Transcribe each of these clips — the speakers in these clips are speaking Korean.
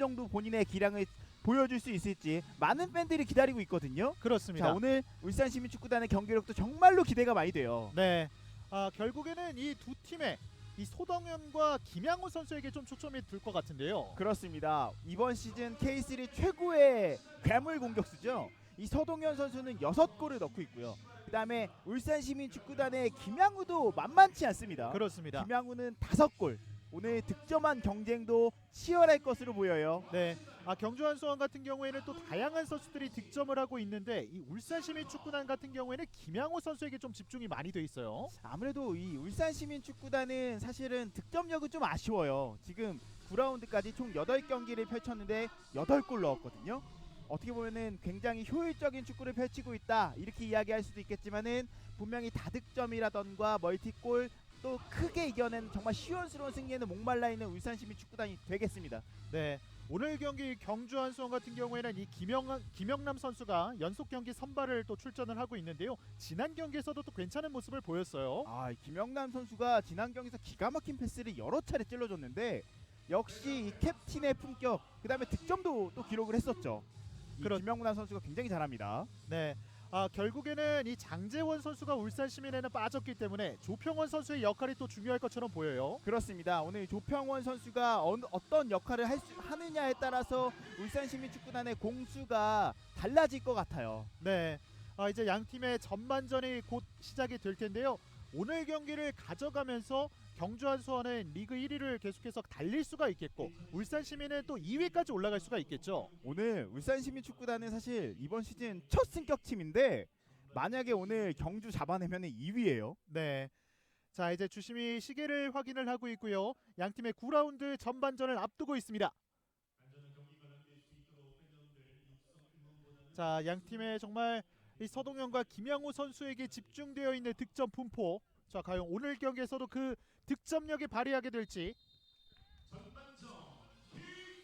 정도 본인의 기량을 보여줄 수 있을지 많은 팬들이 기다리고 있거든요. 그렇습니다. 자, 오늘 울산시민축구단의 경기력도 정말로 기대가 많이 돼요. 네. 결국에는 이 두 팀의 이 소동현과 김양호 선수에게 좀 초점이 들 것 같은데요. 그렇습니다. 이번 시즌 K3 최고의 괴물 공격수죠. 이 서동현 선수는 6골을 넣고 있고요. 그 다음에 울산시민축구단의 김양우도 만만치 않습니다. 그렇습니다. 김양우는 5골. 오늘 득점한 경쟁도 치열할 것으로 보여요. 네. 경주한 수원 같은 경우에는 또 다양한 선수들이 득점을 하고 있는데 이 울산시민축구단 같은 경우에는 김양호 선수에게 좀 집중이 많이 돼 있어요. 아무래도 이 울산시민축구단은 사실은 득점력은 좀 아쉬워요. 지금 9라운드까지 총 8경기를 펼쳤는데 8골 넣었거든요. 어떻게 보면은 굉장히 효율적인 축구를 펼치고 있다 이렇게 이야기할 수도 있겠지만은 분명히 다득점이라던가 멀티골 또 크게 이겨낸 정말 시원스러운 승리에는 목말라 있는 울산시민축구단이 되겠습니다. 네. 오늘 경기 경주한 수원 같은 경우에는 이 김영남 선수가 연속 경기 선발을 또 출전을 하고 있는데요. 지난 경기에서도 또 괜찮은 모습을 보였어요. 이 김영남 선수가 지난 경기에서 기가 막힌 패스를 여러 차례 찔러줬는데 역시 이 캡틴의 품격 그 다음에 득점도 또 기록을 했었죠. 이 김영남 선수가 굉장히 잘합니다. 네. 결국에는 이 장재원 선수가 울산 시민에는 빠졌기 때문에 조평원 선수의 역할이 또 중요할 것처럼 보여요. 그렇습니다. 오늘 조평원 선수가 어떤 역할을 하느냐에 따라서 울산시민축구단의 공수가 달라질 것 같아요. 네. 이제 양 팀의 전반전이 곧 시작이 될 텐데요. 오늘 경기를 가져가면서 경주한 수원은 리그 1위를 계속해서 달릴 수가 있겠고 울산 시민은 또 2위까지 올라갈 수가 있겠죠. 오늘 울산시민축구단은 사실 이번 시즌 첫 승격팀인데 만약에 오늘 경주 잡아내면 2위예요. 네. 자, 이제 주심이 시계를 확인을 하고 있고요. 양 팀의 9라운드 전반전을 앞두고 있습니다. 자, 양 팀의 정말 이 서동현과 김양호 선수에게 집중되어 있는 득점 분포. 자, 과연 오늘 경기에서도 그 득점력이 발휘하게 될지.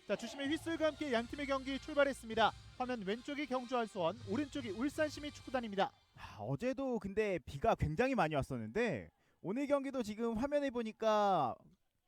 자, 주심의 휘슬과 함께 양 팀의 경기 출발했습니다. 화면 왼쪽이 경주한 수원, 오른쪽이 울산시민축구단입니다. 어제도 근데 비가 굉장히 많이 왔었는데 오늘 경기도 지금 화면에 보니까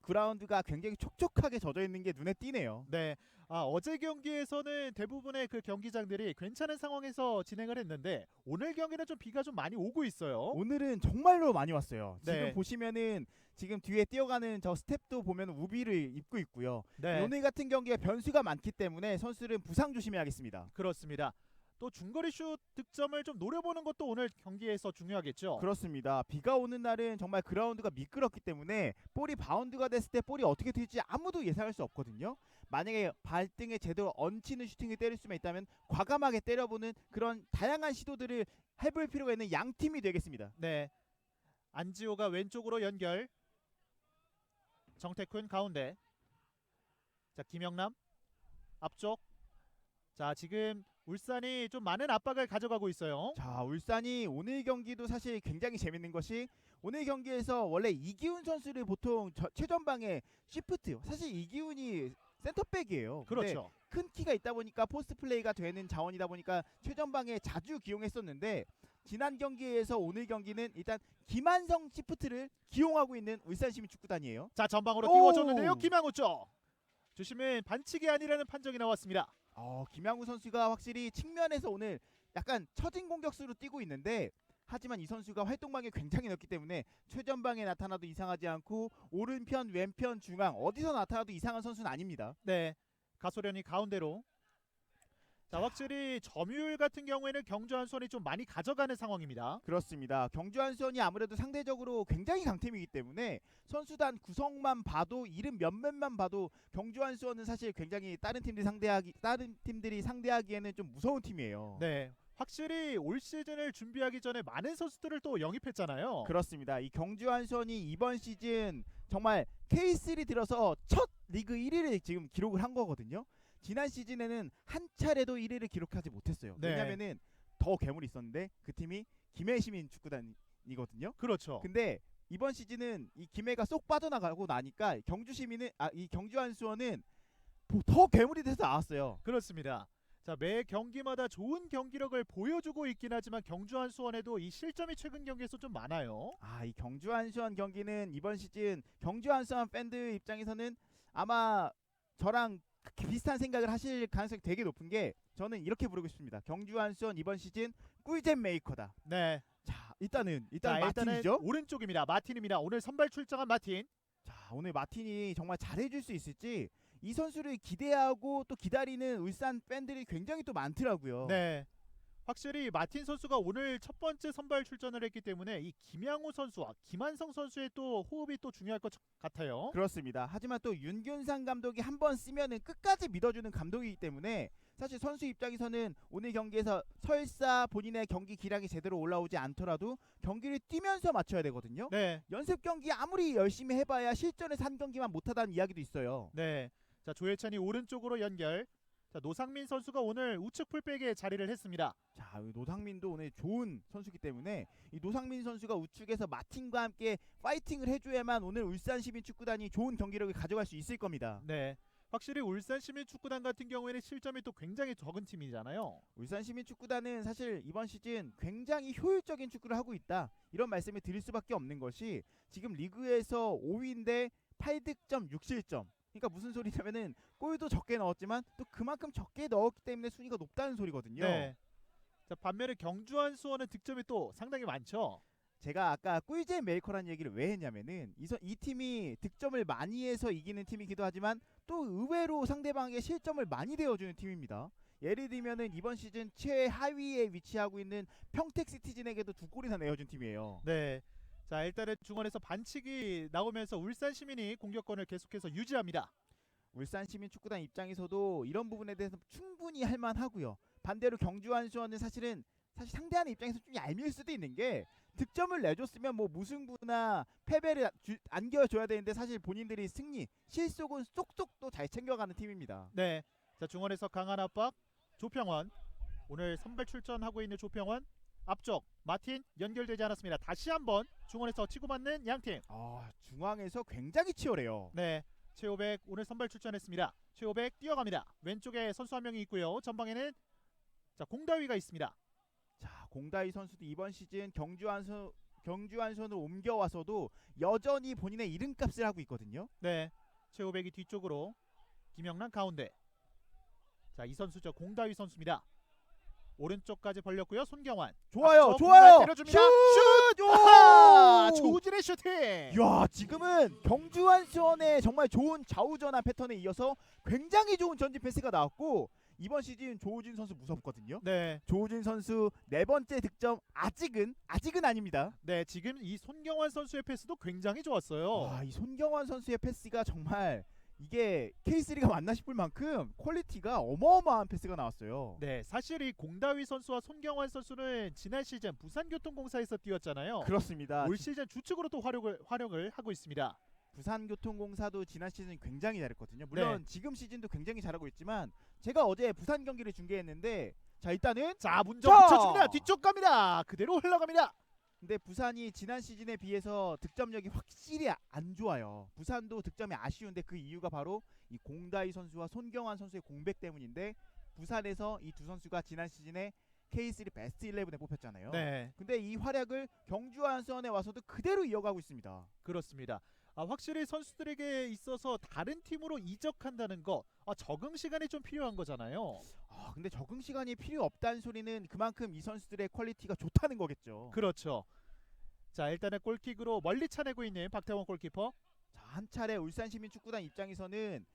그라운드가 굉장히 촉촉하게 젖어 있는 게 눈에 띄네요. 네. 어제 경기에서는 대부분의 그 경기장들이 괜찮은 상황에서 진행을 했는데 오늘 경기는 좀 비가 좀 많이 오고 있어요. 오늘은 정말로 많이 왔어요. 네. 지금 보시면은 지금 뒤에 뛰어가는 저 스텝도 보면 우비를 입고 있고요. 네. 오늘 같은 경기에 변수가 많기 때문에 선수들은 부상 조심해야겠습니다. 그렇습니다. 또 중거리 슛 득점을 좀 노려보는 것도 오늘 경기에서 중요하겠죠. 그렇습니다. 비가 오는 날은 정말 그라운드가 미끄럽기 때문에 볼이 바운드가 됐을 때 볼이 어떻게 될지 아무도 예상할 수 없거든요. 만약에 발등에 제대로 얹히는 슈팅을 때릴 수만 있다면 과감하게 때려보는 그런 다양한 시도들을 해볼 필요가 있는 양 팀이 되겠습니다. 네. 안지호가 왼쪽으로 연결. 정태쿤 가운데. 자, 김영남 앞쪽. 자, 지금 울산이 좀 많은 압박을 가져가고 있어요. 자, 울산이 오늘 경기도 사실 굉장히 재밌는 것이 오늘 경기에서 원래 이기훈 선수를 보통 최전방에 시프트, 사실 이기훈이 센터백이에요. 그렇죠. 큰 키가 있다 보니까 포스트 플레이가 되는 자원이다 보니까 최전방에 자주 기용했었는데 지난 경기에서 오늘 경기는 일단 김한성 시프트를 기용하고 있는 울산시민축구단이에요. 자, 전방으로 띄워줬는데요. 김양호 쪽. 주심은 반칙이 아니라는 판정이 나왔습니다. 김양우 선수가 확실히 측면에서 오늘 약간 처진 공격수로 뛰고 있는데 하지만 이 선수가 활동량이 굉장히 넓기 때문에 최전방에 나타나도 이상하지 않고 오른편, 왼편, 중앙 어디서 나타나도 이상한 선수는 아닙니다. 네. 가소련이 가운데로. 자, 확실히 점유율 같은 경우에는 경주한 수원이 좀 많이 가져가는 상황입니다. 그렇습니다. 경주한 수원이 아무래도 상대적으로 굉장히 강팀이기 때문에 선수단 구성만 봐도 이름 몇몇만 봐도 경주한 수원은 사실 굉장히 다른 팀들이 상대하기에는 좀 무서운 팀이에요. 네. 확실히 올 시즌을 준비하기 전에 많은 선수들을 또 영입했잖아요. 그렇습니다. 이 경주한 수원이 이번 시즌 정말 K3 들어서 첫 리그 1위를 지금 기록을 한 거거든요. 지난 시즌에는 한 차례도 1위를 기록하지 못했어요. 네. 왜냐면은 더 괴물이 있었는데 그 팀이 김해시민 축구단이거든요. 그렇죠. 근데 이번 시즌은 이 김해가 쏙 빠져나가고 나니까 이 경주한 수원은 더 괴물이 돼서 나왔어요. 그렇습니다. 자, 매 경기마다 좋은 경기력을 보여주고 있긴 하지만 경주한 수원에도 이 실점이 최근 경기에서 좀 많아요. 이 경주한 수원 경기는 이번 시즌 경주한 수원 팬들 입장에서는 아마 저랑 비슷한 생각을 하실 가능성이 되게 높은 게 저는 이렇게 부르고 싶습니다. 경주 안수원 이번 시즌 꿀잼 메이커다. 네. 자, 일단은 자, 일단은 마틴이죠. 오른쪽입니다. 마틴입니다. 오늘 선발 출장한 마틴. 자, 오늘 마틴이 정말 잘해줄 수 있을지 이 선수를 기대하고 또 기다리는 울산 팬들이 굉장히 또 많더라고요. 네. 확실히 마틴 선수가 오늘 첫 번째 선발 출전을 했기 때문에 이 김양호 선수와 김한성 선수의 또 호흡이 또 중요할 것 같아요. 그렇습니다. 하지만 또 윤균상 감독이 한 번 쓰면은 끝까지 믿어주는 감독이기 때문에 사실 선수 입장에서는 오늘 경기에서 설사 본인의 경기 기량이 제대로 올라오지 않더라도 경기를 뛰면서 맞춰야 되거든요. 네. 연습 경기 아무리 열심히 해봐야 실전에서 한 경기만 못하다는 이야기도 있어요. 네. 자, 조혜찬이 오른쪽으로 연결. 자, 노상민 선수가 오늘 우측 풀백에 자리를 했습니다. 자, 노상민도 오늘 좋은 선수이기 때문에 이 노상민 선수가 우측에서 마틴과 함께 파이팅을 해줘야만 오늘 울산 시민 축구단이 좋은 경기력을 가져갈 수 있을 겁니다. 네. 확실히 울산 시민 축구단 같은 경우에는 실점이 또 굉장히 적은 팀이잖아요. 울산 시민 축구단은 사실 이번 시즌 굉장히 효율적인 축구를 하고 있다. 이런 말씀을 드릴 수밖에 없는 것이 지금 리그에서 5위인데 8득점 6실점. 그러니까 무슨 소리냐면은 골도 적게 넣었지만 또 그만큼 적게 넣었기 때문에 순위가 높다는 소리거든요. 네. 자, 반면에 경주한 수원은 득점이 또 상당히 많죠. 제가 아까 꿀잼 메이커라는 얘기를 왜 했냐면은 이 팀이 득점을 많이 해서 이기는 팀이기도 하지만 또 의외로 상대방에게 실점을 많이 내어주는 팀입니다. 예를 들면은 이번 시즌 최하위에 위치하고 있는 평택 시티즌에게도 2골이나 내어준 팀이에요. 네. 자, 일단은 중원에서 반칙이 나오면서 울산 시민이 공격권을 계속해서 유지합니다. 울산 시민 축구단 입장에서도 이런 부분에 대해서 충분히 할만하고요. 반대로 경주 안수원은 사실 상대하는 입장에서 좀 얄미울 수도 있는 게 득점을 내줬으면 뭐 무승부나 패배를 안겨줘야 되는데 사실 본인들이 승리, 실속은 쏙쏙 또 잘 챙겨가는 팀입니다. 네. 자, 중원에서 강한 압박. 조평원. 오늘 선발 출전하고 있는 조평원. 앞쪽 마틴 연결되지 않았습니다. 다시 한번 중원에서 치고받는 양팀. 중앙에서 굉장히 치열해요. 네. 최호백 오늘 선발 출전했습니다. 최호백 뛰어갑니다. 왼쪽에 선수 한 명이 있고요. 전방에는 자, 공다위가 있습니다. 자, 공다희 선수도 이번 시즌 경주 안수원으로 옮겨와서도 여전히 본인의 이름값을 하고 있거든요. 네. 최호백이 뒤쪽으로 김영란 가운데. 자, 이 선수죠. 공다위 선수입니다. 오른쪽까지 벌렸고요. 손경환. 좋아요, 앞쪽 좋아요. 공간 때려줍니다. 슛! 오! 조우진의 슈팅. 이야, 지금은 경주 안수원의 정말 좋은 좌우전환 패턴에 이어서 굉장히 좋은 전진 패스가 나왔고 이번 시즌 조우진 선수 무섭거든요. 네. 조우진 선수 4번째 득점 아직은 아닙니다. 네, 지금 이 손경환 선수의 패스도 굉장히 좋았어요. 이 손경환 선수의 패스가 정말 이게 K3가 맞나 싶을 만큼 퀄리티가 어마어마한 패스가 나왔어요. 네, 사실 이 공다위 선수와 손경환 선수는 지난 시즌 부산교통공사에서 뛰었잖아요. 그렇습니다. 올 시즌 주축으로 또 활약을 하고 있습니다. 부산교통공사도 지난 시즌 굉장히 잘했거든요. 물론 지금 시즌도 굉장히 잘하고 있지만 제가 어제 부산 경기를 중계했는데 자, 일단은 자, 문정 붙여줍니다. 뒤쪽 갑니다. 그대로 흘러갑니다. 근데 부산이 지난 시즌에 비해서 득점력이 확실히 안 좋아요. 부산도 득점이 아쉬운데 그 이유가 바로 이 공다희 선수와 손경환 선수의 공백 때문인데 부산에서 이 두 선수가 지난 시즌에 K3 베스트 11에 뽑혔잖아요. 네, 근데 이 활약을 경주 안수원에 와서도 그대로 이어가고 있습니다. 그렇습니다. 확실히 선수들에게 있어서 다른 팀으로 이적한다는 거 적응 시간이 좀 필요한 거잖아요. 근데 적응 시간이 필요 없다는 소리는 그만큼 이 선수들의 퀄리티가 좋다는 거겠죠. 그렇죠. 자, 일단은 골킥으로 멀리 차내고 있는 박태원 골키퍼. 자, 한 차례 울산시민축구단 입장에서는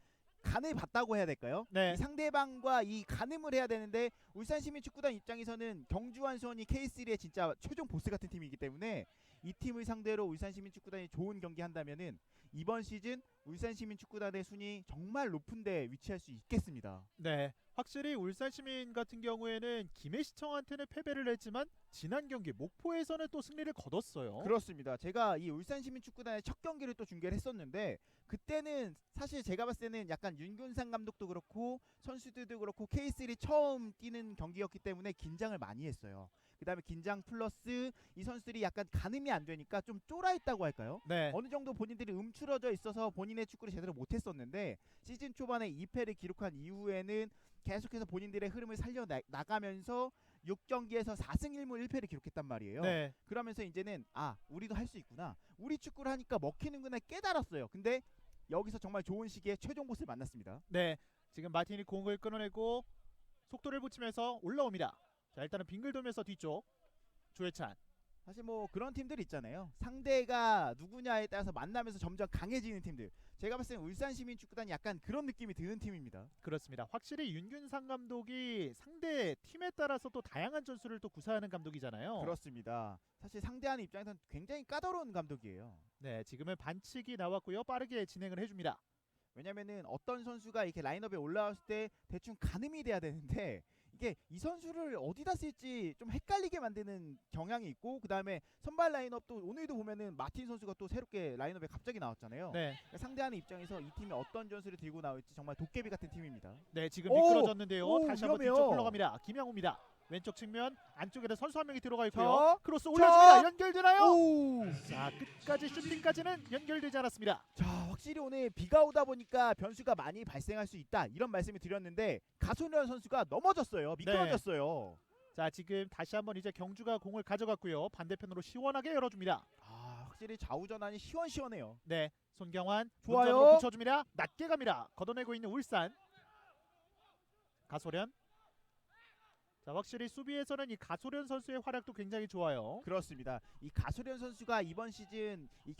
간을 봤다고 해야 될까요? 네. 이 상대방과 이 가늠을 해야 되는데 울산시민축구단 입장에서는 경주안수원이 K3의 진짜 최종 보스 같은 팀이기 때문에 이 팀을 상대로 울산시민축구단이 좋은 경기 한다면은 이번 시즌 울산시민축구단의 순위 정말 높은 데 위치할 수 있겠습니다. 네, 확실히 울산시민 같은 경우에는 김해시청한테는 패배를 했지만 지난 경기 목포에서는 또 승리를 거뒀어요. 그렇습니다. 제가 이 울산시민축구단의 첫 경기를 또 중계를 했었는데 그때는 사실 제가 봤을 때는 약간 윤균상 감독도 그렇고 선수들도 그렇고 K3 처음 뛰는 경기였기 때문에 긴장을 많이 했어요. 그 다음에 긴장 플러스 이 선수들이 약간 가늠이 안 되니까 좀 쫄아있다고 할까요? 네. 어느 정도 본인들이 움츠러져 있어서 본인의 축구를 제대로 못했었는데 시즌 초반에 2패를 기록한 이후에는 계속해서 본인들의 흐름을 살려나가면서 6경기에서 4승 1무 1패를 기록했단 말이에요. 네. 그러면서 이제는 우리도 할 수 있구나. 우리 축구를 하니까 먹히는구나 깨달았어요. 근데 여기서 정말 좋은 시기에 최종 보스를 만났습니다. 네. 지금 마틴이 공을 끊어내고 속도를 붙이면서 올라옵니다. 자, 일단은 빙글 돌면서 뒤쪽 조혜찬. 사실 뭐 그런 팀들 있잖아요. 상대가 누구냐에 따라서 만나면서 점점 강해지는 팀들. 제가 봤을 때 울산시민축구단이 약간 그런 느낌이 드는 팀입니다. 그렇습니다. 확실히 윤균상 감독이 상대 팀에 따라서 또 다양한 전술을 또 구사하는 감독이잖아요. 그렇습니다. 사실 상대하는 입장에서는 굉장히 까다로운 감독이에요. 네, 지금은 반칙이 나왔고요. 빠르게 진행을 해줍니다. 왜냐면은 어떤 선수가 이렇게 라인업에 올라왔을 때 대충 가늠이 돼야 되는데 이게 이 선수를 어디다 쓸지 좀 헷갈리게 만드는 경향이 있고, 그 다음에 선발 라인업도 오늘도 보면은 마틴 선수가 또 새롭게 라인업에 갑자기 나왔잖아요. 네, 그러니까 상대하는 입장에서 이 팀이 어떤 전술을 들고 나올지 정말 도깨비 같은 팀입니다. 네 지금 오! 미끄러졌는데요. 오, 다시 한번 위험해요. 뒤쪽 흘러갑니다. 김양호입니다. 왼쪽 측면 안쪽에는 선수 한 명이 들어가 있고요. 자, 크로스 올려줍니다. 연결되나요? 오! 자, 끝까지 슈팅까지는 연결되지 않았습니다. 자, 확실히 오늘 비가 오다 보니까 변수가 많이 발생할 수 있다, 이런 말씀을 드렸는데 가소년 선수가 넘어졌어요. 미끄러졌어요. 자, 지금 다시 한번 이제 경주가 공을 가져갔고요. 반대편으로 시원하게 열어줍니다. 아, 확실히 좌우전환이 시원시원해요. 네, 손경환 좋아요. 문전으로 붙여줍니다. 낮게 갑니다. 걷어내고 있는 울산. 가소련. 자, 확실히 수비에서는 이 가소련 선수의 활약도 굉장히 좋아요. 그렇습니다. 이 가소련 선수가 이번 시즌 이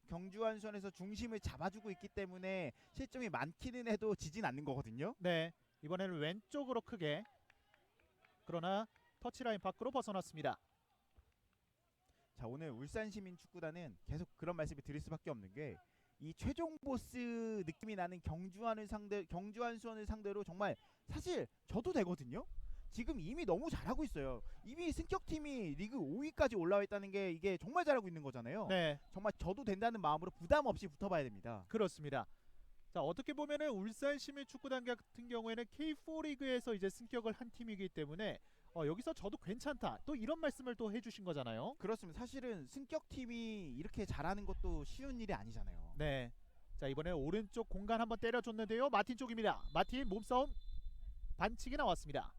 경주안선에서 중심을 잡아주고 있기 때문에 실점이 많기는 해도 지진 않는 거거든요. 네, 이번에는 왼쪽으로 크게. 그러나 터치라인 밖으로 벗어났습니다. 자, 오늘 울산시민축구단은 계속 그런 말씀을 드릴 수밖에 없는 게 이 최종 보스 느낌이 나는 경주안수원을 상대로 정말 사실 져도 되거든요. 지금 이미 너무 잘하고 있어요. 이미 승격팀이 리그 5위까지 올라와 있다는 게 이게 정말 잘하고 있는 거잖아요. 네, 정말 져도 된다는 마음으로 부담 없이 붙어봐야 됩니다. 그렇습니다. 자, 어떻게 보면은 울산 시민축구단 같은 경우에는 K4 리그에서 이제 승격을 한 팀이기 때문에 여기서 저도 괜찮다. 또 이런 말씀을 또 해주신 거잖아요. 그렇습니다. 사실은 승격팀이 이렇게 잘하는 것도 쉬운 일이 아니잖아요. 네. 자, 이번에 오른쪽 공간 한번 때려줬는데요. 마틴 쪽입니다. 마틴 몸싸움 반칙이 나왔습니다.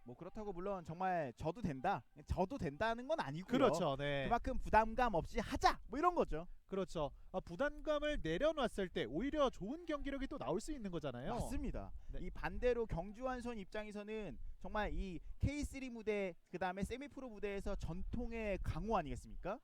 뭐 그렇다고 물론 정말 져도 된다는 건 아니고요. 그렇죠. 네. 그만큼 부담감 없이 하자, 뭐 이런 거죠. 그렇죠. 부담감을 내려놨을 때 오히려 좋은 경기력이 또 나올 수 있는 거잖아요. 맞습니다. 네. 이 반대로 경주안선 입장에서는 정말 이 K3 무대, 그 다음에 세미프로 무대에서 전통의 강호 아니겠습니까?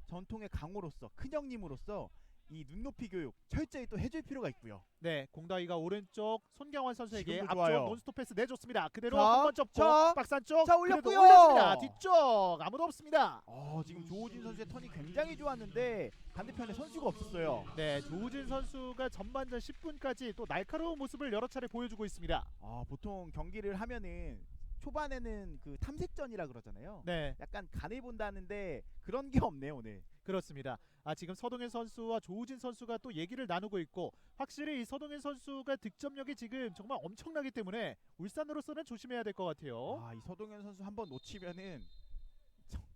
전통의 강호로서, 큰형님으로서 이 눈높이 교육 철저히 또 해줄 필요가 있고요. 네, 공다이가 오른쪽 손경환 선수에게 지금도 앞쪽 좋아요. 논스톱 패스 내줬습니다. 그대로 자, 한번 접고 자, 박스 안쪽 자, 그래도 올렸고요. 올려줍니다. 뒤쪽 아무도 없습니다. 지금 조호진 선수의 턴이 굉장히 좋았는데 반대편에 선수가 없었어요. 네, 조우진 선수가 전반전 10분까지 또 날카로운 모습을 여러 차례 보여주고 있습니다. 보통 경기를 하면은 초반에는 그 탐색전이라 그러잖아요. 네, 약간 간을 본다는데 그런 게 없네요 오늘. 그렇습니다. 지금 서동현 선수와 조우진 선수가 또 얘기를 나누고 있고, 확실히 이 서동현 선수가 득점력이 지금 정말 엄청나기 때문에 울산으로서는 조심해야 될 것 같아요. 이 서동현 선수 한번 놓치면은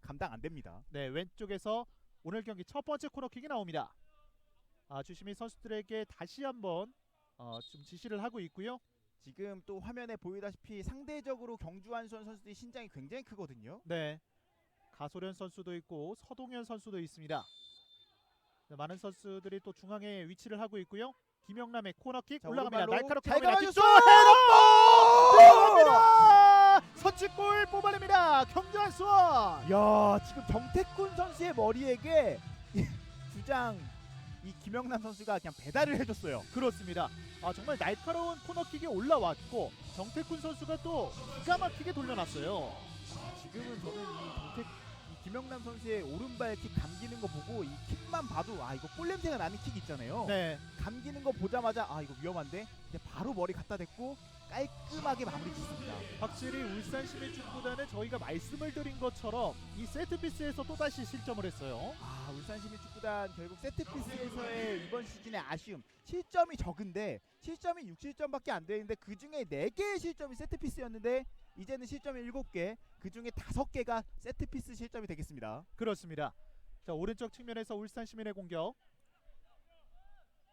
감당 안 됩니다. 네, 왼쪽에서 오늘 경기 첫 번째 코너킥이 나옵니다. 주심이 선수들에게 다시 한번 좀 지시를 하고 있고요. 지금 또 화면에 보이다시피 상대적으로 경주안선 선수들이 신장이 굉장히 크거든요. 네, 가소련 선수도 있고 서동현 선수도 있습니다. 네, 많은 선수들이 또 중앙에 위치를 하고 있고요. 김영남의 코너킥 자, 올라갑니다. 오른발로 날카롭게 잘 갑니다. 뒤쪽 감아줬어요. 들어갑니다. 선취골 뽑아냅니다. 경주안수원. 야, 지금 정태훈 선수의 머리에게 주장 이 김영남 선수가 그냥 배달을 해줬어요. 그렇습니다. 정말 날카로운 코너킥이 올라왔고 정태훈 선수가 또 기가 막히게 돌려놨어요. 지금은 저는 이 김영남 선수의 오른발 킥 감기는 거 보고 이 킥만 봐도 이거 골 냄새가 나는 킥 있잖아요. 네, 감기는 거 보자마자 이거 위험한데 이제 바로 머리 갖다 댔고 깔끔하게 마무리 짓습니다. 확실히 울산 시민축구단은 저희가 말씀을 드린 것처럼 이 세트피스에서 또다시 실점을 했어요. 울산시민축구단 결국 세트피스에서의 이번 시즌의 아쉬움, 실점이 적은데 실점이 6실점밖에 안 되는데 그중에 4개의 실점이 세트피스였는데 이제는 실점이 7개, 그중에 5개가 세트피스 실점이 되겠습니다. 그렇습니다. 자, 오른쪽 측면에서 울산 시민의 공격.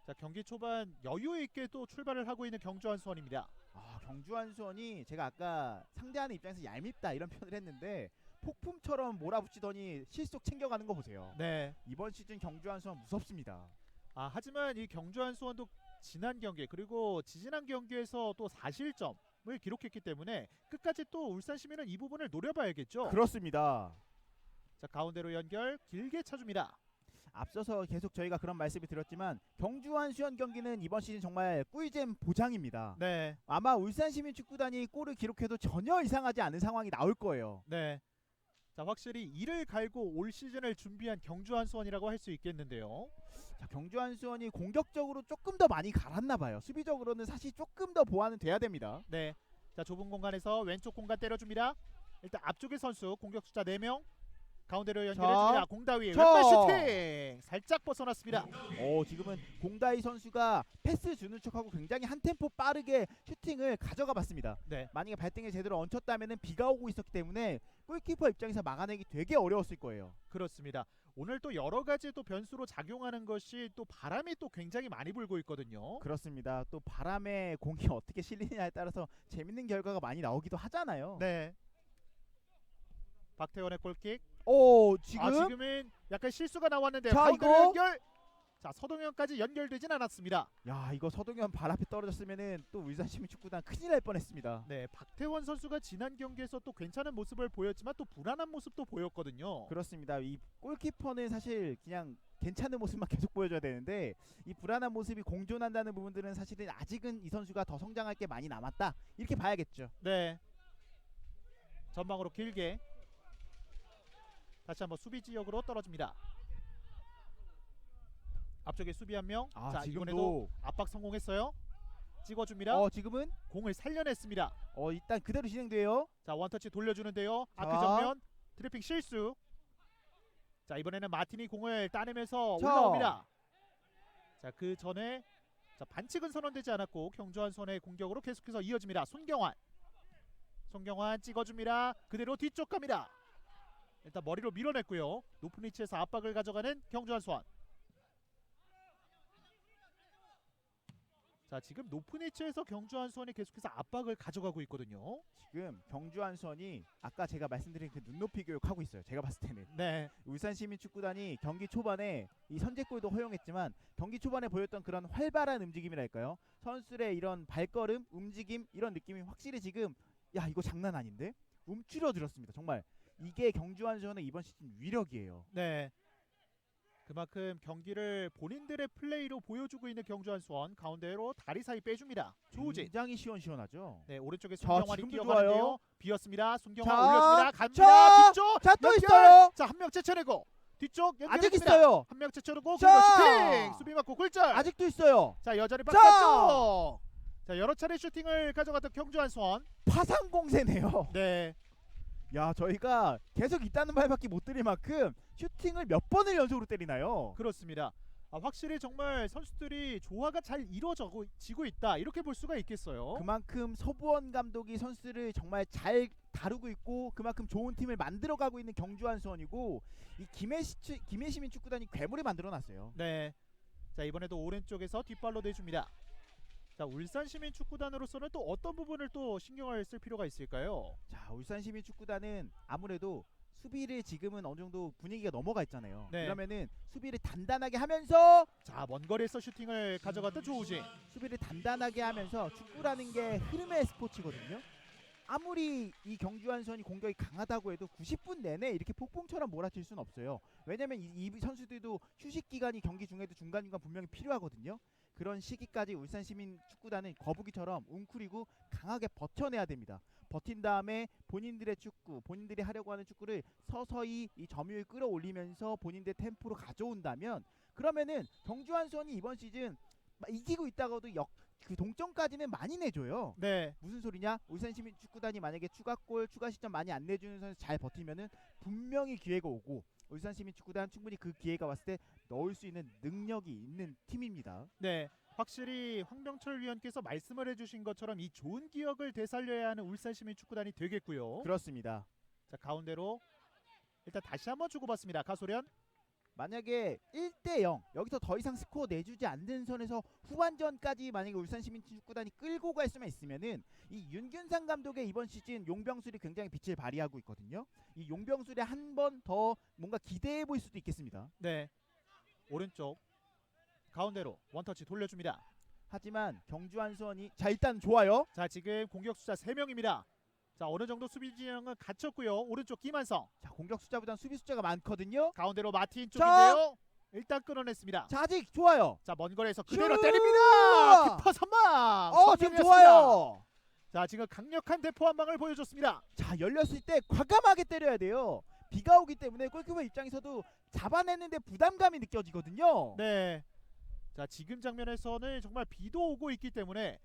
자, 경기 초반 여유 있게 또 출발을 하고 있는 경주안수원입니다. 경주안수원이 제가 아까 상대하는 입장에서 얄밉다 이런 표현을 했는데 폭풍처럼 몰아붙이더니 실속 챙겨가는 거 보세요. 네, 이번 시즌 경주안수원 무섭습니다. 하지만 이 경주한 수원도 지난 경기 그리고 지지난 경기에서 또 4실점을 기록했기 때문에 끝까지 또 울산 시민은 이 부분을 노려봐야겠죠. 그렇습니다. 자, 가운데로 연결 길게 차줍니다. 앞서서 계속 저희가 그런 말씀을 드렸지만 경주한 수원 경기는 이번 시즌 정말 꿀잼 보장입니다. 네, 아마 울산시민축구단이 골을 기록해도 전혀 이상하지 않은 상황이 나올 거예요. 네. 자, 확실히 이를 갈고 올 시즌을 준비한 경주한 수원이라고 할 수 있겠는데요. 자, 경주한 수원이 공격적으로 조금 더 많이 갈았나 봐요. 수비적으로는 사실 조금 더 보완은 돼야 됩니다. 네. 자, 좁은 공간에서 왼쪽 공간 때려줍니다. 일단 앞쪽의 선수 공격 숫자 4명. 가운데로 연결해줍니다. 공다위 왼발 슈팅 살짝 벗어났습니다. 지금은 공다희 선수가 패스 주는 척하고 굉장히 한 템포 빠르게 슈팅을 가져가 봤습니다. 네, 만약에 발등에 제대로 얹혔다면 비가 오고 있었기 때문에 골키퍼 입장에서 막아내기 되게 어려웠을 거예요. 그렇습니다. 오늘 또 여러 가지 또 변수로 작용하는 것이 또 바람이 또 굉장히 많이 불고 있거든요. 그렇습니다. 또 바람에 공이 어떻게 실리냐에 따라서 재밌는 결과가 많이 나오기도 하잖아요. 네. 박태원의 골킥. 지금은 약간 실수가 나왔는데 자, 가운데로 이거? 연결. 자, 서동현까지 연결되진 않았습니다. 야, 이거 서동현 발 앞에 떨어졌으면은 또 울산시민축구단 큰일 날 뻔했습니다. 네, 박태원 선수가 지난 경기에서 또 괜찮은 모습을 보였지만 또 불안한 모습도 보였거든요. 그렇습니다. 이 골키퍼는 사실 그냥 괜찮은 모습만 계속 보여줘야 되는데 이 불안한 모습이 공존한다는 부분들은 사실은 아직은 이 선수가 더 성장할 게 많이 남았다 이렇게 봐야겠죠. 네. 전방으로 길게 다시 한번 수비 지역으로 떨어집니다. 앞쪽에 수비 한 명. 자, 이번에도 압박 성공했어요. 찍어줍니다. 지금은 공을 살려냈습니다. 일단 그대로 진행돼요. 자, 원터치 돌려주는데요. 자. 아크 정면 트래핑 실수. 자, 이번에는 마틴이 공을 따내면서 자. 올라옵니다. 자, 그 전에 반칙은 선언되지 않았고 경주한 선의 공격으로 계속해서 이어집니다. 손경환 찍어줍니다. 그대로 뒤쪽 갑니다. 일단 머리로 밀어냈고요. 높은 위치에서 압박을 가져가는 경주한 수원. 자, 지금 높은 위치에서 경주한 수원이 계속해서 압박을 가져가고 있거든요. 지금 경주한 수원이 아까 제가 말씀드린 그 눈높이 교육하고 있어요. 제가 봤을 때는 네, 울산시민축구단이 경기 초반에 이 선제골도 허용했지만 경기 초반에 보였던 그런 활발한 움직임이랄까요? 선수들의 이런 발걸음, 움직임 이런 느낌이 확실히 지금 야 이거 장난 아닌데? 움츠러들었습니다. 정말 이게 경주한 수원의 이번 시즌 위력이에요. 네. 그만큼 경기를 본인들의 플레이로 보여주고 있는 경주한 수원. 가운데로 다리 사이 빼줍니다. 조우진. 굉장히 시원시원하죠. 네, 오른쪽에 자, 손경환이 지금도 뛰어가는데요. 좋아요. 비었습니다. 손경환 자, 올려줍니다. 갑니다. 자, 뒤쪽. 자, 또 연결. 있어요. 자, 한 명 제쳐내고 뒤쪽 아직 연결했습니다. 있어요. 한 명 제쳐내고 자. 그리고 슈팅. 수비 맞고 골절. 아직도 있어요. 자, 여자리 자. 박스 쪽. 자, 여러 차례 슈팅을 가져갔던 경주한 수원. 파상 공세네요. 네. 야, 저희가 계속 있다는 말밖에 못 드릴 만큼 슈팅을 몇 번을 연속으로 때리나요? 그렇습니다. 확실히 정말 선수들이 조화가 잘 이루어지고 있다 이렇게 볼 수가 있겠어요. 그만큼 서부원 감독이 선수를 정말 잘 다루고 있고 그만큼 좋은 팀을 만들어가고 있는 경주한 수원이고 이 김해시민 축구단이 괴물을 만들어놨어요. 네. 자, 이번에도 오른쪽에서 뒷발로 내줍니다. 자, 울산시민축구단으로서는 또 어떤 부분을 또 신경을 쓸 필요가 있을까요? 자, 울산시민 축구단은 아무래도 수비를 지금은 어느 정도 분위기가 넘어가 있잖아요. 네. 그러면은 수비를 단단하게 하면서 자, 먼 거리에서 슈팅을 가져갔던 조우진. 수비를 단단하게 하면서 축구라는 게 흐름의 스포츠거든요. 아무리 이 경주한 수원이 공격이 강하다고 해도 90분 내내 이렇게 폭풍처럼 몰아칠 수는 없어요. 왜냐면 이 선수들도 휴식 기간이 경기 중에도 중간중간 분명히 필요하거든요. 그런 시기까지 울산시민 축구단은 거북이처럼 웅크리고 강하게 버텨내야 됩니다. 버틴 다음에 본인들의 축구, 본인들이 하려고 하는 축구를 서서히 이 점유율 끌어올리면서 본인들의 템포로 가져온다면 그러면은 경주한 수원이 이번 시즌 이기고 있다가도 그 동점까지는 많이 내줘요. 네. 무슨 소리냐? 울산시민 축구단이 만약에 추가골, 추가 시점 많이 안 내주는 선수 잘 버티면은 분명히 기회가 오고 울산시민 축구단 충분히 그 기회가 왔을 때 넣을 수 있는 능력이 있는 팀입니다. 네. 확실히 황병철 위원께서 말씀을 해주신 것처럼 이 좋은 기억을 되살려야 하는 울산시민축구단이 되겠고요. 그렇습니다. 자, 가운데로 일단 다시 한번 주고받습니다. 가소련. 만약에 1대0 여기서 더 이상 스코어 내주지 않는 선에서 후반전까지 만약에 울산시민축구단이 끌고 갈 수만 있으면은 이 윤균상 감독의 이번 시즌 용병술이 굉장히 빛을 발휘하고 있거든요. 이 용병술에 한 번 더 뭔가 기대해 볼 수도 있겠습니다. 네. 오른쪽 가운데로 원터치 돌려줍니다. 하지만 경주 한수원이 자 일단 좋아요. 자 지금 공격 숫자 3명입니다. 자 어느 정도 수비 진영은 갖췄고요. 오른쪽 김한성. 자 공격 숫자보단 수비 숫자가 많거든요. 가운데로 마틴 자! 쪽인데요. 일단 끊어냈습니다. 자 아직 좋아요. 자 먼 거리에서 그대로 슛! 때립니다. 키퍼 선방. 지금 선방이었습니다. 좋아요. 자 지금 강력한 대포 한 방을 보여줬습니다. 자 열렸을 때 과감하게 때려야 돼요. 비가 오기 때문에 골키퍼 입장에서도 잡아냈는데 부담감이 느껴지거든요. 네. 자 지금 장면에서는 정말 비도 오고 있기 때문에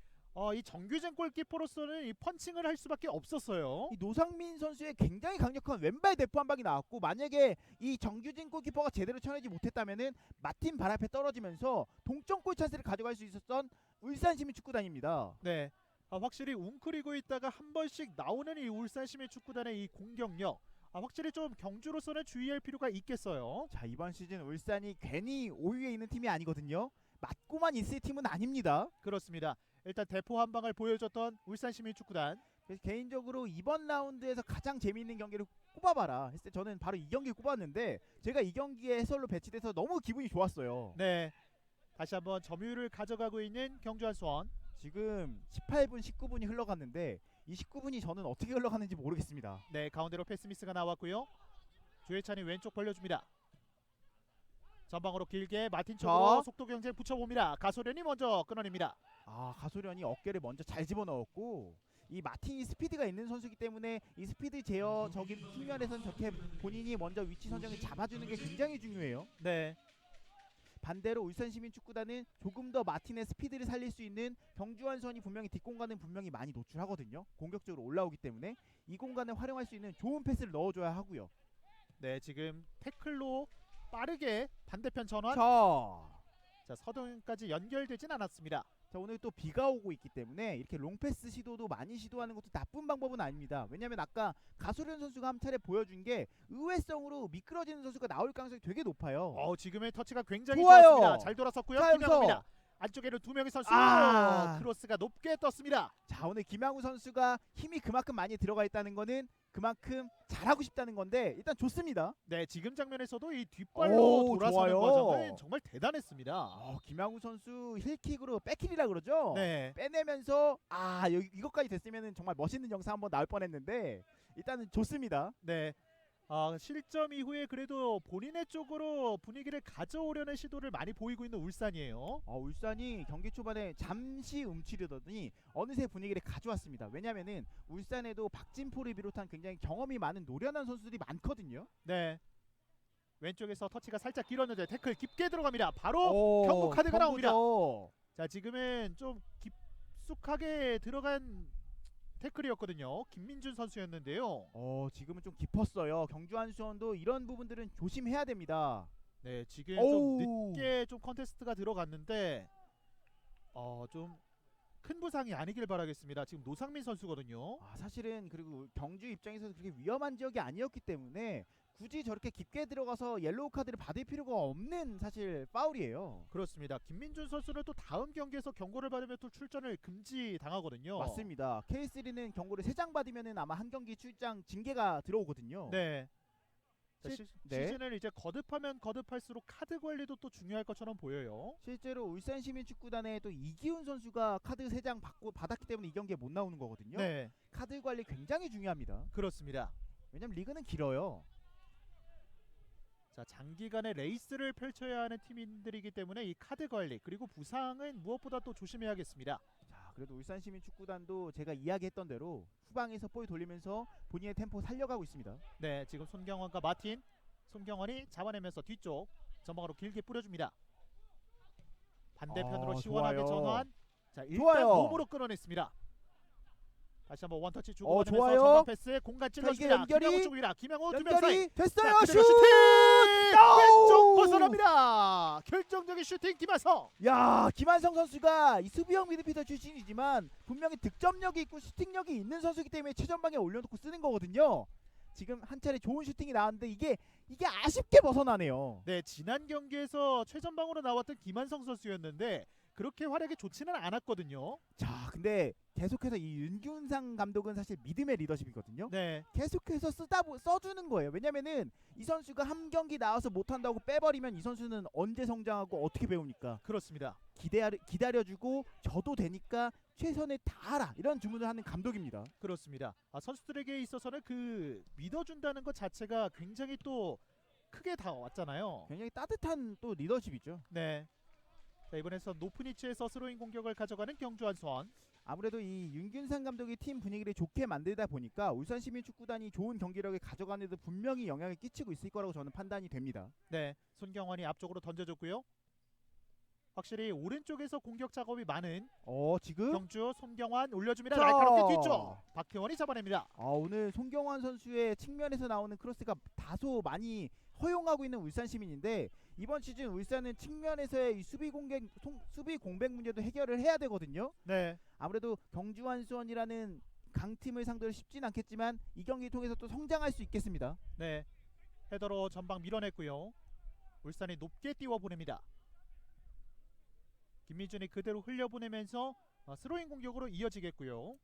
이 정규진 골키퍼로서는 이 펀칭을 할 수밖에 없었어요. 이 노상민 선수의 굉장히 강력한 왼발 대포 한 방이 나왔고 만약에 이 정규진 골키퍼가 제대로 쳐내지 못했다면은 마틴 발 앞에 떨어지면서 동점골 찬스를 가져갈 수 있었던 울산시민축구단입니다. 네. 확실히 웅크리고 있다가 한 번씩 나오는 이 울산시민축구단의 이 공격력 확실히 좀 경주로서는 주의할 필요가 있겠어요. 자 이번 시즌 울산이 괜히 5위에 있는 팀이 아니거든요. 맞고만 있을 팀은 아닙니다. 그렇습니다. 일단 대포 한 방을 보여줬던 울산시민축구단. 그래서 개인적으로 이번 라운드에서 가장 재미있는 경기를 꼽아봐라 했을 때 저는 바로 이 경기 꼽았는데 제가 이 경기에 해설로 배치돼서 너무 기분이 좋았어요. 네. 다시 한번 점유율을 가져가고 있는 경주 한수원. 지금 18분 19분이 흘러갔는데 이 19분이 저는 어떻게 흘러가는지 모르겠습니다. 네, 가운데로 패스미스가 나왔고요. 조혜찬이 왼쪽 벌려줍니다. 전방으로 길게 마틴 쪽으로 자. 속도 경쟁 붙여봅니다. 가소련이 먼저 끊어냅니다. 가소련이 어깨를 먼저 잘 집어넣었고 이 마틴이 스피드가 있는 선수이기 때문에 이 스피드 제어적인 측면에서는 저렇게 본인이 먼저 위치 선정을 잡아주는 게 굉장히 중요해요. 네. 반대로 울산시민축구단은 조금 더 마틴의 스피드를 살릴 수 있는 경주한선이 분명히 뒷공간은 분명히 많이 노출하거든요. 공격적으로 올라오기 때문에 이 공간을 활용할 수 있는 좋은 패스를 넣어줘야 하고요. 네, 지금 태클로 빠르게 반대편 전환. 자, 서동까지 연결되진 않았습니다. 자 오늘 또 비가 오고 있기 때문에 이렇게 롱패스 시도도 많이 시도하는 것도 나쁜 방법은 아닙니다. 왜냐면 아까 가소련 선수가 한 차례 보여준 게 의외성으로 미끄러지는 선수가 나올 가능성이 되게 높아요. 지금의 터치가 굉장히 좋아요. 좋았습니다. 잘 돌아섰고요. 자, 김양호입니다. 안쪽에는 두 명의 선수. 크로스가 높게 떴습니다. 자 오늘 김양우 선수가 힘이 그만큼 많이 들어가 있다는 거는 그만큼 잘하고 싶다는 건데 일단 좋습니다. 네, 지금 장면에서도 이 뒷발로 오, 돌아서는 좋아요. 과정은 정말 대단했습니다. 김양우 선수 힐킥으로 백힐이라 그러죠. 네. 빼내면서 이것까지 됐으면 정말 멋있는 영상 한번 나올 뻔했는데 일단은 좋습니다. 네. 실점 이후에 그래도 본인의 쪽으로 분위기를 가져오려는 시도를 많이 보이고 있는 울산이에요. 울산이 경기 초반에 잠시 움츠리더니 어느새 분위기를 가져왔습니다. 왜냐면은 울산에도 박진포를 비롯한 굉장히 경험이 많은 노련한 선수들이 많거든요. 네. 왼쪽에서 터치가 살짝 길었는데 태클 깊게 들어갑니다. 바로 경고 카드가 나옵니다. 자, 지금은 좀 깊숙하게 들어간 태클이었거든요. 김민준 선수였는데요. 지금은 좀 깊었어요. 경주 한수원도 이런 부분들은 조심해야 됩니다. 네, 지금 좀 늦게 좀 컨테스트가 들어갔는데 좀 큰 부상이 아니길 바라겠습니다. 지금 노상민 선수거든요. 사실은 그리고 경주 입장에서 그렇게 위험한 지역이 아니었기 때문에 굳이 저렇게 깊게 들어가서 옐로우 카드를 받을 필요가 없는 사실 파울이에요. 그렇습니다. 김민준 선수는 또 다음 경기에서 경고를 받으면 또 출전을 금지당하거든요. 맞습니다. K3는 경고를 3장 받으면은 아마 한 경기 출장 징계가 들어오거든요. 네. 자, 네. 시즌을 이제 거듭하면 거듭할수록 카드 관리도 또 중요할 것처럼 보여요. 실제로 울산시민축구단에 또 이기훈 선수가 카드 3장 받았기 때문에 이 경기에 못 나오는 거거든요. 네. 카드 관리 굉장히 중요합니다. 그렇습니다. 왜냐면 리그는 길어요. 자, 장기간의 레이스를 펼쳐야 하는 팀들이기 때문에 이 카드 관리 그리고 부상은 무엇보다 또 조심해야겠습니다. 자, 그래도 울산시민축구단도 제가 이야기했던 대로 후방에서 볼 돌리면서 본인의 템포 살려가고 있습니다. 네, 지금 손경원과 마틴. 손경원이 잡아내면서 뒤쪽 전방으로 길게 뿌려줍니다. 반대편으로 시원하게 좋아요. 전환. 자, 일단 좋아요. 몸으로 끊어냈습니다. 다시 한번 원터치 주고받으면서 좋아요. 전방 패스 공간 이게 찔러줍니다. 연결이- 김양호 쪽입니다. 김양호 두 명 사이. 연결이 됐어요. 자, 슛! 그대로 슈팅! 야우! 왼쪽 벗어납니다. 결정적인 슈팅 김한성. 야, 김한성 선수가 이 수비형 미드필더 출신이지만 분명히 득점력이 있고 슈팅력이 있는 선수이기 때문에 최전방에 올려놓고 쓰는 거거든요. 지금 한 차례 좋은 슈팅이 나왔는데 이게 이게 아쉽게 벗어나네요. 네, 지난 경기에서 최전방으로 나왔던 김한성 선수였는데 그렇게 활약이 좋지는 않았거든요. 자, 근데 계속해서 이 윤균상 감독은 사실 믿음의 리더십이거든요. 네, 계속해서 써주는 거예요. 왜냐면은 이 선수가 한 경기 나와서 못한다고 빼버리면 이 선수는 언제 성장하고 어떻게 배웁니까? 그렇습니다. 기다려주고 져도 되니까 최선을 다하라 이런 주문을 하는 감독입니다. 그렇습니다. 선수들에게 있어서는 그 믿어준다는 것 자체가 굉장히 또 크게 다왔잖아요. 굉장히 따뜻한 또 리더십이죠. 네. 자, 이번에서 높은 위치에서 스로잉 공격을 가져가는 경주한수원. 아무래도 이 윤균상 감독이 팀 분위기를 좋게 만들다 보니까 울산시민축구단이 좋은 경기력을 가져가는 데 분명히 영향을 끼치고 있을 거라고 저는 판단이 됩니다. 네, 손경환이 앞쪽으로 던져줬고요. 확실히 오른쪽에서 공격 작업이 많은 지금 경주. 손경환 올려줍니다. 자. 날카롭게 뒤쪽. 박혜원이 잡아냅니다. 오늘 송경환 선수의 측면에서 나오는 크로스가 다소 많이 허용하고 있는 울산시민인데 이번 시즌 울산은 측면에서의 이 수비 공백 문제도 해결을 해야 되거든요. 네, 아무래도 경주한수원이라는 강팀을 상대로 쉽진 않겠지만 이 경기 통해서 또 성장할 수 있겠습니다. 네. 헤더로 전방 밀어냈고요. 울산이 높게 띄워보냅니다. 김민준이 그대로 흘려보내면서 스로잉 공격으로 이어지겠고요.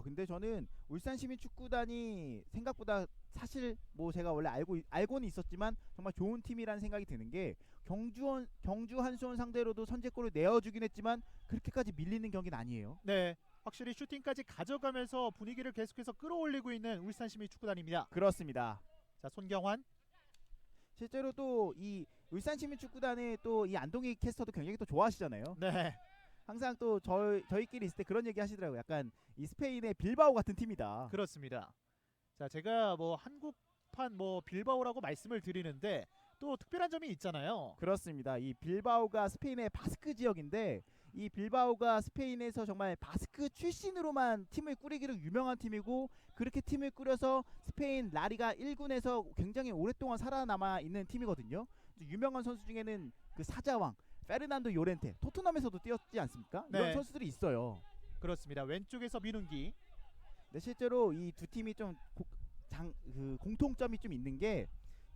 근데 저는 울산시민축구단이 생각보다 사실 뭐 제가 원래 알고는 있었지만 정말 좋은 팀이라는 생각이 드는 게 경주 한수원 상대로도 선제골을 내어주긴 했지만 그렇게까지 밀리는 경기는 아니에요. 네, 확실히 슈팅까지 가져가면서 분위기를 계속해서 끌어올리고 있는 울산시민축구단입니다. 그렇습니다. 자, 손경환. 실제로 또 이 울산시민축구단의 또 이 안동희 캐스터도 굉장히 또 좋아하시잖아요. 네, 항상 또 저희끼리 있을 때 그런 얘기 하시더라고요. 약간 이 스페인의 빌바오 같은 팀이다. 그렇습니다. 자, 제가 뭐 한국판 뭐 빌바오라고 말씀을 드리는데 또 특별한 점이 있잖아요. 그렇습니다. 이 빌바오가 스페인의 바스크 지역인데 이 빌바오가 스페인에서 정말 바스크 출신으로만 팀을 꾸리기로 유명한 팀이고 그렇게 팀을 꾸려서 스페인 라리가 1군에서 굉장히 오랫동안 살아남아 있는 팀이거든요. 유명한 선수 중에는 그 사자왕 페르난도 요렌테 토트넘에서도 뛰었지 않습니까? 네. 이런 선수들이 있어요. 그렇습니다. 왼쪽에서 민운기. 근데 실제로 이 두 팀이 좀 공통점이 좀 있는 게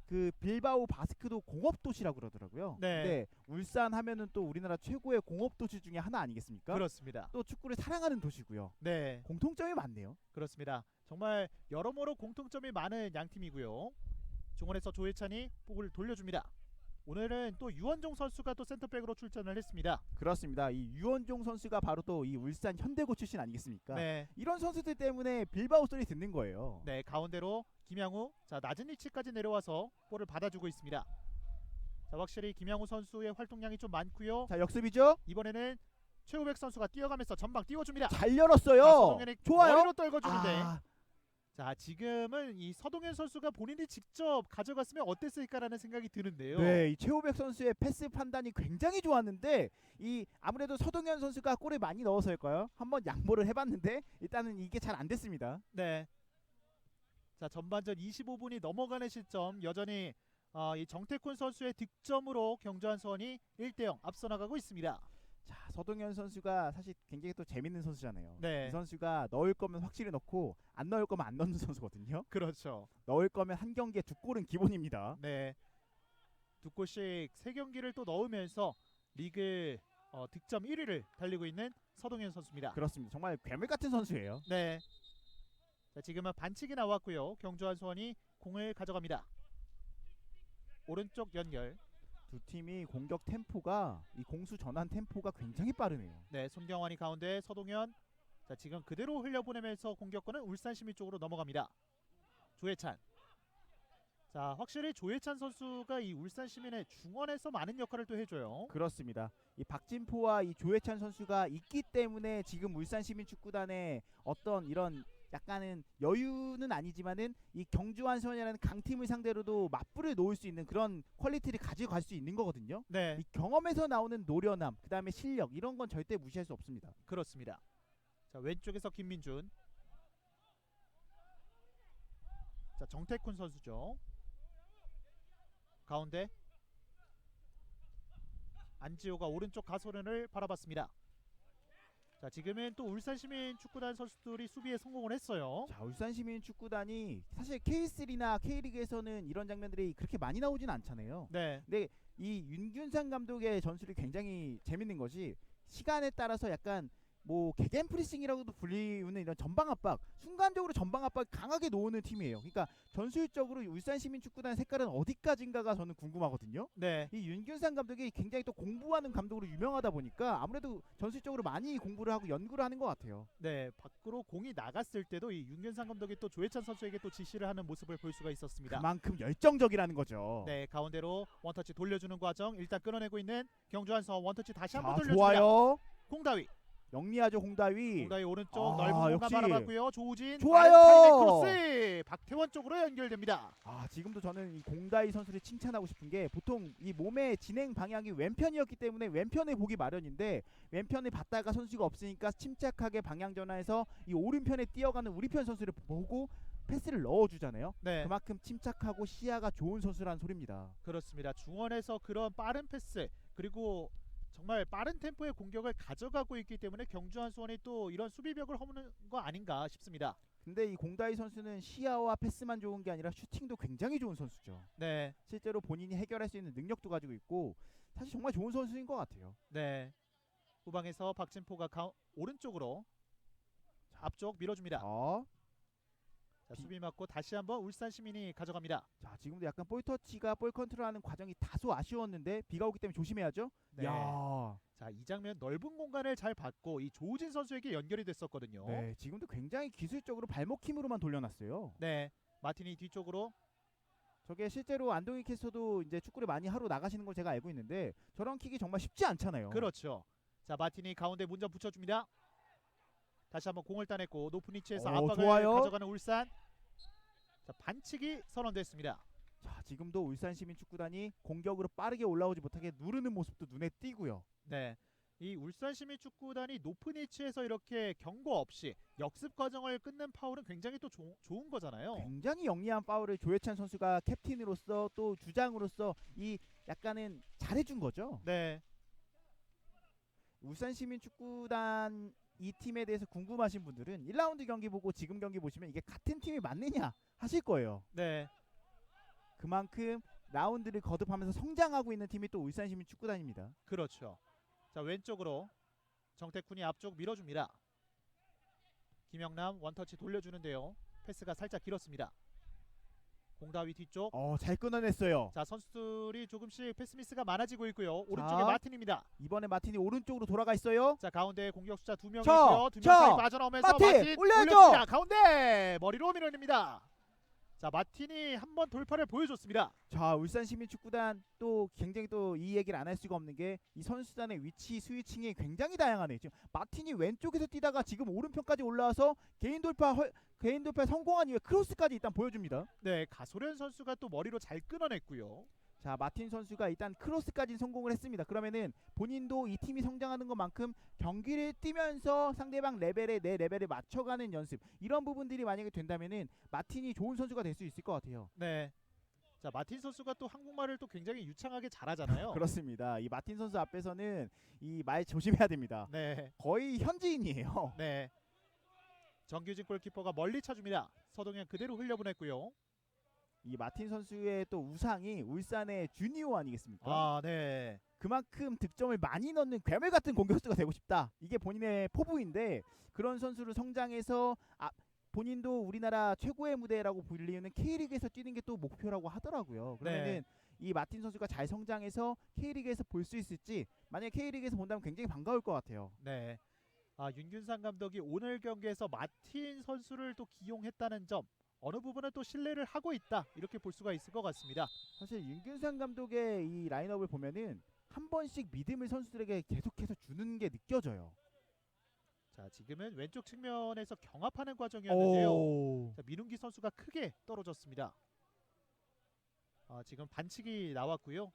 그 빌바오 바스크도 공업 도시라고 그러더라고요. 네. 근데 울산 하면은 또 우리나라 최고의 공업 도시 중에 하나 아니겠습니까? 그렇습니다. 또 축구를 사랑하는 도시고요. 네, 공통점이 많네요. 그렇습니다. 정말 여러모로 공통점이 많은 양 팀이고요. 중원에서 조혜찬이 볼을 돌려줍니다. 오늘은 또 유원종 선수가 또 센터백으로 출전을 했습니다. 그렇습니다. 이 유원종 선수가 바로 또 이 울산 현대고 출신 아니겠습니까? 네, 이런 선수들 때문에 빌바오 소리 듣는 거예요. 네, 가운데로 김양우. 자, 낮은 위치까지 내려와서 볼을 받아주고 있습니다. 자, 확실히 김양우 선수의 활동량이 좀 많고요. 자, 역습이죠? 이번에는 최우백 선수가 뛰어가면서 전방 띄워줍니다. 잘 열었어요. 서동현이 좋아요. 머리로 떨궈주는데. 아, 자, 지금은 이 서동현 선수가 본인이 직접 가져갔으면 어땠을까라는 생각이 드는데요. 네, 이 최호백 선수의 패스 판단이 굉장히 좋았는데 이 아무래도 서동현 선수가 골을 많이 넣어서일까요? 한번 양보를 해봤는데 일단은 이게 잘 안 됐습니다. 네. 자, 전반전 25분이 넘어가는 시점 여전히 이 정태쿤 선수의 득점으로 경주한수원이 1대0 앞서 나가고 있습니다. 자, 서동현 선수가 사실 굉장히 또 재밌는 선수잖아요. 네. 이 선수가 넣을 거면 확실히 넣고 안 넣을 거면 안 넣는 선수거든요. 그렇죠. 넣을 거면 한 경기에 2골은 기본입니다. 네. 2골씩 3경기를 또 넣으면서 리그 득점 1위를 달리고 있는 서동현 선수입니다. 그렇습니다. 정말 괴물 같은 선수예요. 네. 자, 지금은 반칙이 나왔고요. 경주한수원이 공을 가져갑니다. 오른쪽 연결. 두 팀이 공격 템포가 이 공수 전환 템포가 굉장히 빠르네요. 네, 손경환이 가운데 서동현. 자, 지금 그대로 흘려보내면서 공격권은 울산시민 쪽으로 넘어갑니다. 조혜찬. 자, 확실히 조혜찬 선수가 이 울산시민의 중원에서 많은 역할을 또 해줘요. 그렇습니다. 이 박진포와 이 조혜찬 선수가 있기 때문에 지금 울산시민축구단의 어떤 이런 약간은 여유는 아니지만은 이 경주한수원이라는 강팀을 상대로도 맞불을 놓을 수 있는 그런 퀄리티를 가져갈 수 있는 거거든요. 네, 이 경험에서 나오는 노련함, 그 다음에 실력 이런 건 절대 무시할 수 없습니다. 그렇습니다. 자, 왼쪽에서 김민준. 자, 정태쿤 선수죠. 가운데 안지호가 오른쪽 가소련을 바라봤습니다. 자, 지금은 또 울산시민 축구단 선수들이 수비에 성공을 했어요. 자, 울산시민축구단이 사실 K3나 K리그에서는 이런 장면들이 그렇게 많이 나오진 않잖아요. 네. 근데 이 윤균상 감독의 전술이 굉장히 재밌는 것이 시간에 따라서 약간 뭐 개겐 프리싱이라고도 불리우는 이런 전방 압박, 순간적으로 전방 압박 강하게 놓는 팀이에요. 그러니까 전술적으로 울산시민축구단의 색깔은 어디까지인가가 저는 궁금하거든요. 네. 이 윤균상 감독이 굉장히 또 공부하는 감독으로 유명하다 보니까 아무래도 전술적으로 많이 공부를 하고 연구를 하는 것 같아요. 네, 밖으로 공이 나갔을 때도 이 윤균상 감독이 또 조혜찬 선수에게 또 지시를 하는 모습을 볼 수가 있었습니다. 그만큼 열정적이라는 거죠. 네, 가운데로 원터치 돌려주는 과정 일단 끊어내고 있는 경주한서 원터치 다시 한번 자, 돌려줍니다. 좋아요. 공다위 영리하죠, 홍다위. 공다위 오른쪽 아, 넓은 공간 역시. 바라봤고요. 조우진 좋아요. 빠른 크로스 박태원 쪽으로 연결됩니다. 아, 지금도 저는 이 공다이 선수를 칭찬하고 싶은 게 보통 이 몸의 진행 방향이 왼편이었기 때문에 왼편에 보기 마련인데 왼편에 봤다가 선수가 없으니까 침착하게 방향 전환해서 이 오른편에 뛰어가는 우리 편 선수를 보고 패스를 넣어주잖아요. 네, 그만큼 침착하고 시야가 좋은 선수라는 소리입니다. 그렇습니다. 중원에서 그런 빠른 패스 그리고 정말 빠른 템포의 공격을 가져가고 있기 때문에 경주한 수원이 또 이런 수비벽을 허무는 거 아닌가 싶습니다. 근데 이 공다이 선수는 시야와 패스만 좋은 게 아니라 슈팅도 굉장히 좋은 선수죠. 네, 실제로 본인이 해결할 수 있는 능력도 가지고 있고 사실 정말 좋은 선수인 것 같아요. 네. 후방에서 박진포가 오른쪽으로 앞쪽 밀어줍니다. 자, 수비 맞고 다시 한번 울산 시민이 가져갑니다. 자, 지금도 약간 볼 터치가 볼 컨트롤하는 과정이 다소 아쉬웠는데 비가 오기 때문에 조심해야죠. 네. 야, 자, 이 장면 넓은 공간을 잘 받고 이 조우진 선수에게 연결이 됐었거든요. 네, 지금도 굉장히 기술적으로 발목 힘으로만 돌려놨어요. 네, 마티니 뒤쪽으로 저게 실제로 안동희 캐스터도 이제 축구를 많이 하러 나가시는 걸 제가 알고 있는데 저런 킥이 정말 쉽지 않잖아요. 그렇죠. 자, 마티니 가운데 문전 붙여줍니다. 다시 한번 공을 따냈고 높은 위치에서 오, 압박을 좋아요. 가져가는 울산. 자, 반칙이 선언됐습니다. 자, 지금도 울산시민축구단이 공격으로 빠르게 올라오지 못하게 누르는 모습도 눈에 띄고요. 네, 이 울산 시민 축구단이 높은 위치에서 이렇게 경고 없이 역습 과정을 끊는 파울은 굉장히 또 좋은 거잖아요. 굉장히 영리한 파울을 조혜찬 선수가 캡틴으로서 또 주장으로서 이 약간은 잘해준 거죠. 네, 울산시민축구단 이 팀에 대해서 궁금하신 분들은 1라운드 경기 보고 지금 경기 보시면 이게 같은 팀이 맞느냐 하실 거예요. 네, 그만큼 라운드를 거듭하면서 성장하고 있는 팀이 또 울산시민축구단입니다. 그렇죠. 자, 왼쪽으로 정태쿤이 앞쪽 밀어줍니다. 김영남 원터치 돌려주는데요. 패스가 살짝 길었습니다. 공다위 뒤쪽. 잘 끊어냈어요. 자, 선수들이 조금씩 패스 미스가 많아지고 있고요. 오른쪽에 자. 마틴입니다. 이번에 마틴이 오른쪽으로 돌아가 있어요. 자, 가운데 공격 숫자 2명 쳐! 있고요. 2명 쳐! 사이 빠져나오면서 마틴! 마틴 올려야죠! 올렸습니다. 가운데 머리로 밀어냅니다. 자, 마틴이 한번 돌파를 보여줬습니다. 자, 울산시민축구단 또 굉장히 또 이 얘기를 안 할 수가 없는 게 이 선수단의 위치 스위칭이 굉장히 다양하네요. 지금 마틴이 왼쪽에서 뛰다가 지금 오른편까지 올라와서 개인 돌파 성공한 이후에 크로스까지 일단 보여줍니다. 네, 가소련 선수가 또 머리로 잘 끊어냈고요. 자, 마틴 선수가 일단 크로스까지 성공을 했습니다. 그러면은 본인도 이 팀이 성장하는 것만큼 경기를 뛰면서 상대방 레벨에 내 레벨을 맞춰가는 연습, 이런 부분들이 만약에 된다면은 마틴이 좋은 선수가 될 수 있을 것 같아요. 네. 자, 마틴 선수가 또 한국말을 또 굉장히 유창하게 잘하잖아요. 그렇습니다. 이 마틴 선수 앞에서는 이 말 조심해야 됩니다. 네. 거의 현지인이에요. 네. 정규진 골키퍼가 멀리 차줍니다. 서동현 그대로 흘려보냈고요. 이 마틴 선수의 또 우상이 울산의 주니오 아니겠습니까? 아, 네. 그만큼 득점을 많이 넣는 괴물 같은 공격수가 되고 싶다. 이게 본인의 포부인데 그런 선수로 성장해서 본인도 우리나라 최고의 무대라고 불리는 K리그에서 뛰는 게 또 목표라고 하더라고요. 그러면은 네. 이 마틴 선수가 잘 성장해서 K리그에서 볼 수 있을지, 만약에 K리그에서 본다면 굉장히 반가울 것 같아요. 네. 아, 윤균상 감독이 오늘 경기에서 마틴 선수를 또 기용했다는 점 어느 부분은 또 신뢰를 하고 있다 이렇게 볼 수가 있을 것 같습니다. 사실 윤균상 감독의 이 라인업을 보면은 한 번씩 믿음을 선수들에게 계속해서 주는 게 느껴져요. 자, 지금은 왼쪽 측면에서 경합하는 과정이었는데요. 자, 민웅기 선수가 크게 떨어졌습니다. 아, 지금 반칙이 나왔고요.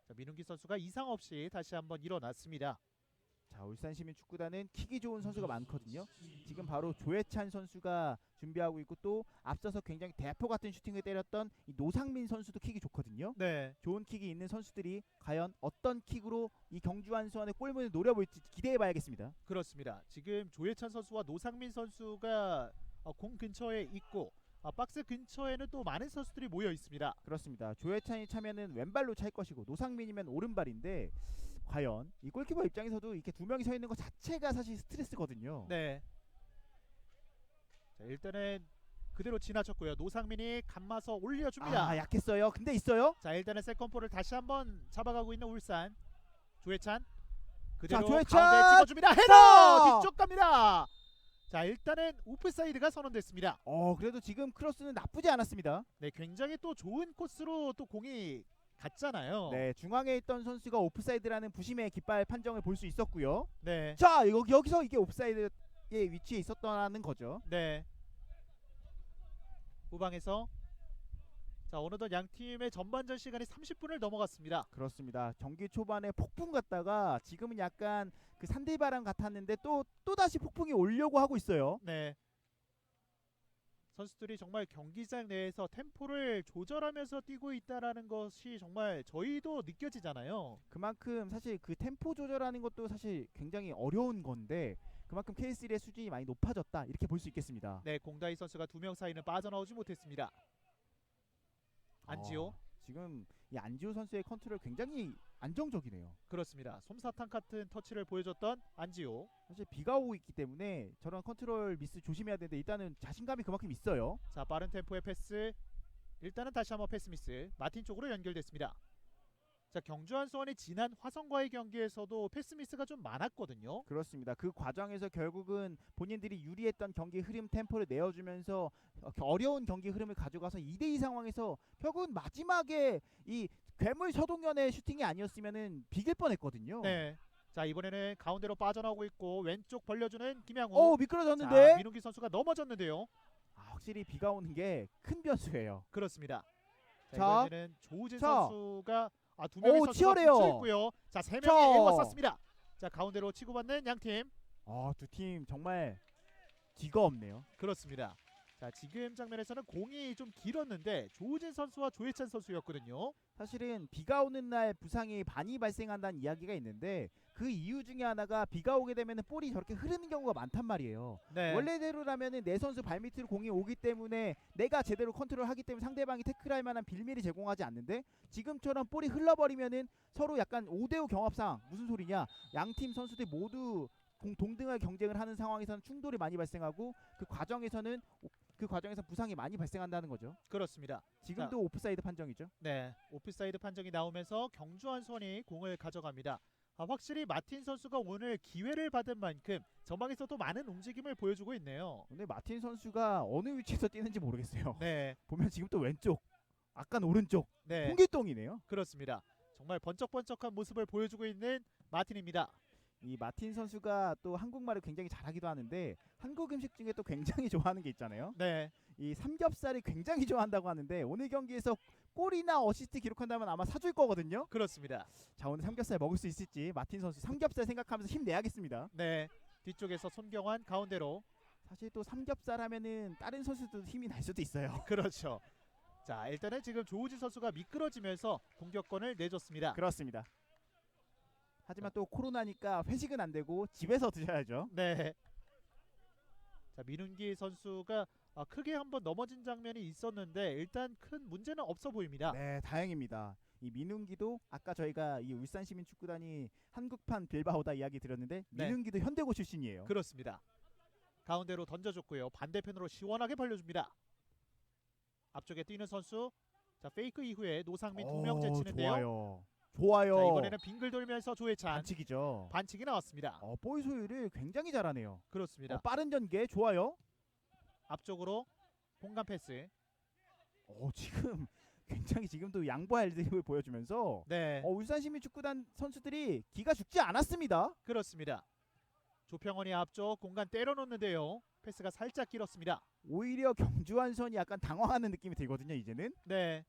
자, 민웅기 선수가 이상 없이 다시 한번 일어났습니다. 자, 울산시민축구단은 킥이 좋은 선수가 많거든요. 지금 바로 조해찬 선수가 준비하고 있고 또 앞서서 굉장히 대포 같은 슈팅을 때렸던 이 노상민 선수도 킥이 좋거든요. 네. 좋은 킥이 있는 선수들이 과연 어떤 킥으로 이 경주 한수원의 골문을 노려볼지 기대해봐야겠습니다. 그렇습니다. 지금 조혜찬 선수와 노상민 선수가 공 근처에 있고 박스 근처에는 또 많은 선수들이 모여 있습니다. 그렇습니다. 조해찬이 차면은 왼발로 찰 것이고 노상민이면 오른발인데 과연 이 골키퍼 입장에서도 이렇게 두 명이 서 있는 것 자체가 사실 스트레스거든요. 네. 자, 일단은 그대로 지나쳤고요. 노상민이 감마서 올려줍니다. 아, 약했어요. 근데 있어요. 자, 일단은 세컨볼을 다시 한번 잡아가고 있는 울산. 조혜찬 그대로 조혜찬! 가운데 찍어줍니다. 헤더! 자! 뒤쪽 갑니다. 자, 일단은 오프사이드가 선언됐습니다. 그래도 지금 크로스는 나쁘지 않았습니다. 네, 굉장히 또 좋은 코스로 또 공이 갔잖아요. 네, 중앙에 있던 선수가 오프사이드라는 부심의 깃발 판정을 볼 수 있었고요. 네. 자, 여기서 이게 오프사이드의 위치에 있었다는 거죠. 네. 후방에서 자, 어느덧 양 팀의 전반전 시간이 30분을 넘어갔습니다. 그렇습니다. 경기 초반에 폭풍 갔다가 지금은 약간 그 산들바람 같았는데 또 다시 폭풍이 오려고 하고 있어요. 네. 선수들이 정말 경기장 내에서 템포를 조절하면서 뛰고 있다라는 것이 정말 저희도 느껴지잖아요. 그만큼 사실 그 템포 조절하는 것도 사실 굉장히 어려운 건데 그만큼 K3의 수준이 많이 높아졌다 이렇게 볼 수 있겠습니다. 네, 공다이 선수가 두 명 사이는 빠져나오지 못했습니다. 안지호. 지금 이 안지호 선수의 컨트롤 굉장히 안정적이네요. 그렇습니다. 솜사탕 같은 터치를 보여줬던 안지호. 사실 비가 오고 있기 때문에 저런 컨트롤 미스 조심해야 되는데 일단은 자신감이 그만큼 있어요. 자, 빠른 템포의 패스. 일단은 다시 한번 패스 미스. 마틴 쪽으로 연결됐습니다. 자, 경주 한수원이 지난 화성과의 경기에서도 패스 미스가 좀 많았거든요. 그렇습니다. 그 과정에서 결국은 본인들이 유리했던 경기 흐름 템포를 내어주면서 어려운 경기 흐름을 가져가서 2대2 상황에서 결국은 마지막에 이 괴물 서동현의 슈팅이 아니었으면은 비길 뻔했거든요. 네. 자, 이번에는 가운데로 빠져나오고 있고 왼쪽 벌려주는 김양호. 미끄러졌는데. 자, 민웅기 선수가 넘어졌는데요. 확실히 비가 오는 게 큰 변수예요. 그렇습니다. 자, 자, 이번에는 조우진 자. 선수가 두 명의 선수가 치열해요. 붙여 있고요. 자, 세 자. 명이 에워 쌌습니다. 자, 가운데로 치고받는 양 팀. 두 팀 정말 뒤가 없네요. 그렇습니다. 자, 지금 장면에서는 공이 좀 길었는데 조우진 선수와 조혜찬 선수였거든요. 사실은 비가 오는 날 부상이 많이 발생한다는 이야기가 있는데 그 이유 중에 하나가 비가 오게 되면 볼이 저렇게 흐르는 경우가 많단 말이에요. 네. 원래대로라면 내 선수 발밑으로 공이 오기 때문에 내가 제대로 컨트롤하기 때문에 상대방이 태클할 만한 빌미를 제공하지 않는데 지금처럼 볼이 흘러버리면은 서로 약간 5대5 경합상 무슨 소리냐, 양팀 선수들 모두 동등한 경쟁을 하는 상황에서는 충돌이 많이 발생하고 그 과정에서 부상이 많이 발생한다는 거죠. 그렇습니다. 지금도 오프사이드 판정이죠. 네, 오프사이드 판정이 나오면서 경주 한수원이 공을 가져갑니다. 확실히 마틴 선수가 오늘 기회를 받은 만큼 전방에서도 많은 움직임을 보여주고 있네요. 오늘 마틴 선수가 어느 위치에서 뛰는지 모르겠어요. 네, 보면 지금 또 왼쪽, 아깐 오른쪽, 네, 홍길동이네요. 그렇습니다. 정말 번쩍번쩍한 모습을 보여주고 있는 마틴입니다. 이 마틴 선수가 또 한국말을 굉장히 잘하기도 하는데 한국 음식 중에 또 굉장히 좋아하는 게 있잖아요. 네, 이 삼겹살을 굉장히 좋아한다고 하는데 오늘 경기에서 골이나 어시스트 기록한다면 아마 사줄 거거든요. 그렇습니다. 자, 오늘 삼겹살 먹을 수 있을지 마틴 선수 삼겹살 생각하면서 힘내야겠습니다. 네, 뒤쪽에서 손경환 가운데로. 사실 또 삼겹살 하면은 다른 선수들도 힘이 날 수도 있어요. 그렇죠. 자, 일단은 지금 조우진 선수가 미끄러지면서 공격권을 내줬습니다. 그렇습니다. 하지만 또 코로나니까 회식은 안 되고 집에서 드셔야죠. 네. 자, 민훈기 선수가 크게 한번 넘어진 장면이 있었는데 일단 큰 문제는 없어 보입니다. 네, 다행입니다. 이 민웅기도 아까 저희가 이 울산시민축구단이 한국판 빌바오다 이야기 드렸는데 네. 민웅기도 현대고 출신이에요. 그렇습니다. 가운데로 던져줬고요. 반대편으로 시원하게 벌려줍니다. 앞쪽에 뛰는 선수. 자, 페이크 이후에 노상민 두 명 제치는데요. 좋아요. 자, 이번에는 빙글 돌면서 조혜찬 반칙이죠. 반칙이 나왔습니다. 볼 소유를 굉장히 잘하네요. 그렇습니다. 빠른 전개 좋아요. 앞쪽으로 공간 패스. 지금 굉장히 지금도 양보할 드립을 보여주면서 네, 울산시민축구단 선수들이 기가 죽지 않았습니다. 그렇습니다. 조평원이 앞쪽 공간 때려놓는데요. 패스가 살짝 길었습니다. 오히려 경주한선이 약간 당황하는 느낌이 들거든요. 이제는. 네.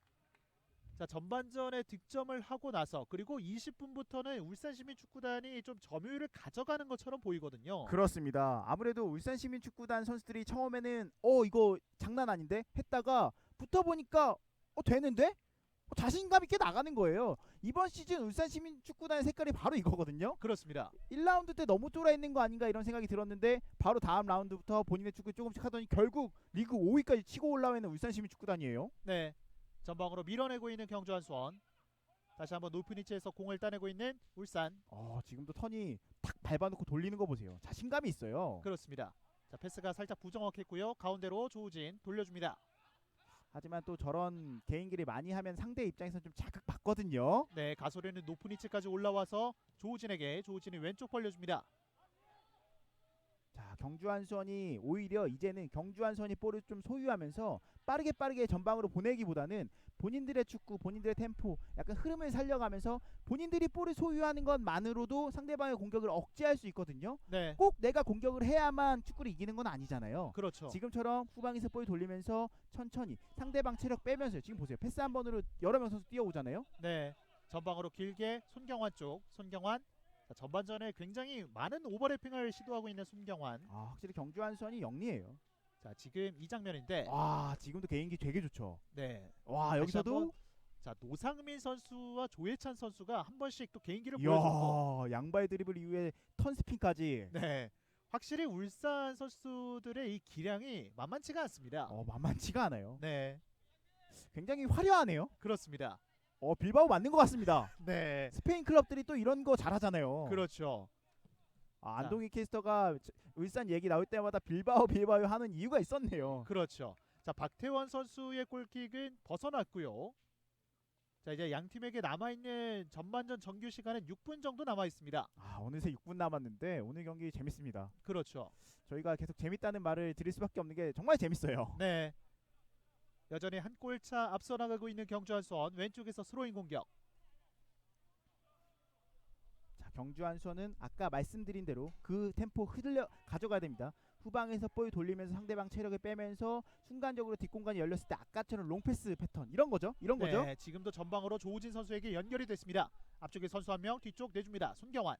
자, 전반전에 득점을 하고 나서 그리고 20분부터는 울산시민축구단이 좀 점유율을 가져가는 것처럼 보이거든요. 그렇습니다. 아무래도 울산시민축구단 선수들이 처음에는 이거 장난 아닌데 했다가 붙어보니까 되는데? 자신감 있게 나가는 거예요. 이번 시즌 울산시민축구단의 색깔이 바로 이거거든요. 그렇습니다. 1라운드 때 너무 쫄아 있는 거 아닌가 이런 생각이 들었는데 바로 다음 라운드부터 본인의 축구 조금씩 하더니 결국 리그 5위까지 치고 올라와 있는 울산시민축구단이에요. 네, 전방으로 밀어내고 있는 경주한 수원. 다시 한번 높은 위치에서 공을 따내고 있는 울산. 지금도 턴이 탁 밟아놓고 돌리는 거 보세요. 자신감이 있어요. 그렇습니다. 자, 패스가 살짝 부정확했고요. 가운데로 조우진 돌려줍니다. 하지만 또 저런 개인기를 많이 하면 상대 입장에서 좀 자극받거든요. 네, 가소리는 높은 위치까지 올라와서 조우진이 왼쪽 벌려줍니다. 자, 경주한수원이 오히려 이제는 경주한수원이 볼을 좀 소유하면서 빠르게 전방으로 보내기보다는 본인들의 축구, 본인들의 템포, 약간 흐름을 살려가면서 본인들이 볼을 소유하는 것만으로도 상대방의 공격을 억제할 수 있거든요. 네, 꼭 내가 공격을 해야만 축구를 이기는 건 아니잖아요. 그렇죠. 지금처럼 후방에서 볼 돌리면서 천천히 상대방 체력 빼면서 지금 보세요. 패스 한 번으로 여러 명 선수 뛰어오잖아요. 네, 전방으로 길게 손경환 쪽. 손경환. 자, 전반전에 굉장히 많은 오버래핑을 시도하고 있는 손경환. 확실히 경주한수원이 영리해요. 자, 지금 이 장면인데. 지금도 개인기 되게 좋죠. 네. 와, 다시 여기서도 한번, 자, 노상민 선수와 조혜찬 선수가 한 번씩 또 개인기를 보여줬고. 이야, 양발 드리블 이후에 턴 스핀까지. 네. 확실히 울산 선수들의 이 기량이 만만치가 않습니다. 만만치가 않아요. 네. 굉장히 화려하네요. 그렇습니다. 빌바오 맞는 것 같습니다. 네. 스페인 클럽들이 또 이런 거 잘하잖아요. 그렇죠. 안동희 캐스터가 울산 얘기 나올 때마다 빌바오 하는 이유가 있었네요. 그렇죠. 자, 박태원 선수의 골킥은 벗어났고요. 자, 이제 양 팀에게 남아있는 전반전 정규 시간은 6분 정도 남아 있습니다. 어느새 6분 남았는데 오늘 경기 재밌습니다. 그렇죠. 저희가 계속 재밌다는 말을 드릴 수밖에 없는 게 정말 재밌어요. 네. 여전히 한 골차 앞서 나가고 있는 경주한수원. 왼쪽에서 스로잉 공격. 자, 경주한수원은 아까 말씀드린 대로 그 템포 흔들려 가져가야 됩니다. 후방에서 볼 돌리면서 상대방 체력을 빼면서 순간적으로 뒷공간이 열렸을 때 아까처럼 롱패스 패턴 이런 거죠. 네, 지금도 전방으로 조우진 선수에게 연결이 됐습니다. 앞쪽에 선수 한 명, 뒤쪽 내줍니다. 손경환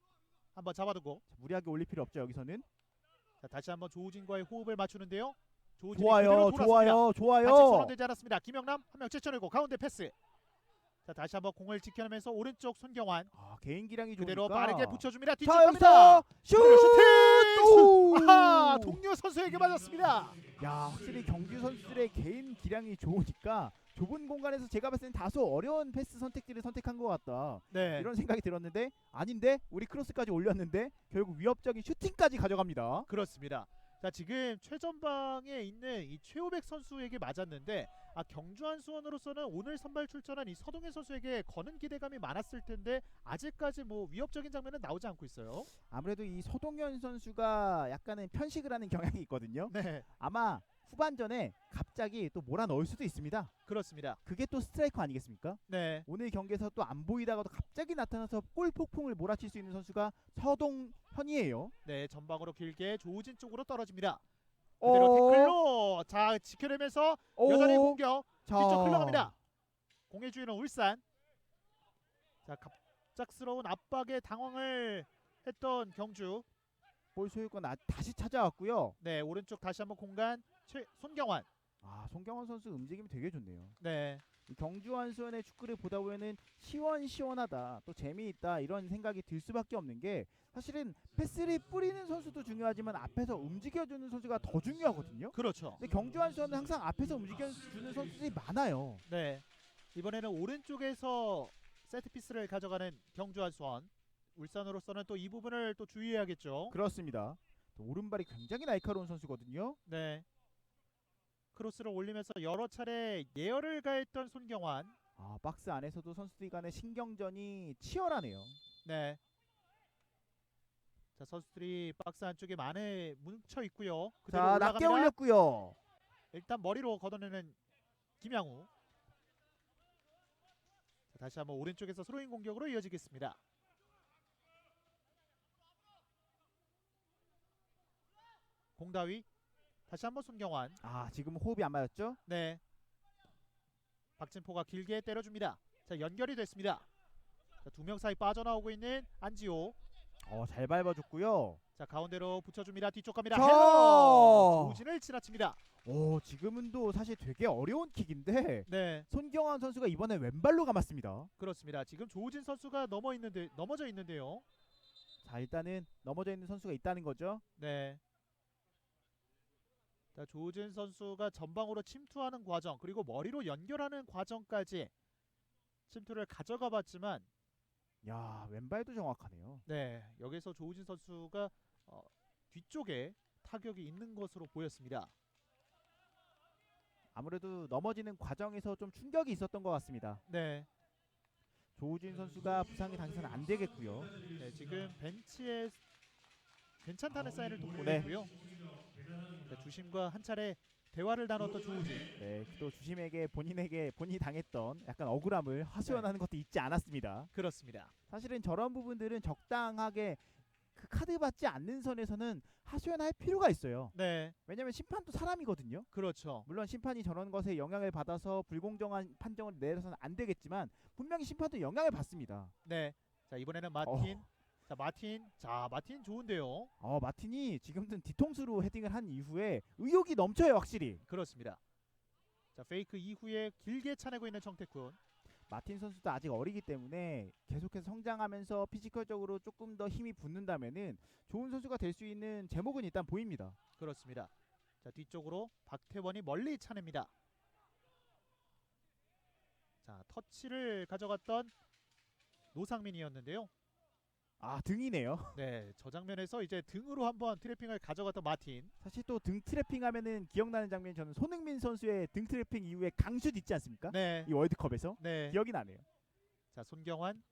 한번 잡아두고. 자, 무리하게 올릴 필요 없죠. 여기서는. 자, 다시 한번 조우진과의 호흡을 맞추는데요. 조우진이 좋아요. 같이 선언되지 않았습니다. 김영남 한 명 제쳐내고 가운데 패스. 자, 다시 한번 공을 지켜내면서 오른쪽 손경환 개인 기량이 좋으니까 그대로 빠르게 붙여줍니다. 뒤쪽 자, 갑니다. 여기서 슛! 슈팅! 동료 선수에게 맞았습니다. 야, 확실히 경주 선수들의 개인 기량이 좋으니까 좁은 공간에서 제가 봤을 땐 다소 어려운 패스 선택지를 선택한 것 같다. 네. 이런 생각이 들었는데 아닌데 우리 크로스까지 올렸는데 결국 위협적인 슈팅까지 가져갑니다. 그렇습니다. 자, 지금 최전방에 있는 이 최우백 선수에게 맞았는데 경주한 수원으로서는 오늘 선발 출전한 이 서동현 선수에게 거는 기대감이 많았을 텐데 아직까지 뭐 위협적인 장면은 나오지 않고 있어요. 아무래도 이 서동현 선수가 약간은 편식을 하는 경향이 있거든요. 네, 아마 후반전에 갑자기 또 몰아넣을 수도 있습니다. 그렇습니다. 그게 또 스트라이커 아니겠습니까? 네, 오늘 경기에서 또 안 보이다가도 갑자기 나타나서 골 폭풍을 몰아칠 수 있는 선수가 서동현이에요. 네, 전방으로 길게 조우진 쪽으로 떨어집니다. 그대로 태클로 자 지켜내면서 여전히 공격 뒤쪽 흘러갑니다. 공의 주인은 울산. 자, 갑작스러운 압박에 당황을 했던 경주. 볼 소유권 다시 찾아왔고요. 네, 오른쪽 다시 한번 공간 손경환. 손경환 선수 움직임이 되게 좋네요. 네, 이 경주한수원의 축구를 보다 보면은 시원시원하다, 또 재미있다 이런 생각이 들 수밖에 없는 게 사실은 패스를 뿌리는 선수도 중요하지만 앞에서 움직여주는 선수가 더 중요하거든요. 그렇죠. 근데 경주한수원은 항상 앞에서 움직여주는 선수들이 많아요. 네, 이번에는 오른쪽에서 세트피스를 가져가는 경주한 수원. 울산으로서는 또 이 부분을 또 주의해야겠죠. 그렇습니다. 또 오른발이 굉장히 날카로운 선수거든요. 네, 크로스를 올리면서 여러 차례 예열을 가했던 손경환. 박스 안에서도 선수들 간의 신경전이 치열하네요. 네, 자, 선수들이 박스 안쪽에 많이 뭉쳐 있고요. 그대로 자, 낮게 올라갑니다. 올렸고요. 일단 머리로 걷어내는 김양우. 자, 다시 한번 오른쪽에서 스로잉 공격으로 이어지겠습니다. 공다위 다시 한번 손경환. 지금 호흡이 안 맞았죠? 네, 박진포가 길게 때려줍니다. 자, 연결이 됐습니다. 자, 두 명 사이 빠져나오고 있는 안지호. 잘 밟아줬고요. 자, 가운데로 붙여줍니다. 뒤쪽 갑니다. 저! 헤더! 조진을 지나칩니다. 지금은 또 사실 되게 어려운 킥인데 네, 손경환 선수가 이번에 왼발로 감았습니다. 그렇습니다. 지금 조진 선수가 넘어져 있는데요. 자, 일단은 넘어져 있는 선수가 있다는 거죠. 네. 자, 조진 선수가 전방으로 침투하는 과정, 그리고 머리로 연결하는 과정까지 침투를 가져가 봤지만, 야, 왼발도 정확하네요. 네, 여기서 조진 선수가 뒤쪽에 타격이 있는 것으로 보였습니다. 아무래도 넘어지는 과정에서 좀 충격이 있었던 것 같습니다. 네, 조우진 선수가 부상이 당해서는 안 되겠고요. 네, 지금 벤치에 괜찮다는 사인을 또 네. 보냈고요. 자, 주심과 한 차례 대화를 나눴던 조우진. 네, 또 주심에게 본인이 당했던 약간 억울함을 하소연하는 것도 잊지 않았습니다. 그렇습니다. 사실은 저런 부분들은 적당하게 그 카드 받지 않는 선에서는 하소연할 필요가 있어요. 네, 왜냐면 심판도 사람이거든요. 그렇죠. 물론 심판이 저런 것에 영향을 받아서 불공정한 판정을 내려서는 안 되겠지만 분명히 심판도 영향을 받습니다. 네, 자, 이번에는 마틴. 자, 마틴 좋은데요. 마틴이 지금은 뒤통수로 헤딩을 한 이후에 의욕이 넘쳐요, 확실히. 그렇습니다. 자, 페이크 이후에 길게 차내고 있는 정태쿤. 마틴 선수도 아직 어리기 때문에 계속해서 성장하면서 피지컬적으로 조금 더 힘이 붙는다면은 좋은 선수가 될 수 있는 제목은 일단 보입니다. 그렇습니다. 자, 뒤쪽으로 박태원이 멀리 차냅니다. 자, 터치를 가져갔던 노상민이었는데요. 등이네요. 네, 저 장면에서 이제 등으로 한번 트래핑을 가져갔던 마틴. 사실 또 등 트래핑 하면은 기억나는 장면이 저는 손흥민 선수의 등 트래핑 이후에 강슛 있지 않습니까? 네, 이 월드컵에서 네. 기억이 나네요. 자, 손경환.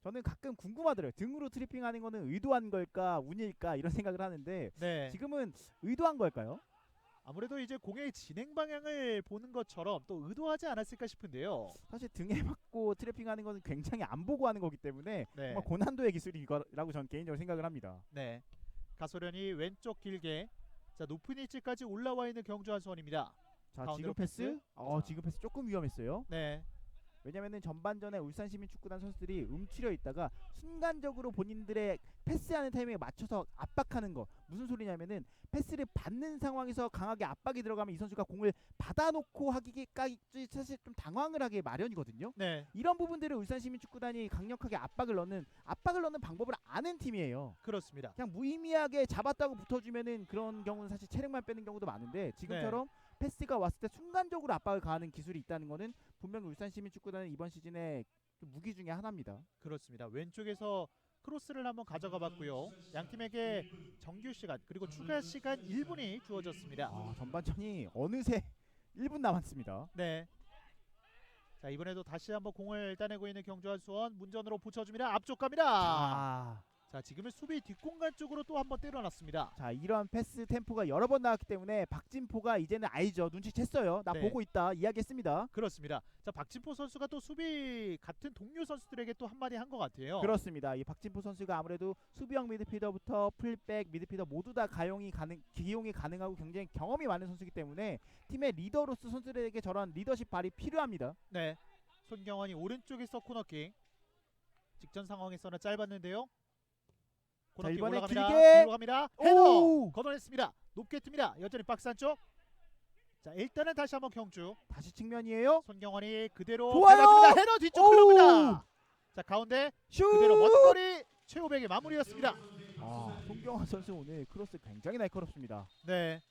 저는 가끔 궁금하더라고요. 등으로 트래핑하는 거는 의도한 걸까 운일까 이런 생각을 하는데 네. 지금은 의도한 걸까요? 아무래도 이제 공의 진행 방향을 보는 것처럼 또 의도하지 않았을까 싶은데요. 사실 등에 맞고 트래핑하는 거는 굉장히 안 보고 하는 거기 때문에 네, 정말 고난도의 기술이 이거라고 저는 개인적으로 생각을 합니다. 네. 가소련이 왼쪽 길게. 자, 높은 위치까지 올라와 있는 경주 한수원입니다. 자, 가운데로 지금 패스? 자. 지금 패스 조금 위험했어요. 네, 왜냐면은 전반전에 울산시민축구단 선수들이 움츠려 있다가 순간적으로 본인들의 패스하는 타이밍에 맞춰서 압박하는 거. 무슨 소리냐면은 패스를 받는 상황에서 강하게 압박이 들어가면 이 선수가 공을 받아놓고 하기까지 사실 좀 당황을 하게 마련이거든요. 네, 이런 부분들을 울산시민축구단이 강력하게 압박을 넣는 방법을 아는 팀이에요. 그렇습니다. 그냥 무의미하게 잡았다고 붙어주면은 그런 경우는 사실 체력만 빼는 경우도 많은데 지금처럼 패스가 왔을 때 순간적으로 압박을 가하는 기술이 있다는 거는 분명히 울산시민축구단은 이번 시즌의 무기 중에 하나입니다. 그렇습니다. 왼쪽에서 크로스를 한번 가져가 봤고요. 양 팀에게 정규 시간 그리고 추가 시간 1분이 주어졌습니다. 전반전이 어느새 1분 남았습니다. 네. 자, 이번에도 다시 한번 공을 따내고 있는 경주 한수원 문전으로 붙여줍니다. 앞쪽 갑니다. 자, 지금은 수비 뒷공간 쪽으로 또 한번 때려놨습니다. 자, 이러한 패스 템포가 여러 번 나왔기 때문에 박진포가 이제는 알죠. 눈치챘어요. 나 네. 보고 있다. 이야기했습니다. 그렇습니다. 자, 박진포 선수가 또 수비 같은 동료 선수들에게 또 한마디 한 것 같아요. 그렇습니다. 이 박진포 선수가 아무래도 수비형 미드필더부터 풀백, 미드필더 모두 다 기용이 가능하고 굉장히 경험이 많은 선수이기 때문에 팀의 리더로서 선수들에게 저런 리더십 발이 필요합니다. 네. 손경환이 오른쪽에서 코너킥. 직전 상황에서는 짧았는데요. 코너킥 이번에 올라갑니다. 길게! 뒤로 갑니다. 헤더! 오! 걷어냈습니다. 높게 틉니다. 여전히 박스 안쪽. 자, 일단은 다시 한번 경주. 다시 측면이에요. 손경환이 그대로 좋아요! 받아줍니다. 헤더 뒤쪽 오! 흘러옵니다. 자, 가운데 슛! 그대로 먼 거리 최우백의 마무리였습니다. 손경환 선수 오늘 크로스 굉장히 날카롭습니다. 네.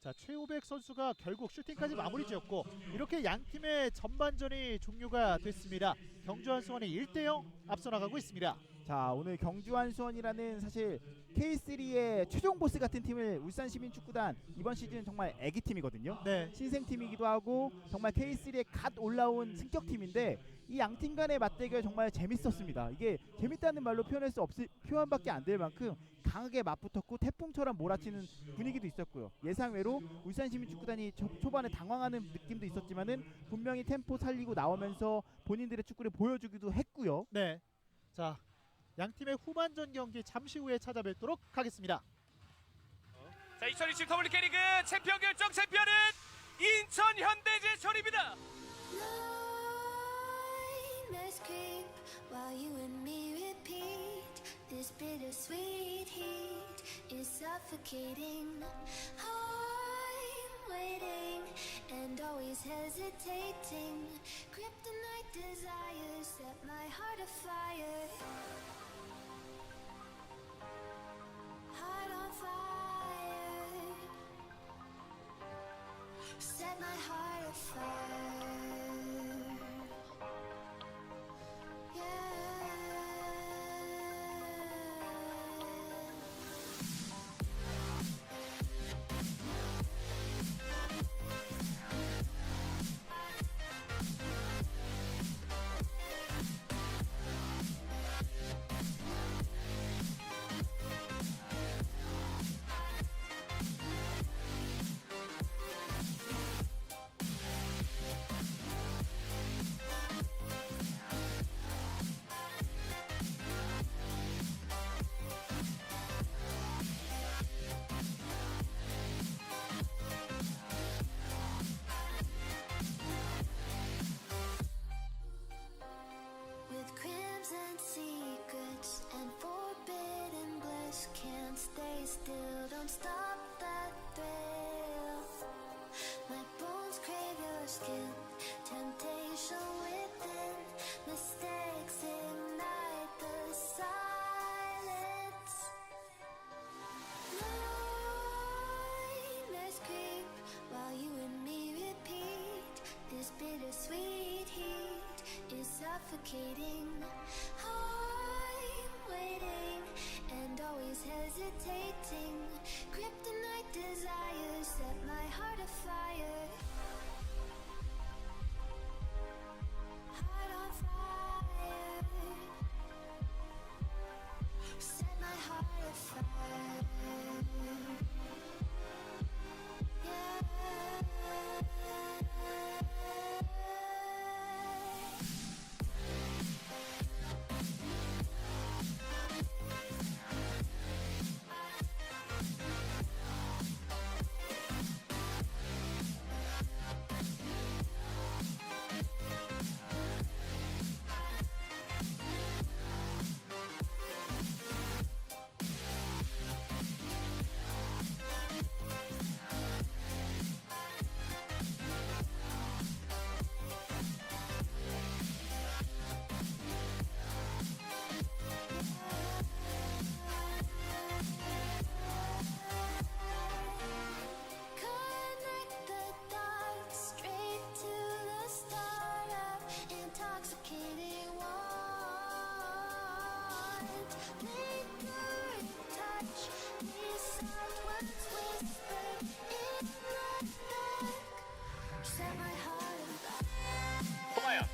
자, 최우백 선수가 결국 슈팅까지 마무리 지었고 이렇게 양 팀의 전반전이 종료가 됐습니다. 경주 한수원이 1대0 앞서 나가고 있습니다. 자, 오늘 경주 한수원이라는 사실 K3의 최종 보스 같은 팀을 울산시민축구단 이번 시즌 정말 애기팀이거든요. 네. 신생팀이기도 하고 정말 K3에 갓 올라온 승격팀인데 이 양 팀 간의 맞대결 정말 재밌었습니다. 이게 재밌다는 말로 표현밖에 안 될 만큼 강하게 맞붙었고 태풍처럼 몰아치는 분위기도 있었고요. 예상외로 울산시민축구단이 초반에 당황하는 느낌도 있었지만은 분명히 템포 살리고 나오면서 본인들의 축구를 보여주기도 했고요. 네. 자, 양 팀의 후반전 경기 잠시 후에 찾아뵙도록 하겠습니다. 자, 2027 WK리그 챔피언 결정 챔피언은 인천 현대제철입니다. Loneliness creep while you and me repeat. This bittersweet heat is suffocating. I'm waiting and always hesitating. Kryptonite desires set my heart afire. Heart on fire. Set my heart afire. With crimson secrets and forbidden bliss, can't stay still, don't stop that thrill. My bones crave your skin, temptation within, mistakes ignite the silence. Nightmares creep while you and me repeat. This bittersweet heat is suffocating. I'm waiting and always hesitating. Kryptonite desires set my heart afire. Heart on fire. Set my heart afire. Connect the dots straight to the start of intoxicating want. Lingering touch, these soft words whispered in the dark. Set my heart on 고마야. fire.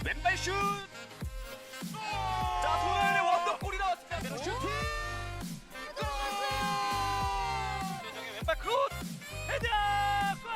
왼발 슛. 자, 도현의 원더골이 나왔습니다. 네, 슈팅. 골! 최정의 왼발 크로스. 헤더! 골!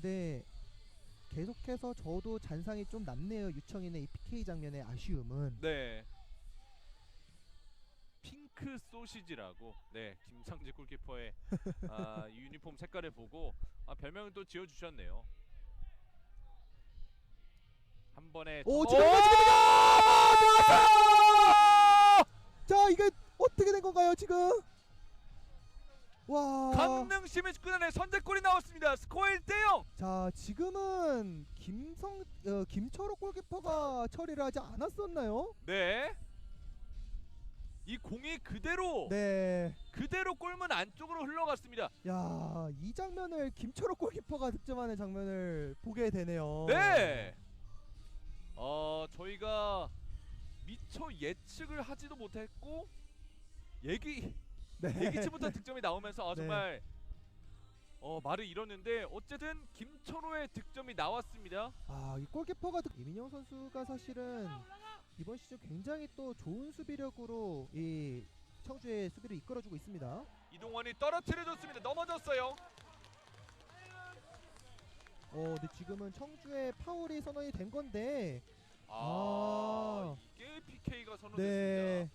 근데 계속해서 저도 잔상이 좀 남네요. 유청인의 이 PK 장면의 아쉬움은. 네. 핑크 소시지라고 네 김상재 골키퍼의 유니폼 색깔을 보고 별명을 또 지어주셨네요. 한 번에 오 지금입니다. 자 이게 어떻게 된 건가요 지금? 와. 강릉 시민 축구단의 선제골이 나왔습니다. 스코어 1대0. 자 지금은 김철호 골키퍼가 처리를 하지 않았었나요? 네. 이 공이 그대로 네. 그대로 골문 안쪽으로 흘러갔습니다. 야, 이 장면을 김철호 골키퍼가 득점하는 장면을 보게 되네요. 네. 저희가 미처 예측을 하지도 못했고 예기치부터 득점이 나오면서 정말 말을 잃었는데 어쨌든 김철호의 득점이 나왔습니다. 이 골키퍼가 이민영 선수가 사실은 이번 시즌 굉장히 또 좋은 수비력으로 이 청주의 수비를 이끌어주고 있습니다. 이동원이 떨어뜨려줬습니다. 넘어졌어요. 근데 지금은 청주의 파울이 선언이 된 건데 이게 PK가 선언됐습니다. 네.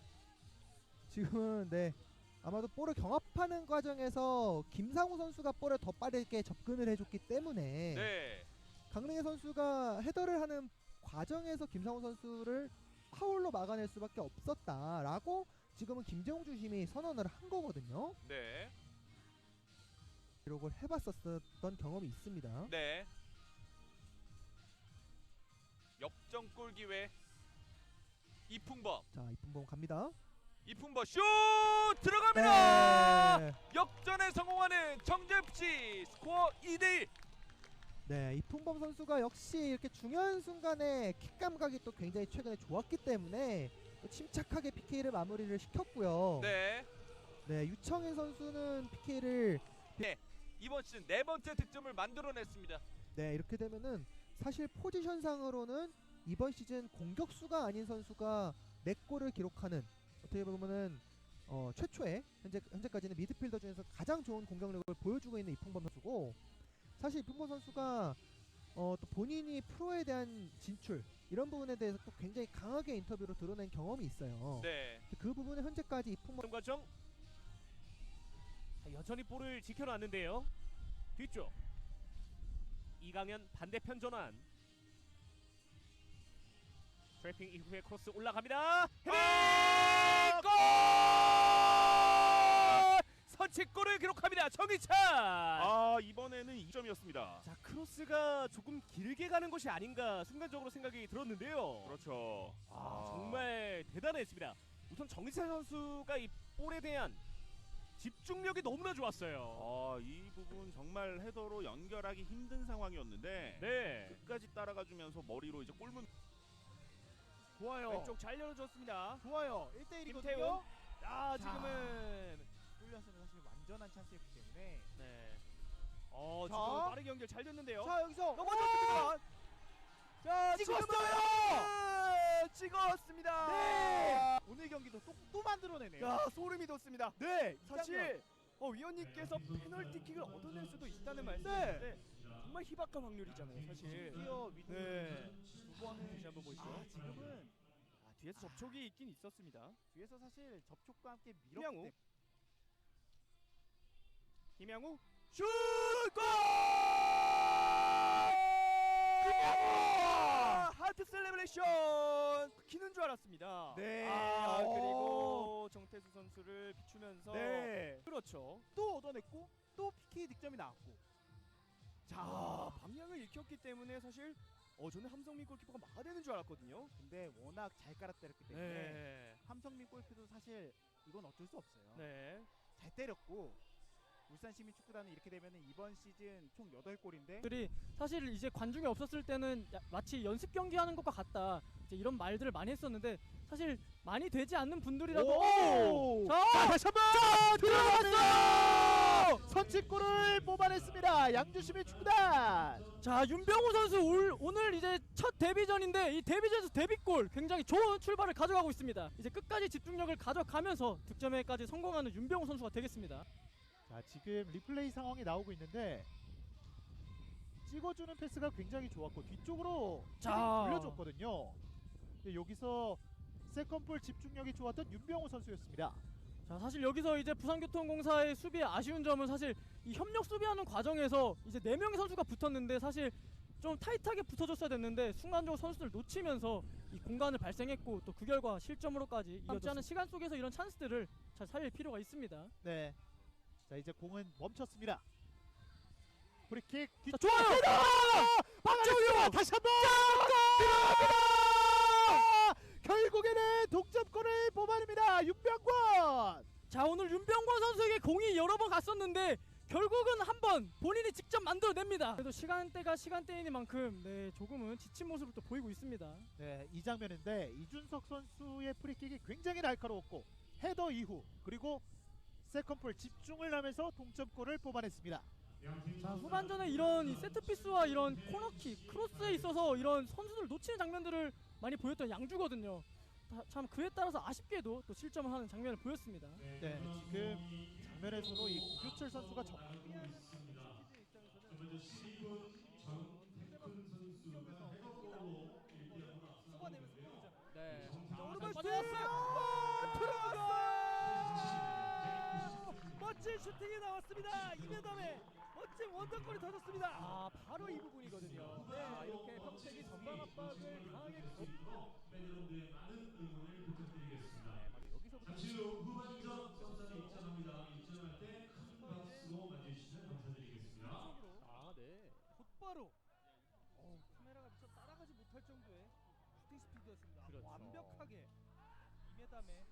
지금은 네. 아마도 볼을 경합하는 과정에서 김상우 선수가 볼에 더 빠르게 접근을 해줬기 때문에 네. 강릉의 선수가 헤더를 하는 과정에서 김상우 선수를 파울로 막아낼 수밖에 없었다라고 지금은 김재홍 주심이 선언을 한 거거든요. 네. 기록을 해봤었던 경험이 있습니다. 네. 역전골 기회. 이풍범. 자, 이쁜범 갑니다. 이풍범 슛 들어갑니다. 네. 역전에 성공하는 청주FC 스코어 2대1. 네, 이풍범 선수가 역시 이렇게 중요한 순간에 킥 감각이 또 굉장히 최근에 좋았기 때문에 또 침착하게 PK를 마무리를 시켰고요. 네. 네, 유청인 선수는 PK를 이번 시즌 4번째 득점을 만들어냈습니다. 네, 이렇게 되면은 사실 포지션상으로는 이번 시즌 공격수가 아닌 선수가 4골을 기록하는 어떻게 보면은 최초의 현재까지는 미드필더 중에서 가장 좋은 공격력을 보여주고 있는 이풍범 선수고, 사실 이풍범 선수가 또 본인이 프로에 대한 진출 이런 부분에 대해서 또 굉장히 강하게 인터뷰로 드러낸 경험이 있어요. 네. 그 부분에 현재까지 이풍범 과정 여전히 볼을 지켜놨는데요. 뒤쪽 이강현 반대편 전환. 트래핑 이후에 크로스 올라갑니다. 헤딩! 골! 선취골을 기록합니다. 정희찬. 이번에는 2점이었습니다. 자, 크로스가 조금 길게 가는 것이 아닌가 순간적으로 생각이 들었는데요. 그렇죠. 정말 대단했습니다. 우선 정희찬 선수가 이 볼에 대한 집중력이 너무나 좋았어요. 이 부분 정말 헤더로 연결하기 힘든 상황이었는데 네. 끝까지 따라가주면서 머리로 이제 골문. 좋아요. 왼쪽 잘 열어줬습니다. 좋아요. 1대1이거든요. 김태훈. 자. 지금은 뚫렸으면 사실 완전한 찬스였기 때문에. 네. 자. 지금 빠르게 연결 잘 됐는데요. 자, 여기서 넘어졌습니다. 자, 찍었어요! 찍었습니다. 네. 오늘 경기도 또 만들어내네요. 야, 소름이 돋습니다. 네. 사실 위원님께서 페널티킥을 얻어낼 수도 있다는 말씀인데 정말 희박한 확률이잖아요, 사실. 드디어 네. 두 번은 다시 한번 보시죠. 지금은 뒤에서 접촉이 있긴 있었습니다. 뒤에서 사실 접촉과 함께 밀었기 김양우. 때문에 김양우 슛! 골! 김양우! 하트 셀레브레이션 키는 줄 알았습니다. 네. 그리고 정태수 선수를 비추면서 네. 그렇죠. 또 얻어냈고 또 PK 득점이 나왔고. 자, 방향을 읽혔기 때문에 사실 저는 함성민 골키퍼가 막아내는 줄 알았거든요. 근데 워낙 잘 깔아때렸기 때문에 네. 함성민 골프도 사실 이건 어쩔 수 없어요. 네. 잘 때렸고 울산시민축구단은 이렇게 되면 이번 시즌 총 8골인데 들이 사실 이제 관중이 없었을 때는 마치 연습 경기 하는 것과 같다, 이제 이런 말들을 많이 했었는데 사실 많이 되지 않는 분들이라도 자, 다시 한번 들어갔어요. 선취골을 뽑아냈습니다. 양주시민 축구단. 자, 윤병호 선수 오늘 이제 첫 데뷔전인데 이 데뷔전에서 데뷔골 굉장히 좋은 출발을 가져가고 있습니다. 이제 끝까지 집중력을 가져가면서 득점에까지 성공하는 윤병호 선수가 되겠습니다. 자, 지금 리플레이 상황이 나오고 있는데 찍어주는 패스가 굉장히 좋았고 뒤쪽으로 자. 돌려줬거든요. 근데 여기서 세컨볼 집중력이 좋았던 윤병호 선수였습니다. 자, 사실 여기서 이제 부산교통공사의 수비의 아쉬운 점은 사실 이 협력 수비하는 과정에서 이제 4명의 선수가 붙었는데 사실 좀 타이트하게 붙어줬어야 됐는데 순간적으로 선수들 놓치면서 이 공간을 발생했고 또 그 결과 실점으로까지 이어지 않은 시간 속에서 이런 찬스들을 잘 살릴 필요가 있습니다. 네. 자, 이제 공은 멈췄습니다. 프리킥 뒤. 자, 좋아요. 박정우 다시 한번 들어갑니다. 결국에는 동점골을 뽑아냅니다. 윤병권. 자, 오늘 윤병권 선수에게 공이 여러 번 갔었는데 결국은 한번 본인이 직접 만들어냅니다. 그래도 시간대가 시간대이니만큼 네, 조금은 지친 모습을 또 보이고 있습니다. 네, 이 장면인데 이준석 선수의 프리킥이 굉장히 날카로웠고 헤더 이후 그리고 세컨볼 집중을 하면서 동점골을 뽑아냈습니다. 자, 후반전에 이런 이 세트피스와 이런 코너킥, 크로스에 있어서 이런 선수들 놓치는 장면들을 많이 보였던 양주거든요. 참 그에 따라서 아쉽게도 또 실점을 하는 장면을 보였습니다. 네, 지금 장면에서도 이 구교철 선수가 네. 오른발 빠져나왔어요. 들어갔어요. 멋진 슈팅이 나왔습니다. 이메담의 멋진 원더골이 터졌습니다. 아 바로 이 부분이거든요. 네, 이렇게 평택이 전방 압박을 강하게 곧바로 카메라가 미처 따라가지 못할 정도의 슈팅 스피드였습니다. 그렇죠. 완벽하게 이메담의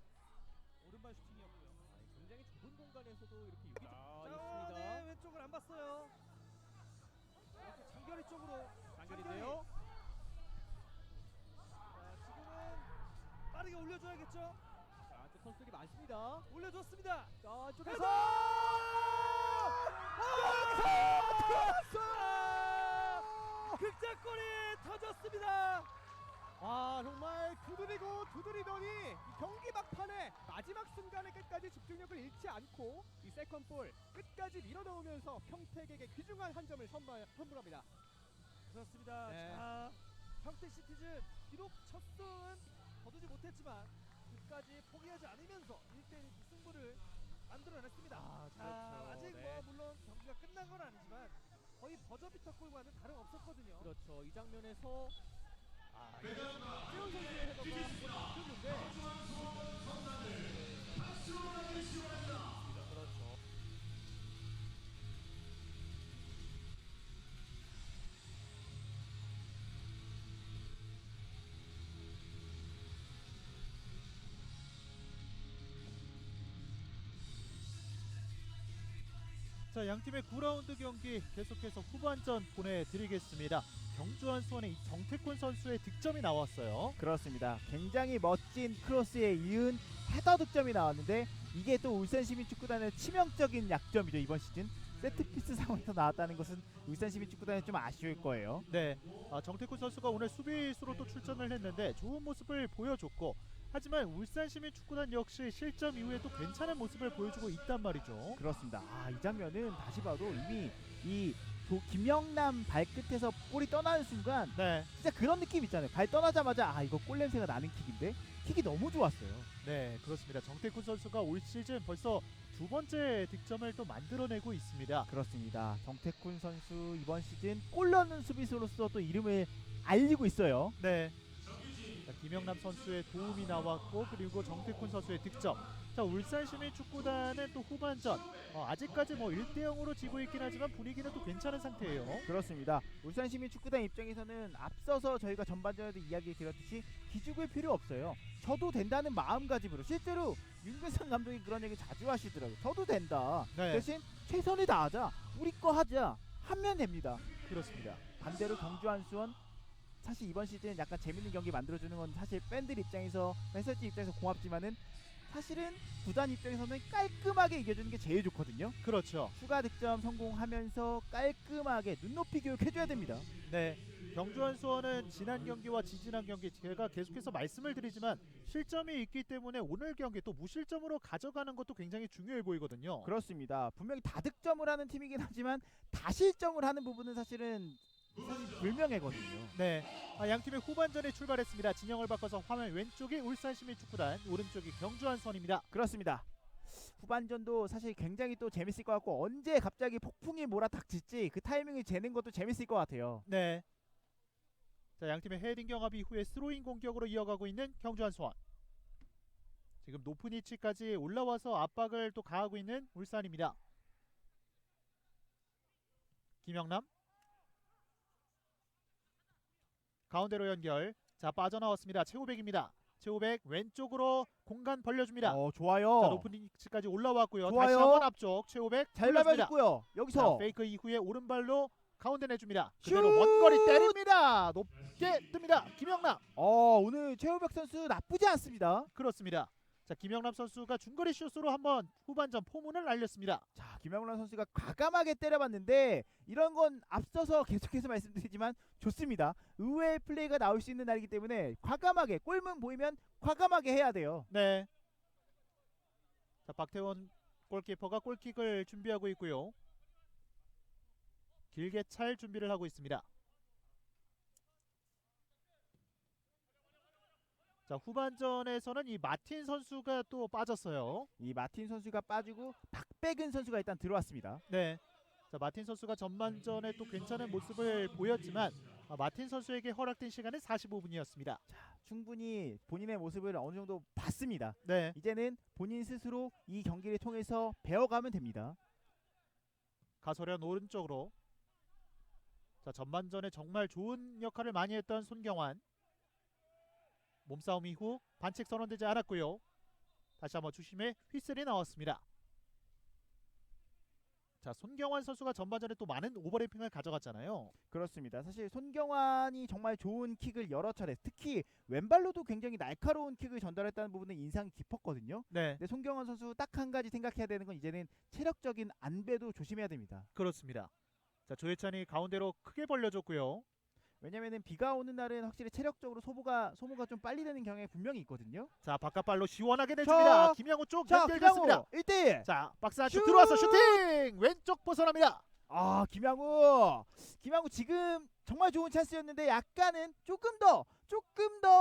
오른발 슈팅이었고요. 굉장히 좁은 공간에서도 이렇게 유기 자, 있습니다. 네, 왼쪽을 안 봤어요. 이렇게 장결이 쪽으로 장결인데요. 자, 지금은 빠르게 올려줘야겠죠. 자, 또 선수들이 많습니다. 올려줬습니다. 자, 헤더! 쪽에서 들어갔어! 극장골이 터졌습니다. 와 정말 두드리고 두드리더니 이 경기 막판에 마지막 순간에 끝까지 집중력을 잃지 않고 이 세컨볼 끝까지 밀어넣으면서 평택에게 귀중한 한 점을 선물합니다. 그렇습니다. 네. 자, 평택 시티즌 비록 첫 승은 거두지 못했지만 끝까지 포기하지 않으면서 1대1 승부를 만들어냈습니다. 자, 아직 네. 뭐 물론 경기가 끝난 건 아니지만 거의 버저비터 골과는 다름없었거든요. 그렇죠. 이 장면에서 최훈 선수의 헤더가 한번 막혔는데 그렇죠. 자, 양팀의 9라운드 경기 계속해서 후반전 보내드리겠습니다. 경주한 수원의 정태권 선수의 득점이 나왔어요. 그렇습니다. 굉장히 멋진 크로스에 이은 헤더 득점이 나왔는데 이게 또 울산시민축구단의 치명적인 약점이죠. 이번 시즌 세트피스 상황에서 나왔다는 것은 울산시민축구단이 좀 아쉬울 거예요. 네, 정태권 선수가 오늘 수비수로 또 출전을 했는데 좋은 모습을 보여줬고, 하지만 울산시민축구단 역시 실점 이후에도 괜찮은 모습을 보여주고 있단 말이죠. 그렇습니다. 이 장면은 다시 봐도 이미 이 김영남 발끝에서 볼이 떠나는 순간 네, 진짜 그런 느낌 있잖아요. 발 떠나자마자 이거 골 냄새가 나는 킥인데 킥이 너무 좋았어요. 네, 그렇습니다. 정태권 선수가 올 시즌 벌써 두 번째 득점을 또 만들어내고 있습니다. 그렇습니다. 정태쿤 선수 이번 시즌 골 넣는 수비수로서 또 이름을 알리고 있어요. 네, 자, 김영남 선수의 도움이 나왔고, 그리고 정태쿤 선수의 득점. 자, 울산시민축구단은 또 후반전 아직까지 뭐 1대0으로 지고 있긴 하지만 분위기는 또 괜찮은 상태예요. 그렇습니다. 울산시민축구단 입장에서는 앞서서 저희가 전반전에도 이야기 드렸듯이 기죽을 필요 없어요. 저도 된다는 마음가짐으로, 실제로 윤근상 감독이 그런 얘기 자주 하시더라고요. 저도 된다. 네. 대신 최선을 다하자. 우리 거 하자. 하면 됩니다. 그렇습니다. 반대로 경주한 수원, 사실 이번 시즌 약간 재밌는 경기 만들어주는 건 사실 팬들 입장에서, 해설진 입장에서 고맙지만은 사실은 구단 입장에서는 깔끔하게 이겨주는 게 제일 좋거든요. 그렇죠. 추가 득점 성공하면서 깔끔하게 눈높이 교육해줘야 됩니다. 네, 경주한 수원은 지난 경기와 지지난 경기 제가 계속해서 말씀을 드리지만 실점이 있기 때문에 오늘 경기 또 무실점으로 가져가는 것도 굉장히 중요해 보이거든요. 그렇습니다. 분명히 다득점을 하는 팀이긴 하지만 다실점을 하는 부분은 사실은 불명예거든요. 네, 양팀의 후반전에 출발했습니다. 진영을 바꿔서 화면 왼쪽이 울산시민축구단, 오른쪽이 경주한 수원입니다. 그렇습니다. 후반전도 사실 굉장히 또 재밌을 것 같고, 언제 갑자기 폭풍이 몰아닥칠지 그 타이밍을 재는 것도 재밌을 것 같아요. 네, 자, 양팀의 헤딩 경합 이후에 스로잉 공격으로 이어가고 있는 경주한 수원. 지금 높은 위치까지 올라와서 압박을 또 가하고 있는 울산입니다. 김영남 가운데로 연결. 자, 빠져나왔습니다. 최우백입니다. 최우백 왼쪽으로 공간 벌려줍니다. 좋아요. 자, 높은 위치까지 올라왔고요. 좋아요. 다시 한번 앞쪽 최우백 잘 불렀습니다. 밟아줬고요. 여기서 자, 페이크 이후에 오른발로 가운데 내줍니다. 슛! 그대로 원거리 때립니다. 높게 뜹니다. 김영남. 오늘 최우백 선수 나쁘지 않습니다. 그렇습니다. 자, 김영남 선수가 중거리 슛으로 한번 후반전 포문을 날렸습니다. 자, 김영란 선수가 과감하게 때려봤는데 이런 건 앞서서 계속해서 말씀드리지만 좋습니다. 의외의 플레이가 나올 수 있는 날이기 때문에 과감하게 골문 보이면 과감하게 해야 돼요. 네. 자, 박태원 골키퍼가 골킥을 준비하고 있고요. 길게 찰 준비를 하고 있습니다. 자, 후반전에서는 이 마틴 선수가 또 빠졌어요. 이 마틴 선수가 빠지고 박백은 선수가 일단 들어왔습니다. 네. 자, 마틴 선수가 전반전에 또 괜찮은 모습을 보였지만 마틴 선수에게 허락된 시간은 45분이었습니다. 충분히 본인의 모습을 어느 정도 봤습니다. 네. 이제는 본인 스스로 이 경기를 통해서 배워가면 됩니다. 가소련 오른쪽으로. 자, 전반전에 정말 좋은 역할을 많이 했던 손경환. 몸싸움 이후 반칙 선언되지 않았고요. 다시 한번 주심의 휘슬이 나왔습니다. 자, 손경환 선수가 전반전에 또 많은 오버래핑을 가져갔잖아요. 그렇습니다. 사실 손경환이 정말 좋은 킥을 여러 차례, 특히 왼발로도 굉장히 날카로운 킥을 전달했다는 부분은 인상이 깊었거든요. 네, 근데 손경환 선수 딱 한 가지 생각해야 되는 건 이제는 체력적인 안배도 조심해야 됩니다. 그렇습니다. 자, 조혜찬이 가운데로 크게 벌려줬고요. 왜냐면은 비가 오는 날은 확실히 체력적으로 소모가 좀 빨리 되는 경향이 분명히 있거든요. 자, 바깥발로 시원하게 내줍니다. 자, 김영우 쪽 자, 연결됐습니다. 1대1. 자, 박스 안쪽 슛! 들어와서 슈팅! 왼쪽 벗어납니다. 아, 김양우 지금 정말 좋은 찬스였는데 약간은 조금 더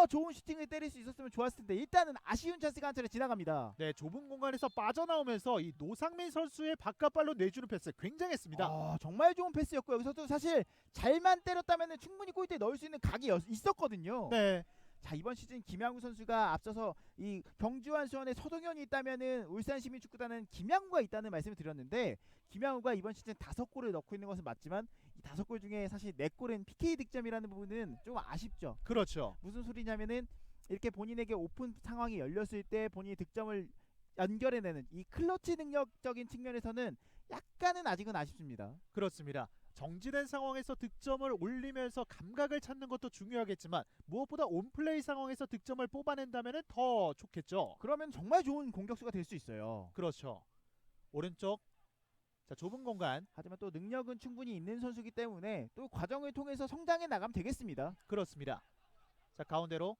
좋은 슈팅을 때릴 수 있었으면 좋았을 텐데 일단은 아쉬운 찬스가 한 차례 지나갑니다. 네, 좁은 공간에서 빠져나오면서 이 노상민 선수의 바깥발로 내주는 패스 굉장했습니다. 아, 정말 좋은 패스였고 여기서도 사실 잘만 때렸다면 충분히 골대에 넣을 수 있는 각이 있었거든요. 네, 자, 이번 시즌 김양우 선수가 앞서서 이 경주한 수원에 서동현이 있다면은 울산시민축구단은 김양우가 있다는 말씀을 드렸는데 김양우가 이번 시즌 5골을 넣고 있는 것은 맞지만 이 5골 중에 사실 4골은 PK 득점이라는 부분은 좀 아쉽죠. 그렇죠. 무슨 소리냐면은 이렇게 본인에게 오픈 상황이 열렸을 때 본인이 득점을 연결해내는 이 클러치 능력적인 측면에서는 약간은 아직은 아쉽습니다. 그렇습니다. 정지된 상황에서 득점을 올리면서 감각을 찾는 것도 중요하겠지만 무엇보다 온플레이 상황에서 득점을 뽑아낸다면 더 좋겠죠. 그러면 정말 좋은 공격수가 될 수 있어요. 그렇죠. 오른쪽. 자, 좁은 공간. 하지만 또 능력은 충분히 있는 선수이기 때문에 또 과정을 통해서 성장해 나가면 되겠습니다. 그렇습니다. 자, 가운데로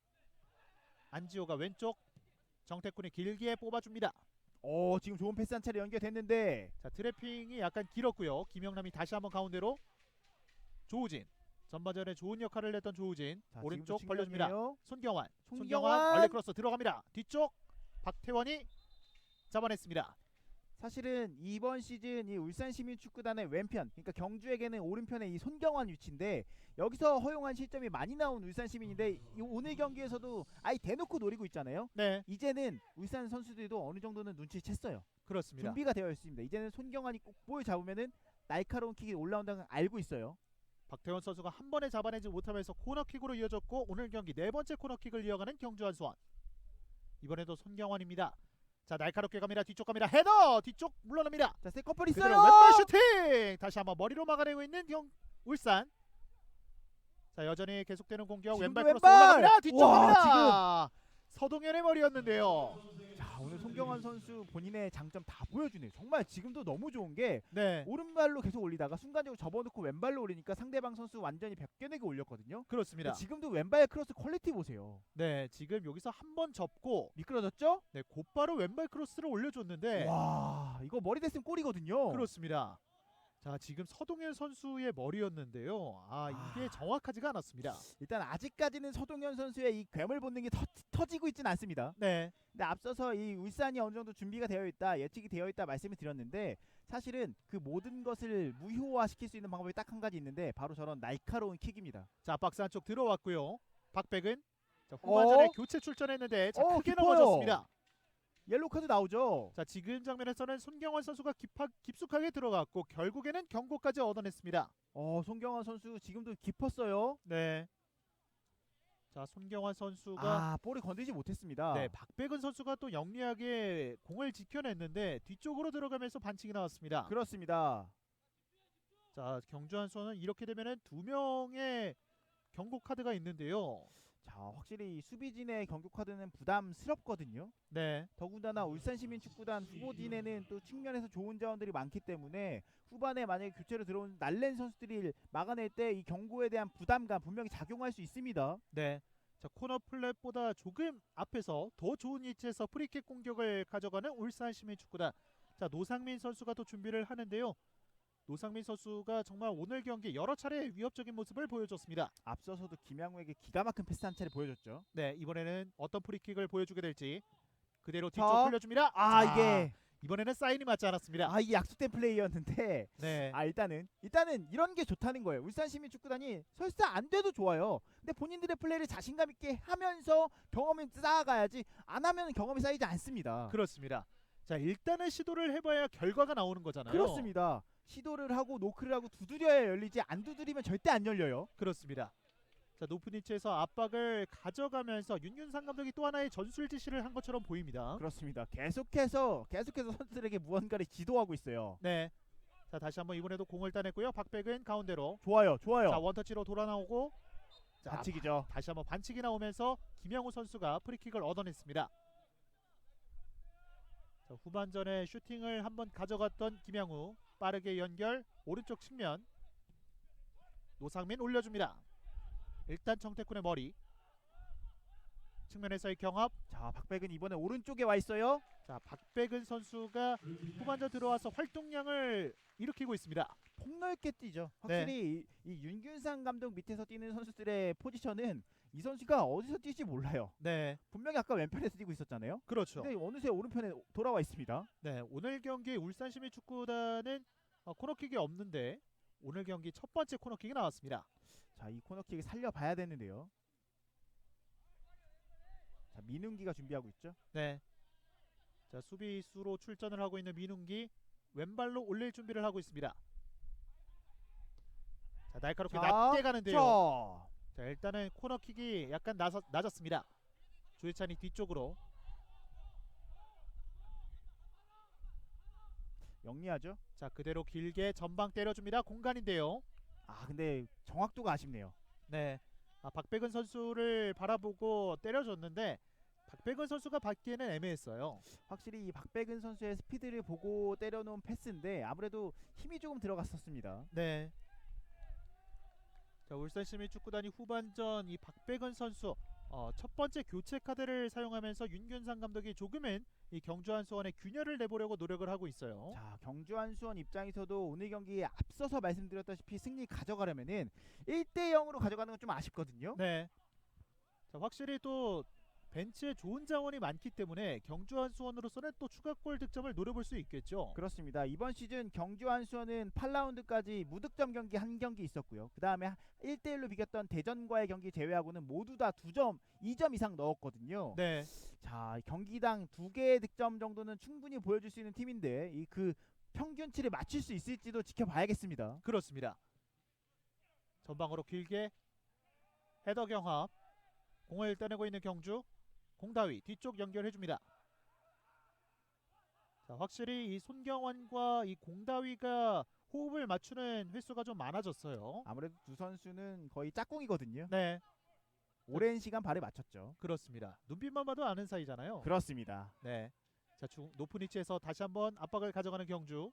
안지호가 왼쪽. 정태쿤이 길게 뽑아줍니다. 지금 좋은 패스 한 차례 연결됐는데 자, 트래핑이 약간 길었고요. 김영남이 다시 한번 가운데로. 조우진. 전반전에 좋은 역할을 했던 조우진. 자, 오른쪽 지금도 벌려줍니다. 측면이에요. 손경환. 손경환. 원래 크로스 들어갑니다. 뒤쪽 박태원이 잡아냈습니다. 사실은 이번 시즌 이 울산시민축구단의 왼편, 그러니까 경주에게는 오른편에 이 손경환 위치인데 여기서 허용한 실점이 많이 나온 울산시민인데 이 오늘 경기에서도 아예 대놓고 노리고 있잖아요. 네, 이제는 울산 선수들도 어느 정도는 눈치챘어요. 그렇습니다. 준비가 되어 있습니다. 이제는 손경환이 꼭 볼 잡으면은 날카로운 킥이 올라온다는 걸 알고 있어요. 박태원 선수가 한 번에 잡아내지 못하면서 코너킥으로 이어졌고 오늘 경기 4번째 코너킥을 이어가는 경주 한수원. 이번에도 손경환입니다. 자, 날카롭게 갑니다. 뒤쪽 갑니다. 헤더! 뒤쪽 물러납니다. 자, 세컨볼 그대로 있어요. 왼발 슈팅! 다시 한번 머리로 막아내고 있는 울산. 자, 여전히 계속되는 공격. 지금도 왼발 크로스 왼발! 올라갑니다. 뒤쪽 와, 갑니다. 서동현의 머리였는데요. 자, 오늘 손경환 선수 본인의 장점 다 보여주네요. 정말 지금도 너무 좋은 게 네, 오른발로 계속 올리다가 순간적으로 접어놓고 왼발로 올리니까 상대방 선수 완전히 벗겨내게 올렸거든요. 그렇습니다. 지금도 왼발 크로스 퀄리티 보세요. 네, 지금 여기서 한 번 접고 미끄러졌죠? 네, 곧바로 왼발 크로스를 올려줬는데 와, 이거 머리 됐으면 골이거든요. 그렇습니다. 자, 지금 서동현 선수의 머리였는데요. 이게 정확하지가 않았습니다. 일단 아직까지는 서동현 선수의 이 괴물 본능이 터지고 있지는 않습니다. 네, 근데 앞서서 이 울산이 어느 정도 준비가 되어 있다, 예측이 되어 있다 말씀을 드렸는데 사실은 그 모든 것을 무효화시킬 수 있는 방법이 딱 한 가지 있는데 바로 저런 날카로운 킥입니다. 자, 박스 안쪽 들어왔고요. 박백은 자, 후반전에 교체 출전했는데 자, 크게 깊어요. 넘어졌습니다. 옐로우 카드 나오죠. 자, 지금 장면에서는 손경환 선수가 깊숙하게 들어갔고 결국에는 경고까지 얻어냈습니다. 손경환 선수 지금도 깊었어요. 네. 자, 손경환 선수가 볼을 건드리지 못했습니다. 네, 박백은 선수가 또 영리하게 공을 지켜냈는데 뒤쪽으로 들어가면서 반칙이 나왔습니다. 그렇습니다. 자, 경주 한수원은 이렇게 되면은 2명의 경고 카드가 있는데요. 자, 확실히 이 수비진의 경기 카드는 부담스럽거든요. 네. 더군다나 울산시민축구단 후보진에는 또 측면에서 좋은 자원들이 많기 때문에 후반에 만약에 교체로 들어온 날랜 선수들이 막아낼 때 이 경고에 대한 부담감 분명히 작용할 수 있습니다. 네. 자, 코너 플랫보다 조금 앞에서 더 좋은 위치에서 프리킥 공격을 가져가는 울산시민축구단. 자, 노상민 선수가 또 준비를 하는데요. 노상민 선수가 정말 오늘 경기 여러 차례 위협적인 모습을 보여줬습니다. 앞서서도 김양우에게 기가 막힌 패스 한 차례 보여줬죠. 네, 이번에는 어떤 프리킥을 보여주게 될지 그대로 자, 뒤쪽 흘려줍니다. 아, 이게 이번에는 사인이 맞지 않았습니다. 이게 약속된 플레이였는데 네, 일단은 이런 게 좋다는 거예요. 울산시민축구단이 설사 안 돼도 좋아요. 근데 본인들의 플레이를 자신감 있게 하면서 경험을 쌓아가야지 안 하면 경험이 쌓이지 않습니다. 그렇습니다. 자, 일단은 시도를 해봐야 결과가 나오는 거잖아요. 그렇습니다. 시도를 하고 노크를 하고 두드려야 열리지 안 두드리면 절대 안 열려요. 그렇습니다. 자, 높은 위치에서 압박을 가져가면서 윤균상 감독이 또 하나의 전술 지시를 한 것처럼 보입니다. 그렇습니다. 계속해서 선수들에게 무언가를 지도하고 있어요. 네. 자, 다시 한번 이번에도 공을 따냈고요. 박백은 가운데로. 좋아요. 자, 원터치로 돌아 나오고. 자, 반칙이죠. 다시 한번 반칙이 나오면서 김양우 선수가 프리킥을 얻어냈습니다. 자, 후반전에 슈팅을 한번 가져갔던 김양우 빠르게 연결 오른쪽 측면 노상민 올려줍니다. 일단 정태쿤의 머리 측면에서의 경합. 자, 박백은 이번에 오른쪽에 와 있어요. 자, 박백은 선수가 후반전 들어와서 활동량을 일으키고 있습니다. 폭넓게 뛰죠. 확실히 이 윤균상 감독 밑에서 뛰는 선수들의 포지션은 이 선수가 어디서 뛸지 몰라요. 네, 분명히 아까 왼편에서 뛰고 있었잖아요. 그렇죠. 근데 어느새 오른편에 돌아와 있습니다. 네, 오늘 경기 울산시민축구단은 코너킥이 없는데 오늘 경기 첫 번째 코너킥이 나왔습니다. 자, 이 코너킥을 살려봐야 되는데요. 자, 민웅기가 준비하고 있죠. 네. 자, 수비수로 출전을 하고 있는 민웅기 왼발로 올릴 준비를 하고 있습니다. 자, 날카롭게 낮게 가는데요. 자, 일단은 코너킥이 약간 낮았습니다. 조혜찬이 뒤쪽으로. 영리하죠. 자, 그대로 길게 전방 때려줍니다. 공간인데요. 근데 정확도가 아쉽네요. 네. 박백은 선수를 바라보고 때려줬는데 박백은 선수가 받기에는 애매했어요. 확실히 이 박백은 선수의 스피드를 보고 때려놓은 패스인데 아무래도 힘이 조금 들어갔었습니다. 네. 자, 울산시민축구단이 후반전 이 박백은 선수 첫 번째 교체 카드를 사용하면서 윤균상 감독이 조금은 이 경주한 수원의 균열을 내보려고 노력을 하고 있어요. 자, 경주한 수원 입장에서도 오늘 경기에 앞서서 말씀드렸다시피 승리 가져가려면은 1대0으로 가져가는 건 좀 아쉽거든요. 네. 자, 확실히 또 벤치에 좋은 자원이 많기 때문에 경주한 수원으로서는 또 추가골 득점을 노려볼 수 있겠죠. 그렇습니다. 이번 시즌 경주한 수원은 8라운드까지 무득점 경기 한 경기 있었고요. 그 다음에 1대1로 비겼던 대전과의 경기 제외하고는 모두 다 2점 이상 넣었거든요. 네. 자, 경기당 2개의 득점 정도는 충분히 보여줄 수 있는 팀인데 그 평균치를 맞출 수 있을지도 지켜봐야겠습니다. 그렇습니다. 전방으로 길게 헤더 경합. 공을 따내고 있는 경주. 공다위 뒤쪽 연결해줍니다. 자, 확실히 이 손경환과 이 공다위가 호흡을 맞추는 횟수가 좀 많아졌어요. 아무래도 두 선수는 거의 짝꿍이거든요. 네, 오랜 시간 발을 맞췄죠. 그렇습니다. 눈빛만 봐도 아는 사이잖아요. 그렇습니다. 네. 자, 높은 위치에서 다시 한번 압박을 가져가는 경주.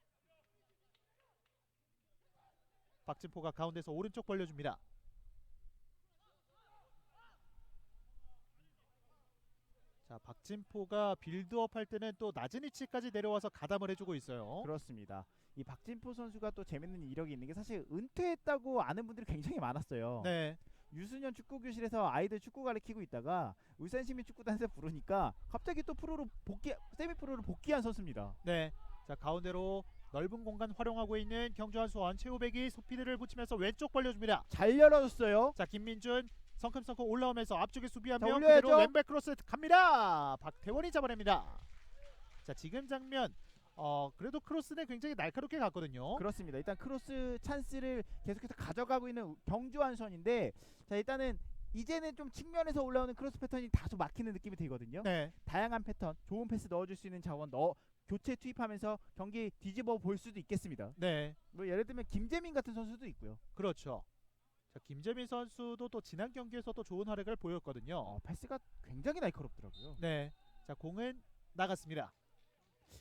박진포가 가운데서 오른쪽 벌려줍니다. 자, 박진포가 빌드업 할 때는 또 낮은 위치까지 내려와서 가담을 해주고 있어요. 그렇습니다. 이 박진포 선수가 또 재밌는 이력이 있는 게 사실 은퇴했다고 아는 분들이 굉장히 많았어요. 네. 유소년 축구교실에서 아이들 축구 가르치고 있다가 울산시민축구단에서 부르니까 갑자기 또 세미프로로 복귀한 선수입니다. 네. 자, 가운데로 넓은 공간 활용하고 있는 경주한 수원 최우백이 스피드를 붙이면서 왼쪽 벌려줍니다. 잘 열어줬어요. 자, 김민준 성큼성큼 올라오면서 앞쪽에 수비 한 자, 명 올려야죠. 그대로 왼발 크로스 갑니다. 박태원이 잡아냅니다. 자, 지금 장면 그래도 크로스는 굉장히 날카롭게 갔거든요. 그렇습니다. 일단 크로스 찬스를 계속해서 가져가고 있는 경주한 선인데 자, 일단은 이제는 좀 측면에서 올라오는 크로스 패턴이 다소 막히는 느낌이 들거든요. 네. 다양한 패턴, 좋은 패스 넣어줄 수 있는 자원 교체 투입하면서 경기 뒤집어 볼 수도 있겠습니다. 네. 뭐 예를 들면 김재민 같은 선수도 있고요. 그렇죠. 자, 김재민 선수도 또 지난 경기에서 또 좋은 활약을 보였거든요. 패스가 굉장히 날카롭더라고요. 네. 자, 공은 나갔습니다.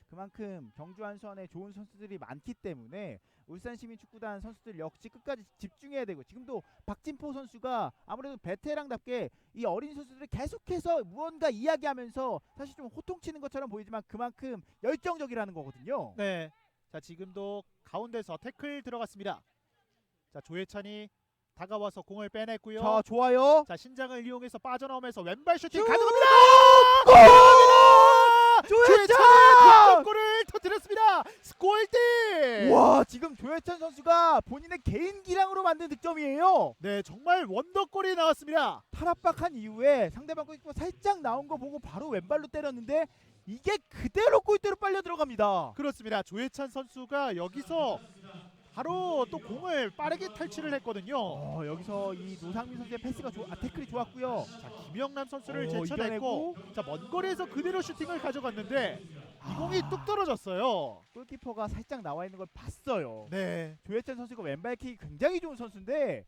그만큼 경주 한수원에 좋은 선수들이 많기 때문에 울산시민축구단 선수들 역시 끝까지 집중해야 되고, 지금도 박진포 선수가 아무래도 베테랑답게 이 어린 선수들을 계속해서 무언가 이야기하면서 사실 좀 호통치는 것처럼 보이지만 그만큼 열정적이라는 거거든요. 네. 자, 지금도 가운데서 태클 들어갔습니다. 자, 조혜찬이 다가와서 공을 빼냈고요. 자, 좋아요. 자, 신장을 이용해서 빠져나오면서 왼발 슈팅 슛! 가져갑니다. 조혜찬! 골을 터뜨렸습니다. 스코어일대. 와, 지금 조혜찬 선수가 본인의 개인 기량으로 만든 득점이에요. 네, 정말 원더골이 나왔습니다. 탈압박한 이후에 상대방 골키퍼 살짝 나온 거 보고 바로 왼발로 때렸는데 이게 그대로 골대로 빨려 들어갑니다. 그렇습니다. 조혜찬 선수가 여기서 바로 또 공을 빠르게 탈취를 했거든요. 여기서 이 노상민 선수의 패스가 태클이 좋았고요. 자, 김영남 선수를 오, 제쳐냈고, 자, 먼 거리에서 그대로 슈팅을 가져갔는데 이 공이 뚝 떨어졌어요. 골키퍼가 살짝 나와 있는 걸 봤어요. 네. 조혜찬 선수가 왼발킥이 굉장히 좋은 선수인데,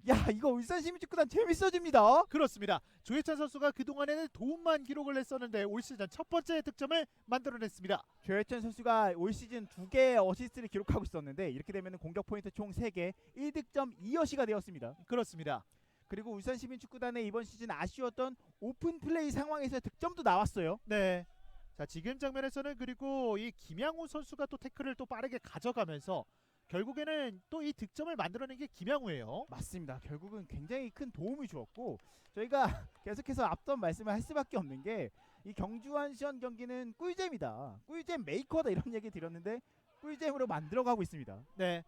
야, 이거 울산시민축구단 재밌어집니다. 그렇습니다. 조혜찬 선수가 그동안에는 도움만 기록을 했었는데 올 시즌 첫 번째 득점을 만들어냈습니다. 조혜찬 선수가 올 시즌 2개의 어시스트를 기록하고 있었는데 이렇게 되면 공격 포인트 총 3개, 1득점 2어시가 되었습니다. 그렇습니다. 그리고 울산시민축구단의 이번 시즌 아쉬웠던 오픈 플레이 상황에서 득점도 나왔어요. 네. 자, 지금 장면에서는 그리고 이 김양우 선수가 또 태클을 또 빠르게 가져가면서 결국에는 또 이 득점을 만들어낸 게 김양우예요. 맞습니다. 결국은 굉장히 큰 도움이 주었고, 저희가 계속해서 앞선 말씀을 할 수밖에 없는 게 이 경주 한시원 경기는 꿀잼이다, 꿀잼 메이커다, 이런 얘기 드렸는데 꿀잼으로 만들어가고 있습니다. 네.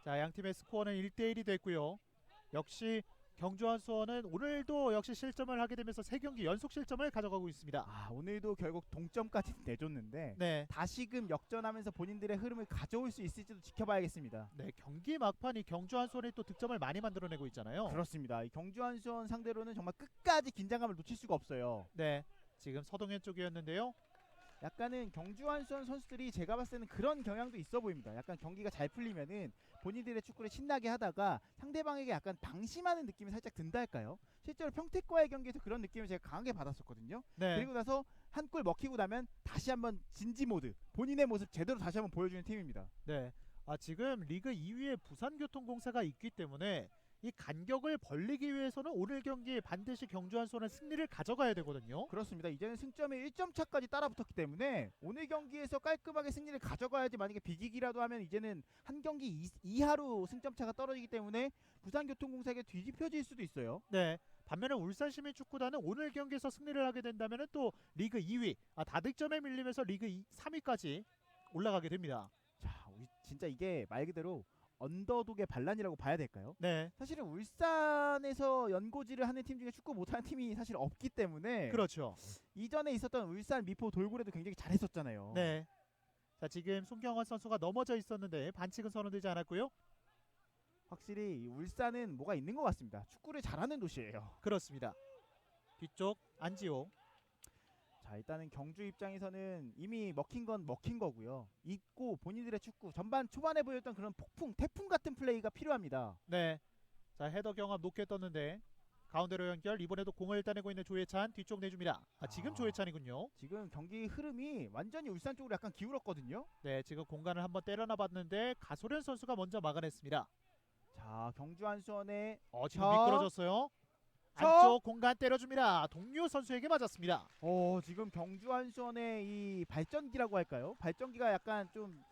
자, 양 팀의 스코어는 1대1이 됐고요. 역시 경주 한수원은 오늘도 역시 실점을 하게 되면서 3경기 연속 실점을 가져가고 있습니다. 오늘도 결국 동점까지 내줬는데 네. 다시금 역전하면서 본인들의 흐름을 가져올 수 있을지도 지켜봐야겠습니다. 네, 경기 막판 이 경주 한수원이 또 득점을 많이 만들어내고 있잖아요. 그렇습니다. 이 경주 한수원 상대로는 정말 끝까지 긴장감을 놓칠 수가 없어요. 네. 지금 서동현 쪽이었는데요. 약간은 경주 한수원 선수들이 제가 봤을 때는 그런 경향도 있어 보입니다. 약간 경기가 잘 풀리면은 본인들의 축구를 신나게 하다가 상대방에게 약간 방심하는 느낌이 살짝 든다 할까요? 실제로 평택과의 경기에서 그런 느낌을 제가 강하게 받았었거든요. 네. 그리고 나서 한 골 먹히고 나면 다시 한번 진지 모드, 본인의 모습 제대로 다시 한번 보여주는 팀입니다. 네. 지금 리그 2위에 부산교통공사가 있기 때문에 이 간격을 벌리기 위해서는 오늘 경기에 반드시 경주 한수원은 승리를 가져가야 되거든요. 그렇습니다. 이제는 승점에 1점 차까지 따라붙었기 때문에 오늘 경기에서 깔끔하게 승리를 가져가야지, 만약에 비기기라도 하면 이제는 한 경기 이하로 승점 차가 떨어지기 때문에 부산교통공사에게 뒤집혀질 수도 있어요. 네. 반면에 울산시민축구단은 오늘 경기에서 승리를 하게 된다면 또 리그 2위, 다득점에 밀리면서 리그 3위까지 올라가게 됩니다. 자, 진짜 이게 말 그대로 언더독의 반란이라고 봐야 될까요? 네. 사실은 울산에서 연고지를 하는 팀 중에 축구 못하는 팀이 사실 없기 때문에, 그렇죠. 이전에 있었던 울산 미포 돌고래도 굉장히 잘했었잖아요. 네. 자, 지금 송경원 선수가 넘어져 있었는데 반칙은 선언되지 않았고요. 확실히 이 울산은 뭐가 있는 것 같습니다. 축구를 잘하는 도시예요. 그렇습니다. 뒤쪽 안지호. 자, 일단은 경주 입장에서는 이미 먹힌 건 먹힌 거고요. 잊고 본인들의 축구, 전반 초반에 보였던 그런 태풍 같은 플레이가 필요합니다. 네. 자, 헤더 경합 높게 떴는데 가운데로 연결. 이번에도 공을 따내고 있는 조혜찬 뒤쪽 내줍니다. 지금 조혜찬이군요. 지금 경기 흐름이 완전히 울산 쪽으로 약간 기울었거든요. 네, 지금 공간을 한번 때려놔봤는데 가소련 선수가 먼저 막아냈습니다. 자, 경주 한수원의 지금 미끄러졌어요. 안쪽 공간 때려줍니다. 동료 선수에게 맞았습니다. 지금 경주 한수원의 이 발전기라고 할까요? 발전기가 약간 좀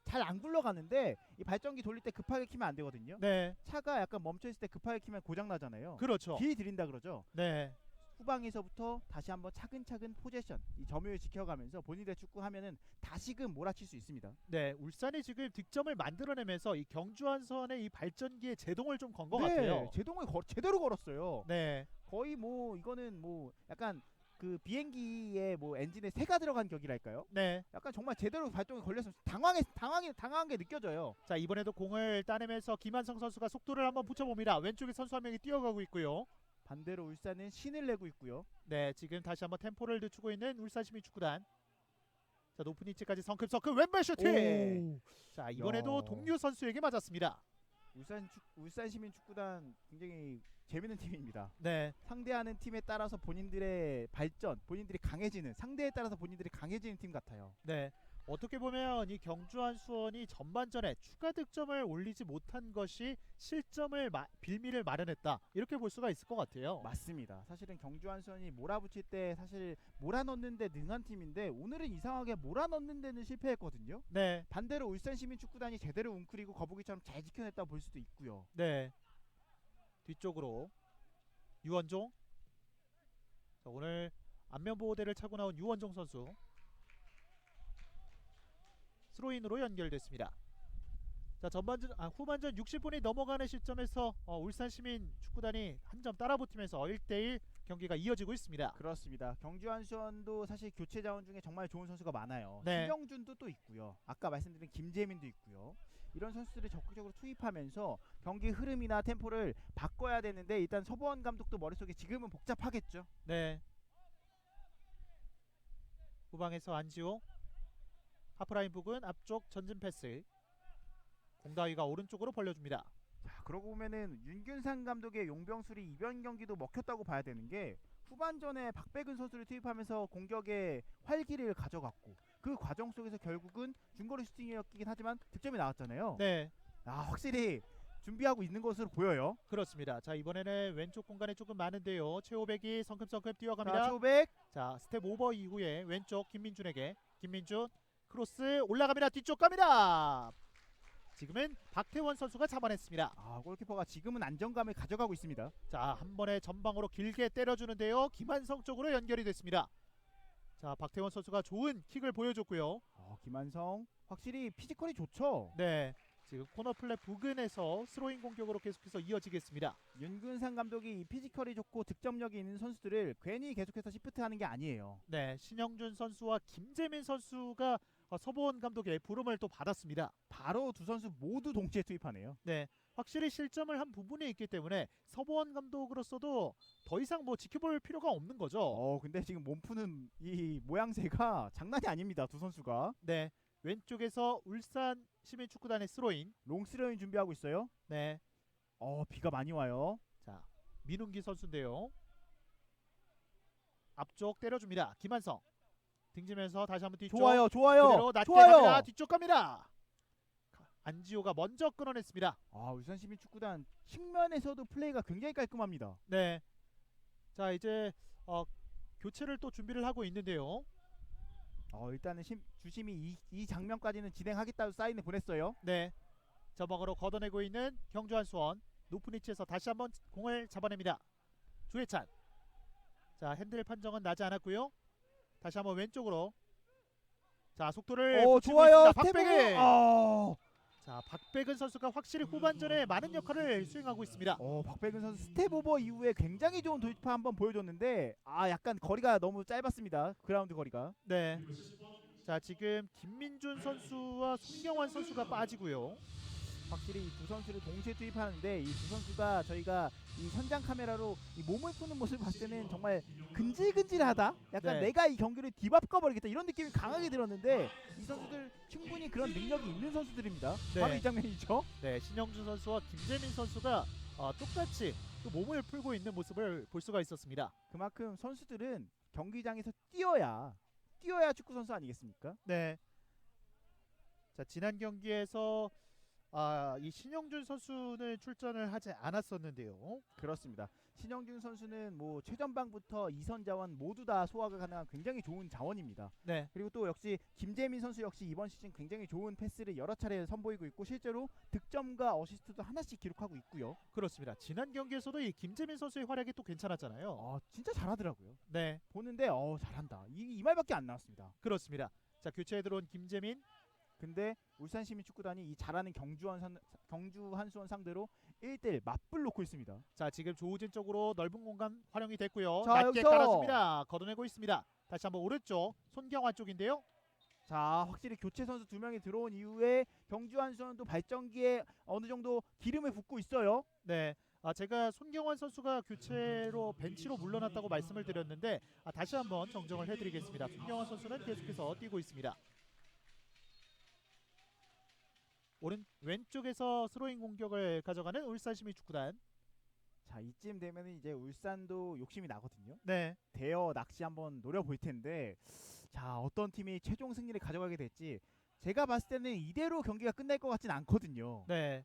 잘 안 굴러가는데, 이 발전기 돌릴 때 급하게 키면 안 되거든요. 네. 차가 약간 멈춰 있을 때 급하게 키면 고장 나잖아요. 그렇죠. 길 들인다 그러죠. 네. 후방에서부터 다시 한번 차근차근 포제션, 이 점유율 지켜가면서 본인의 축구하면은 다시금 몰아칠 수 있습니다. 네, 울산이 지금 득점을 만들어내면서 이 경주 한수원의 이 발전기에 제동을 좀 건 것 네, 같아요. 제동을 제대로 걸었어요. 네. 거의 뭐 이거는 뭐 약간 그 비행기에 뭐 엔진에 새가 들어간 격이랄까요? 네. 약간 정말 제대로 발동이 걸려서 당황한 게 느껴져요. 자, 이번에도 공을 따내면서 김한성 선수가 속도를 한번 붙여봅니다. 왼쪽에 선수 한 명이 뛰어가고 있고요. 반대로 울산은 신을 내고 있고요. 네, 지금 다시 한번 템포를 늦추고 있는 울산시민축구단. 자, 높은 위치까지 성큼 왼발 슈팅. 자, 이번에도 동료 선수에게 맞았습니다. 울산 시민 축구단 굉장히 재밌는 팀입니다. 네, 상대하는 팀에 따라서 본인들의 발전, 본인들이 강해지는, 상대에 따라서 본인들이 강해지는 팀 같아요. 네. 어떻게 보면 이 경주한 수원이 전반전에 추가 득점을 올리지 못한 것이 실점을 빌미를 마련했다. 이렇게 볼 수가 있을 것 같아요. 맞습니다. 사실은 경주 한수원이 몰아붙일 때 사실 몰아넣는데 능한 팀인데 오늘은 이상하게 몰아넣는 데는 실패했거든요. 네, 반대로 울산 시민 축구단이 제대로 웅크리고 거북이처럼 잘 지켜냈다 볼 수도 있고요. 네. 뒤쪽으로 유원종. 자, 오늘 안면 보호대를 차고 나온 유원종 선수. 스로인으로 연결됐습니다. 자, 후반전 60분이 넘어가는 시점에서 울산 시민 축구단이 한 점 따라붙으면서 1대1 경기가 이어지고 있습니다. 그렇습니다. 경주 한수원도 사실 교체 자원 중에 정말 좋은 선수가 많아요. 네. 신영준도 또 있고요. 아까 말씀드린 김재민도 있고요. 이런 선수들을 적극적으로 투입하면서 경기 흐름이나 템포를 바꿔야 되는데 일단 서보원 감독도 머릿속에 지금은 복잡하겠죠. 네. 후방에서 안지호. 하프라인 부근 앞쪽 전진 패스. 공다위가 오른쪽으로 벌려줍니다. 자, 그러고 보면은 윤균상 감독의 용병술이 이번 경기도 먹혔다고 봐야 되는 게 후반전에 박백은 선수를 투입하면서 공격의 활기를 가져갔고 그 과정 속에서 결국은 중거리 슈팅이었긴 하지만 득점이 나왔잖아요. 네, 확실히 준비하고 있는 것으로 보여요. 그렇습니다. 자, 이번에는 왼쪽 공간이 조금 많은데요. 최호백이 성큼성큼 뛰어갑니다. 자, 초백. 자, 스텝 오버 이후에 왼쪽 김민준에게. 김민준 크로스 올라갑니다. 뒤쪽 갑니다. 지금은 박태원 선수가 잡아냈습니다. 골키퍼가 지금은 안정감을 가져가고 있습니다. 자, 한 번에 전방으로 길게 때려주는데요. 김한성 쪽으로 연결이 됐습니다. 자, 박태원 선수가 좋은 킥을 보여줬고요. 김한성 확실히 피지컬이 좋죠. 네, 지금 코너 플랫 부근에서 스로잉 공격으로 계속해서 이어지겠습니다. 윤근상 감독이 이 피지컬이 좋고 득점력이 있는 선수들을 괜히 계속해서 시프트하는 게 아니에요. 네, 신영준 선수와 김재민 선수가 서보원 감독의 부름을 또 받았습니다. 바로 두 선수 모두 동시에 투입하네요. 네, 확실히 실점을 한 부분이 있기 때문에 서보원 감독으로서도 더 이상 뭐 지켜볼 필요가 없는 거죠. 근데 지금 몸 푸는 이 모양새가 장난이 아닙니다. 두 선수가. 네, 왼쪽에서 울산 시민축구단의 스로인. 롱스러인 준비하고 있어요. 네, 비가 많이 와요. 자, 민웅기 선수인데요. 앞쪽 때려줍니다. 김한성 등지면서 다시 한번 뒤쪽. 좋아요. 그대로 낮게 갑니다. 뒤쪽 갑니다. 안지호가 먼저 끊어냈습니다. 울산 시민 축구단 측면에서도 플레이가 굉장히 깔끔합니다. 네, 자, 이제 교체를 또 준비를 하고 있는데요. 일단은 주심이 이 장면까지는 진행하겠다고 사인을 보냈어요. 네, 저방으로 걷어내고 있는 경주 한수원. 높은 위치에서 다시 한번 공을 잡아냅니다. 주해찬. 자, 핸들 판정은 나지 않았고요. 다시 한번 왼쪽으로. 자, 속도를 붙이고 좋아요. 있습니다. 박백은. 자, 박백은 선수가 확실히 후반전에 많은 역할을 수행하고 있습니다. 박백은 선수 스텝 오버 이후에 굉장히 좋은 돌파 한번 보여줬는데 약간 거리가 너무 짧았습니다. 그라운드 거리가. 네. 자, 지금 김민준 선수와 손경환 선수가 빠지고요. 확실히 이 두 선수를 동시에 투입하는데 이 두 선수가 저희가 이 현장 카메라로 이 몸을 푸는 모습을 봤을 때는 정말 근질근질하다. 약간 네. 내가 이 경기를 뒤바꿔버리겠다 이런 느낌이 강하게 들었는데 이 선수들 충분히 그런 능력이 있는 선수들입니다. 네. 바로 이 장면이죠. 네, 신영준 선수와 김재민 선수가 똑같이 또 몸을 풀고 있는 모습을 볼 수가 있었습니다. 그만큼 선수들은 경기장에서 뛰어야 축구 선수 아니겠습니까? 네. 자, 지난 경기에서 이 신영준 선수는 출전을 하지 않았었는데요. 그렇습니다. 신영준 선수는 뭐 최전방부터 2선 자원 모두 다 소화가 가능한 굉장히 좋은 자원입니다. 네, 그리고 또 역시 김재민 선수 역시 이번 시즌 굉장히 좋은 패스를 여러 차례 선보이고 있고 실제로 득점과 어시스트도 하나씩 기록하고 있고요. 그렇습니다. 지난 경기에서도 이 김재민 선수의 활약이 또 괜찮았잖아요. 진짜 잘하더라고요. 네, 보는데 잘한다. 이 말밖에 안 나왔습니다. 그렇습니다. 자, 교체에 들어온 김재민. 근데 울산 시민 축구단이 이 잘하는 경주 한수원 상대로 1대1 맞불 놓고 있습니다. 자, 지금 조우진 쪽으로 넓은 공간 활용이 됐고요. 자, 낮게 여기서. 깔아줍니다. 걷어내고 있습니다. 다시 한번 오른쪽 손경환 쪽인데요. 자, 확실히 교체 선수 2명이 들어온 이후에 경주 한수원도 발전기에 어느 정도 기름을 붓고 있어요. 네, 제가 손경환 선수가 교체로 벤치로 물러났다고 말씀을 드렸는데 다시 한번 정정을 해드리겠습니다. 손경환 선수는 계속해서 뛰고 있습니다. 왼쪽에서 스로잉 공격을 가져가는 울산시민축구단. 자, 이쯤 되면은 이제 울산도 욕심이 나거든요. 네. 대여 낚시 한번 노려볼 텐데, 자, 어떤 팀이 최종 승리를 가져가게 될지 제가 봤을 때는 이대로 경기가 끝날 것 같진 않거든요. 네.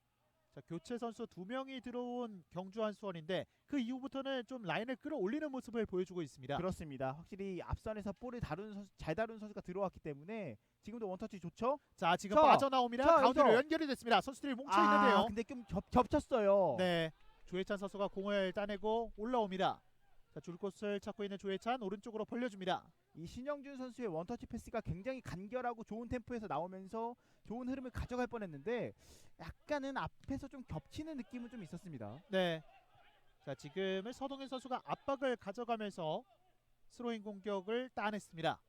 자, 교체 선수 2명이 들어온 경주 한수원인데 그 이후부터는 좀 라인을 끌어올리는 모습을 보여주고 있습니다. 그렇습니다. 확실히 앞선에서 볼을 잘 다루는 선수가 들어왔기 때문에 지금도 원터치 좋죠? 자, 지금 자, 빠져나옵니다. 자, 가운데로 여기서. 연결이 됐습니다. 선수들이 뭉쳐 있는데요. 근데 좀 겹쳤어요. 네. 조혜찬 선수가 공을 따내고 올라옵니다. 자, 줄 곳을 찾고 있는 조혜찬 오른쪽으로 벌려줍니다. 이 신영준 선수의 원터치 패스가 굉장히 간결하고 좋은 템포에서 나오면서 좋은 흐름을 가져갈 뻔했는데 약간은 앞에서 좀 겹치는 느낌은 좀 있었습니다. 네. 자, 지금은 서동현 선수가 압박을 가져가면서 스로잉 공격을 따냈습니다.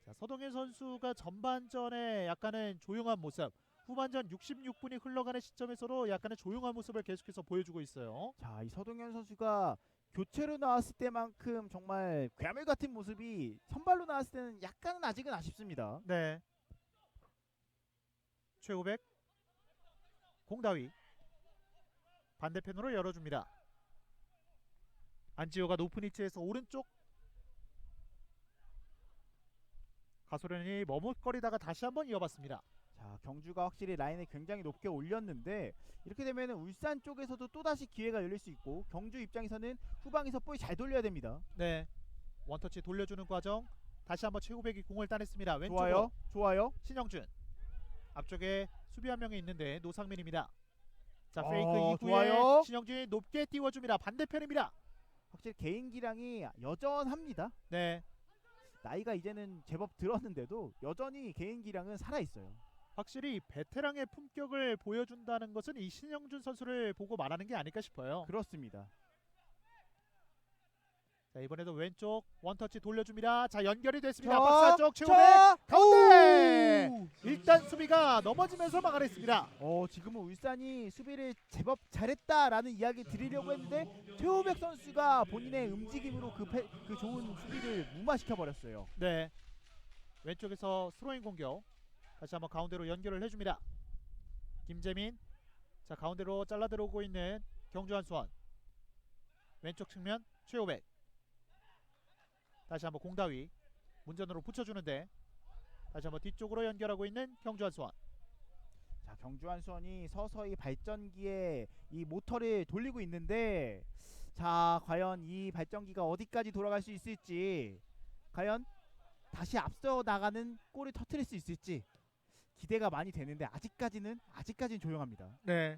자, 서동현 선수가 전반전에 약간은 조용한 모습, 후반전 66분이 흘러가는 시점에서도 약간의 조용한 모습을 계속해서 보여주고 있어요. 자, 이 서동현 선수가 교체로 나왔을 때만큼 정말 괴물 같은 모습이 선발로 나왔을 때는 약간은 아직은 아쉽습니다. 네. 최고백 공다위 반대편으로 열어줍니다. 안지호가 높은 위치에서 오른쪽 가소련이 머뭇거리다가 다시 한번 이어봤습니다. 자, 경주가 확실히 라인을 굉장히 높게 올렸는데 이렇게 되면 울산 쪽에서도 또다시 기회가 열릴 수 있고 경주 입장에서는 후방에서 볼 잘 돌려야 됩니다. 네. 원터치 돌려주는 과정. 다시 한번 최고백이 공을 따냈습니다. 왼쪽으로 좋아요. 좋아요. 신영준. 앞쪽에 수비 한 명이 있는데 노상민입니다. 자, 페이크 이후에 좋아요. 신영준이 높게 띄워줍니다. 반대편입니다. 확실히 개인 기량이 여전합니다. 네. 나이가 이제는 제법 들었는데도 여전히 개인 기량은 살아있어요. 확실히 베테랑의 품격을 보여준다는 것은 이 신영준 선수를 보고 말하는 게 아닐까 싶어요. 그렇습니다. 자, 이번에도 왼쪽 원터치 돌려줍니다. 자, 연결이 됐습니다. 자, 박스 쪽 최우백 자, 가운데 오! 일단 수비가 넘어지면서 막아냈습니다. 지금은 울산이 수비를 제법 잘했다라는 이야기 드리려고 했는데 최호백 선수가 본인의 움직임으로 그 좋은 수비를 무마시켜 버렸어요. 네. 왼쪽에서 스로잉 공격. 다시 한번 가운데로 연결을 해줍니다. 김재민. 자, 가운데로 잘라 들어오고 있는 경주 한수원. 왼쪽 측면 최호백. 다시 한번 공다위 문전으로 붙여주는데 다시 한번 뒤쪽으로 연결하고 있는 경주 한수원. 자, 경주 한수원이 서서히 발전기에 이 모터를 돌리고 있는데 자, 과연 이 발전기가 어디까지 돌아갈 수 있을지, 과연 다시 앞서 나가는 골을 터뜨릴 수 있을지 기대가 많이 되는데 아직까지는 조용합니다. 네.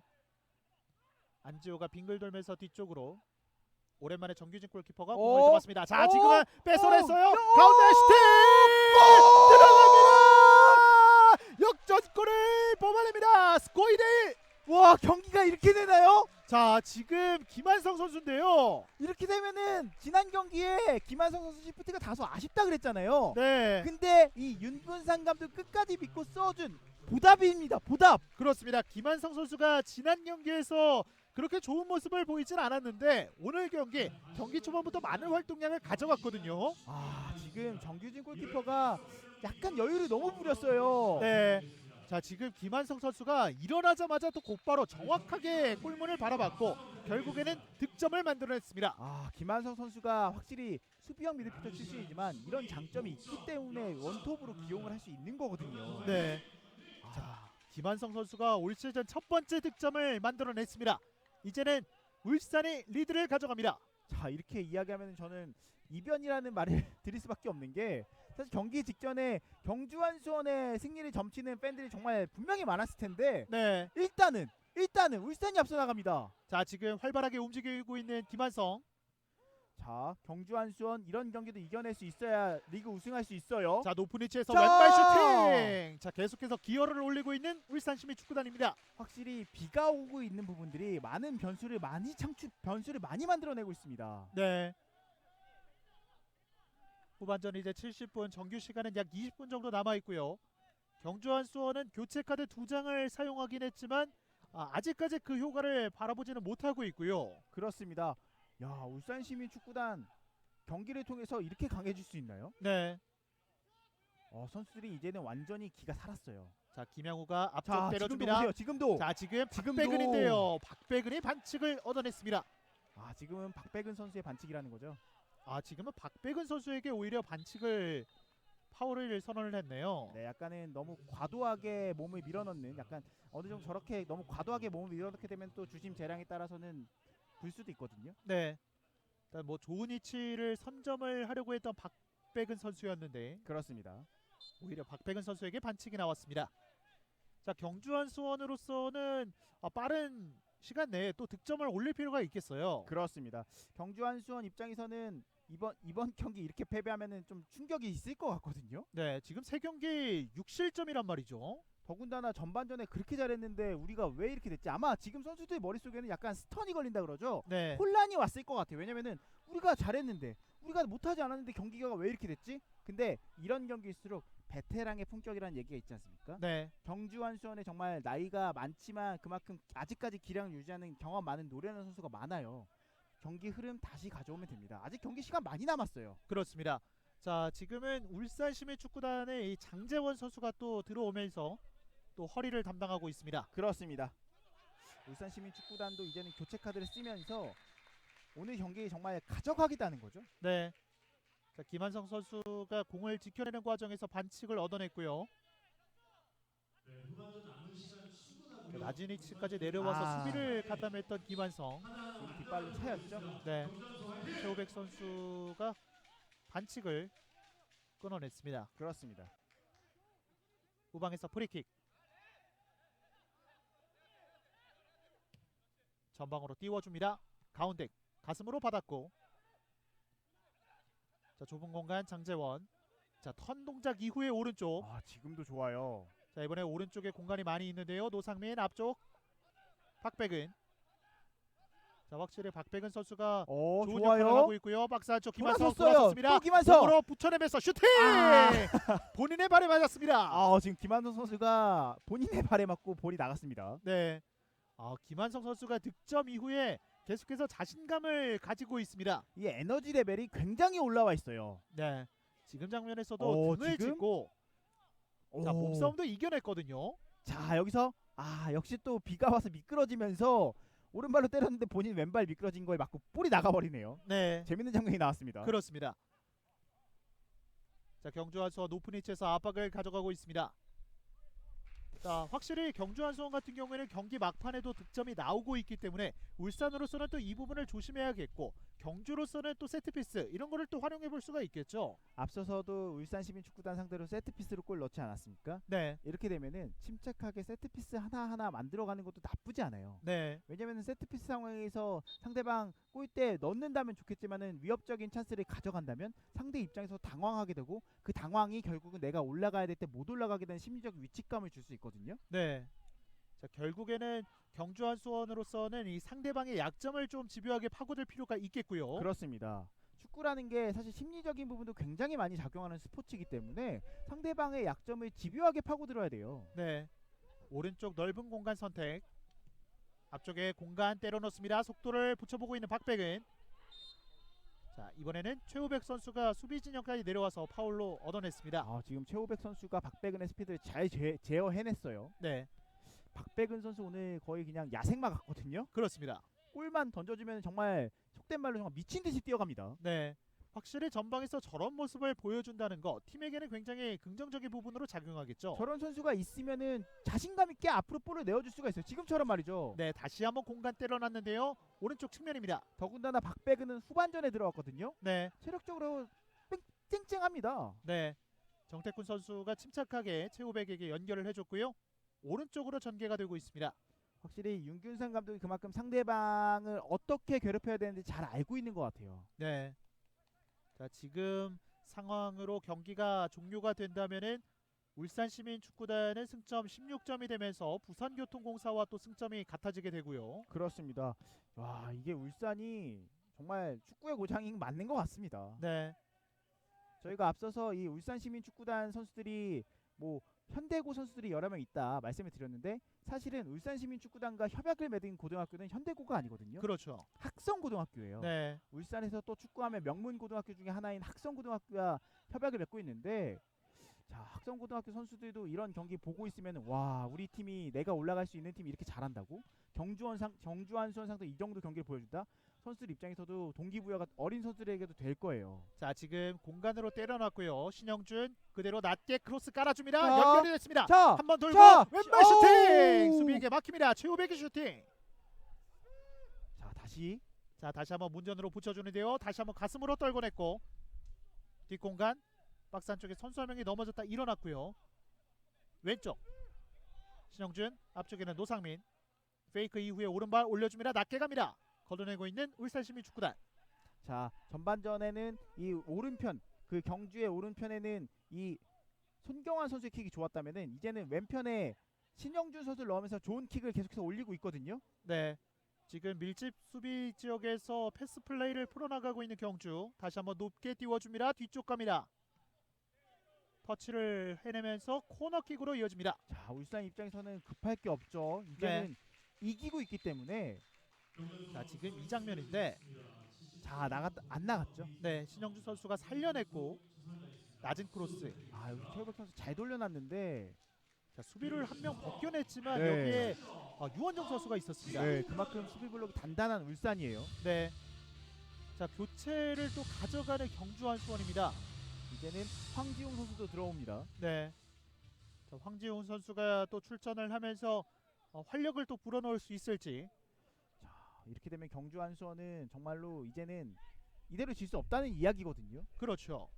안지호가 빙글 돌면서 뒤쪽으로 오랜만에 정규진 골키퍼가 공을 잡았습니다. 자, 지금은 뺏어냈어요. 가운데 슈팅! 들어갑니다! 역전골을 뽑아냅니다. 스코어 2대1. 와, 경기가 이렇게 되나요? 자, 지금 김한성 선수인데요. 이렇게 되면은 지난 경기에 김한성 선수 시프트가 다소 아쉽다 그랬잖아요. 네. 근데 이 윤근상 감독 끝까지 믿고 써준 보답입니다. 보답. 그렇습니다. 김한성 선수가 지난 경기에서 그렇게 좋은 모습을 보이진 않았는데 오늘 경기 초반부터 많은 활동량을 가져갔거든요. 지금 정규진 골키퍼가 약간 여유를 너무 부렸어요. 네. 자, 지금 김한성 선수가 일어나자마자 또 곧바로 정확하게 골문을 바라봤고 결국에는 득점을 만들어냈습니다. 김한성 선수가 확실히 수비형 미드필더 출신이지만 이런 장점이 있기 때문에 원톱으로 기용을 할 수 있는 거거든요. 네. 자, 김한성 선수가 올 시즌 첫 번째 득점을 만들어냈습니다. 이제는 울산이 리드를 가져갑니다. 자, 이렇게 이야기하면 저는 이변이라는 말을 드릴 수밖에 없는 게 사실 경기 직전에 경주 한수원의 승리를 점치는 팬들이 정말 분명히 많았을 텐데 네. 일단은 울산이 앞서 나갑니다. 자, 지금 활발하게 움직이고 있는 김한성. 자, 경주 한수원 이런 경기도 이겨낼 수 있어야 리그 우승할 수 있어요. 자, 높은 위치에서 자! 왼발 슈팅. 자, 계속해서 기여를 올리고 있는 울산시민 축구단입니다. 확실히 비가 오고 있는 부분들이 많은 변수를 많이 만들어내고 있습니다. 네. 후반전 이제 70분, 정규 시간은 약 20분 정도 남아 있고요. 경주 한수원은 교체 카드 2장을 사용하긴 했지만 아직까지 그 효과를 바라보지는 못하고 있고요. 그렇습니다. 야, 울산 시민 축구단 경기를 통해서 이렇게 강해질 수 있나요? 네. 선수들이 이제는 완전히 기가 살았어요. 자, 김양우가 앞쪽 자, 지금도 때려줍니다. 보세요. 지금도. 자, 지금 지금도. 박배근인데요. 박배근이 반칙을 얻어냈습니다. 지금은 박배근 선수의 반칙이라는 거죠. 지금은 박배근 선수에게 오히려 반칙을 파울을 선언을 했네요. 네, 약간은 너무 과도하게 몸을 밀어넣는 약간 어느 정도 저렇게 너무 과도하게 몸을 밀어넣게 되면 또 주심 재량에 따라서는 불 수도 있거든요. 네. 일단 뭐 좋은 위치를 선점을 하려고 했던 박배근 선수였는데 그렇습니다. 오히려 박배근 선수에게 반칙이 나왔습니다. 자, 경주한 수원으로서는 빠른 시간 내에 또 득점을 올릴 필요가 있겠어요. 그렇습니다. 경주 한수원 입장에서는 이번 경기 이렇게 패배하면은 좀 충격이 있을 것 같거든요. 네, 지금 3경기 6실점이란 말이죠. 더군다나 전반전에 그렇게 잘했는데 우리가 왜 이렇게 됐지? 아마 지금 선수들 머릿속에는 약간 스턴이 걸린다 그러죠. 네. 혼란이 왔을 것 같아요. 왜냐면은 우리가 잘했는데 우리가 못하지 않았는데 경기가 왜 이렇게 됐지? 근데 이런 경기일수록 베테랑의 품격이라는 얘기가 있지 않습니까? 네. 경주 한수원에 정말 나이가 많지만 그만큼 아직까지 기량을 유지하는 경험 많은 노련한 선수가 많아요. 경기 흐름 다시 가져오면 됩니다. 아직 경기 시간 많이 남았어요. 그렇습니다. 자, 지금은 울산 시민축구단의 이 장재원 선수가 또 들어오면서 또 허리를 담당하고 있습니다. 그렇습니다. 울산 시민축구단도 이제는 교체 카드를 쓰면서 오늘 경기 정말 가져가겠다는 거죠. 네. 자, 김한성 선수가 공을 지켜내는 과정에서 반칙을 얻어냈고요. 자, 나진이치까지 내려와서 수비를 가담했던 김한성. 지금 뒷발로 차였죠. 네. 최우백 선수가 반칙을 끊어냈습니다. 그렇습니다. 후방에서 프리킥. 전방으로 띄워줍니다. 가운데 가슴으로 받았고, 자, 좁은 공간 장재원. 자, 턴 동작 이후에 오른쪽. 지금도 좋아요. 자, 이번에 오른쪽에 공간이 많이 있는데요. 노상민 앞쪽 박배근. 자, 확실히 박배근 선수가 좋은 역할을 좋아요. 하고 있고요. 박스 안쪽 김한성 돌아섰어요. 돌아섰습니다. 또 김한성. 몸으로 붙여내면서 슈팅! 본인의 발에 맞았습니다. 지금 김한성 선수가 본인의 발에 맞고 볼이 나갔습니다. 네. 김한성 선수가 득점 이후에 계속해서 자신감을 가지고 있습니다. 이 에너지 레벨이 굉장히 올라와 있어요. 네. 지금 장면에서도 등을 지금? 짚고 자, 몸싸움도 이겨냈거든요. 자, 여기서 역시 또 비가 와서 미끄러지면서 오른발로 때렸는데 본인 왼발 미끄러진 거에 맞고 볼이 나가버리네요. 네. 재밌는 장면이 나왔습니다. 그렇습니다. 자, 경주 한수원 높은 위치에서 압박을 가져가고 있습니다. 자, 확실히 경주 한수원 같은 경우에는 경기 막판에도 득점이 나오고 있기 때문에 울산으로서는 또 이 부분을 조심해야겠고, 경주로서는 또 세트피스 이런 거를 또 활용해 볼 수가 있겠죠. 앞서서도 울산 시민축구단 상대로 세트피스로 골 넣지 않았습니까? 네. 이렇게 되면은 침착하게 세트피스 하나하나 만들어가는 것도 나쁘지 않아요. 네. 왜냐면은 세트피스 상황에서 상대방 골대 넣는다면 좋겠지만은 위협적인 찬스를 가져간다면 상대 입장에서 당황하게 되고, 그 당황이 결국은 내가 올라가야 될 때 못 올라가게 되는 심리적 위축감을 줄 수 있거든요. 네. 자, 결국에는 경주 한수원으로서는 이 상대방의 약점을 좀 집요하게 파고들 필요가 있겠고요. 그렇습니다. 축구라는 게 사실 심리적인 부분도 굉장히 많이 작용하는 스포츠이기 때문에 상대방의 약점을 집요하게 파고들어야 돼요. 네. 오른쪽 넓은 공간 선택. 앞쪽에 공간 때려 넣습니다. 속도를 붙여보고 있는 박배근. 자, 이번에는 최우백 선수가 수비 진영까지 내려와서 파울로 얻어냈습니다. 지금 최우백 선수가 박배근의 스피드를 잘 제어해냈어요. 네. 박배근 선수 오늘 거의 그냥 야생마 같거든요. 그렇습니다. 골만 던져주면 정말 속된 말로 정말 미친 듯이 뛰어갑니다. 네. 확실히 전방에서 저런 모습을 보여준다는 거 팀에게는 굉장히 긍정적인 부분으로 작용하겠죠. 저런 선수가 있으면은 자신감 있게 앞으로 볼을 내어줄 수가 있어요. 지금처럼 말이죠. 네, 다시 한번 공간 때려놨는데요. 오른쪽 측면입니다. 더군다나 박배근은 후반전에 들어왔거든요. 네. 체력적으로 쨍쨍합니다. 네. 정태군 선수가 침착하게 최우백에게 연결을 해줬고요. 오른쪽으로 전개가 되고 있습니다. 확실히 윤균상 감독이 그만큼 상대방을 어떻게 괴롭혀야 되는지 잘 알고 있는 것 같아요. 네. 자, 지금 상황으로 경기가 종료가 된다면은 울산 시민축구단은 승점 16점이 되면서 부산교통공사와 또 승점이 같아지게 되고요. 그렇습니다. 와, 이게 울산이 정말 축구의 고장이 맞는 것 같습니다. 네. 저희가 앞서서 이 울산 시민축구단 선수들이 뭐 현대고 선수들이 여러 명 있다 말씀을 드렸는데, 사실은 울산 시민축구단과 협약을 맺은 고등학교는 현대고가 아니거든요. 그렇죠. 학성고등학교예요. 네. 울산에서 또 축구하면 명문 고등학교 중에 하나인 학성고등학교와 협약을 맺고 있는데, 자, 학성고등학교 선수들도 이런 경기 보고 있으면 와, 우리 팀이 내가 올라갈 수 있는 팀이 이렇게 잘한다고? 경주한 수원 상도 이 정도 경기를 보여준다? 선수들 입장에서도 동기부여가 어린 선수들에게도 될 거예요. 자, 지금 공간으로 때려놨고요. 신영준 그대로 낮게 크로스 깔아줍니다. 자, 연결이 됐습니다. 자, 한 번 돌고 자, 왼발 슈팅! 오우! 수비에게 막힙니다. 최우백의 슈팅. 자, 다시 자, 다시 한번 문전으로 붙여주는데요. 다시 한번 가슴으로 떨궈냈고 뒷공간 박스 안쪽에 선수 한 명이 넘어졌다 일어났고요. 왼쪽 신영준, 앞쪽에는 노상민. 페이크 이후에 오른발 올려줍니다. 낮게 갑니다. 걷어내고 있는 울산시민축구단. 자, 전반전에는 이 오른편, 그 경주의 오른편에는 이 손경환 선수의 킥이 좋았다면은 이제는 왼편에 신영준 선수를 넣으면서 좋은 킥을 계속해서 올리고 있거든요. 네, 지금 밀집 수비 지역에서 패스 플레이를 풀어나가고 있는 경주. 다시 한번 높게 띄워줍니다. 뒤쪽 갑니다. 터치를 해내면서 코너킥으로 이어집니다. 자, 울산 입장에서는 급할 게 없죠. 이제는 이기고 있기 때문에. 자, 지금 이 장면인데 자, 안 나갔죠. 네, 신영준 선수가 살려냈고 낮은 크로스. 아, 여기 최우백 선수 잘 돌려놨는데. 자, 수비를 한 명 벗겨냈지만 네. 여기에 유원정 선수가 있었습니다. 네, 그만큼 수비 블록이 단단한 울산이에요. 네. 자, 교체를 또 가져가는 경주한 수원입니다. 이제는 황지웅 선수도 들어옵니다. 네. 자, 황지웅 선수가 또 출전을 하면서 활력을 또 불어넣을 수 있을지. 자, 이렇게 되면 경주 한수원은 정말로 이제는 이대로 질 수 없다는 이야기거든요. 그렇죠.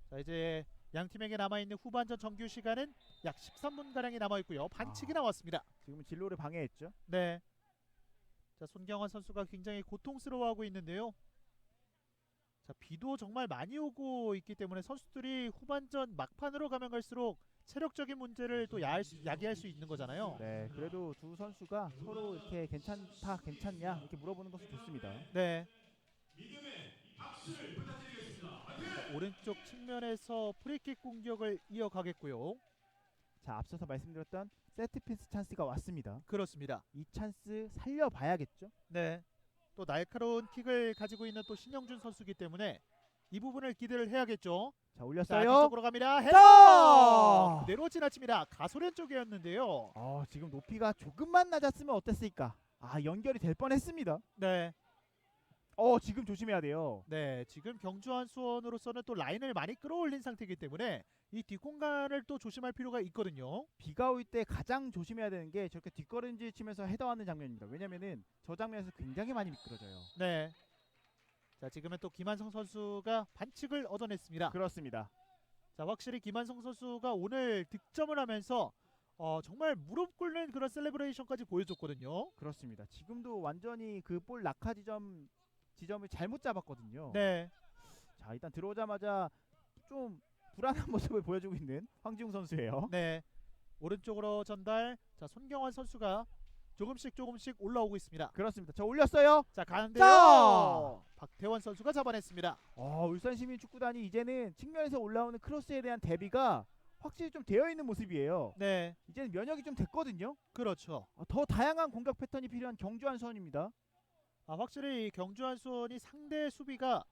자, 이제 양 팀에게 남아있는 후반전 정규 시간은 약 13분 가량이 남아있고요. 반칙이 나왔습니다. 지금은 진로를 방해했죠. 네. 자, 손경환 선수가 굉장히 고통스러워하고 있는데요. 자, 비도 정말 많이 오고 있기 때문에 선수들이 후반전 막판으로 가면 갈수록 체력적인 문제를 또 야기할 수 있는 거잖아요. 네, 그래도 두 선수가 서로 이렇게 괜찮다, 괜찮냐 이렇게 물어보는 것은 좋습니다. 네. 자, 오른쪽 측면에서 프리킥 공격을 이어가겠고요. 자, 앞서서 말씀드렸던 세트피스 찬스가 왔습니다. 그렇습니다. 이 찬스 살려봐야겠죠. 네. 또 날카로운 킥을 가지고 있는 또 신영준 선수이기 때문에 이 부분을 기대를 해야겠죠. 자, 자, 올렸어요. 뒤쪽으로 갑니다. 헤더! 자! 그대로 지나칩니다. 가소련 쪽이었는데요. 지금 높이가 조금만 낮았으면 어땠을까? 아, 연결이 될 뻔했습니다. 네. 지금 조심해야 돼요. 네, 지금 경주한 수원으로서는 또 라인을 많이 끌어올린 상태이기 때문에 이 뒷공간을 또 조심할 필요가 있거든요. 비가 올 때 가장 조심해야 되는 게 저렇게 뒷걸음질 치면서 헤더하는 장면입니다. 왜냐면은 저 장면에서 굉장히 많이 미끄러져요. 네. 자, 지금은 또 김한성 선수가 반칙을 얻어냈습니다. 그렇습니다. 자, 확실히 김한성 선수가 오늘 득점을 하면서 정말 무릎 꿇는 그런 셀레브레이션까지 보여줬거든요. 그렇습니다. 지금도 완전히 그 볼 낙하 지점을 잘못 잡았거든요. 네. 자, 일단 들어오자마자 좀 불안한 모습을 보여주고 있는 황지웅 선수예요. 네. 오른쪽으로 전달. 자, 손경환 선수가 조금씩 올라오고 있습니다. 그렇습니다. 저 올렸어요. 자, 가는데요. 자! 박태원 선수가 잡아냈습니다. 울산시민축구단이 이제는 측면에서 올라오는 크로스에 대한 대비가 확실히 좀 되어 있는 모습이에요. 네. 이제는 면역이 좀 됐거든요. 그렇죠. 더 다양한 공격 패턴이 필요한 경주한 수원입니다. 확실히 경주한 수원이 상대 수비가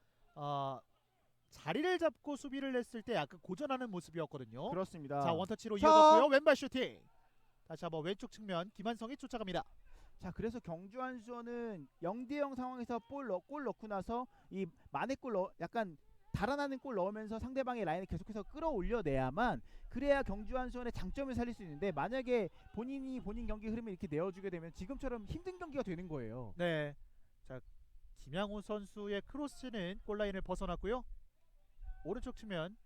자리를 잡고 수비를 했을 때 약간 고전하는 모습이었거든요. 그렇습니다. 자, 원터치로 자! 이어졌고요. 왼발 슈팅. 다시 한번 왼쪽 측면 김한성이 쫓아갑니다. 자, 그래서 경주한 수원은 0대0 상황에서 골 넣고 나서 이 만회골 약간 달아나는 골 넣으면서 상대방의 라인을 계속해서 끌어올려내야만, 그래야 경주한 수원의 장점을 살릴 수 있는데, 만약에 본인 경기 흐름을 이렇게 내어주게 되면 지금처럼 힘든 경기가 되는 거예요. 네. 자, 김양호 선수의 크로스는 골라인을 벗어났고요. 오른쪽 측면.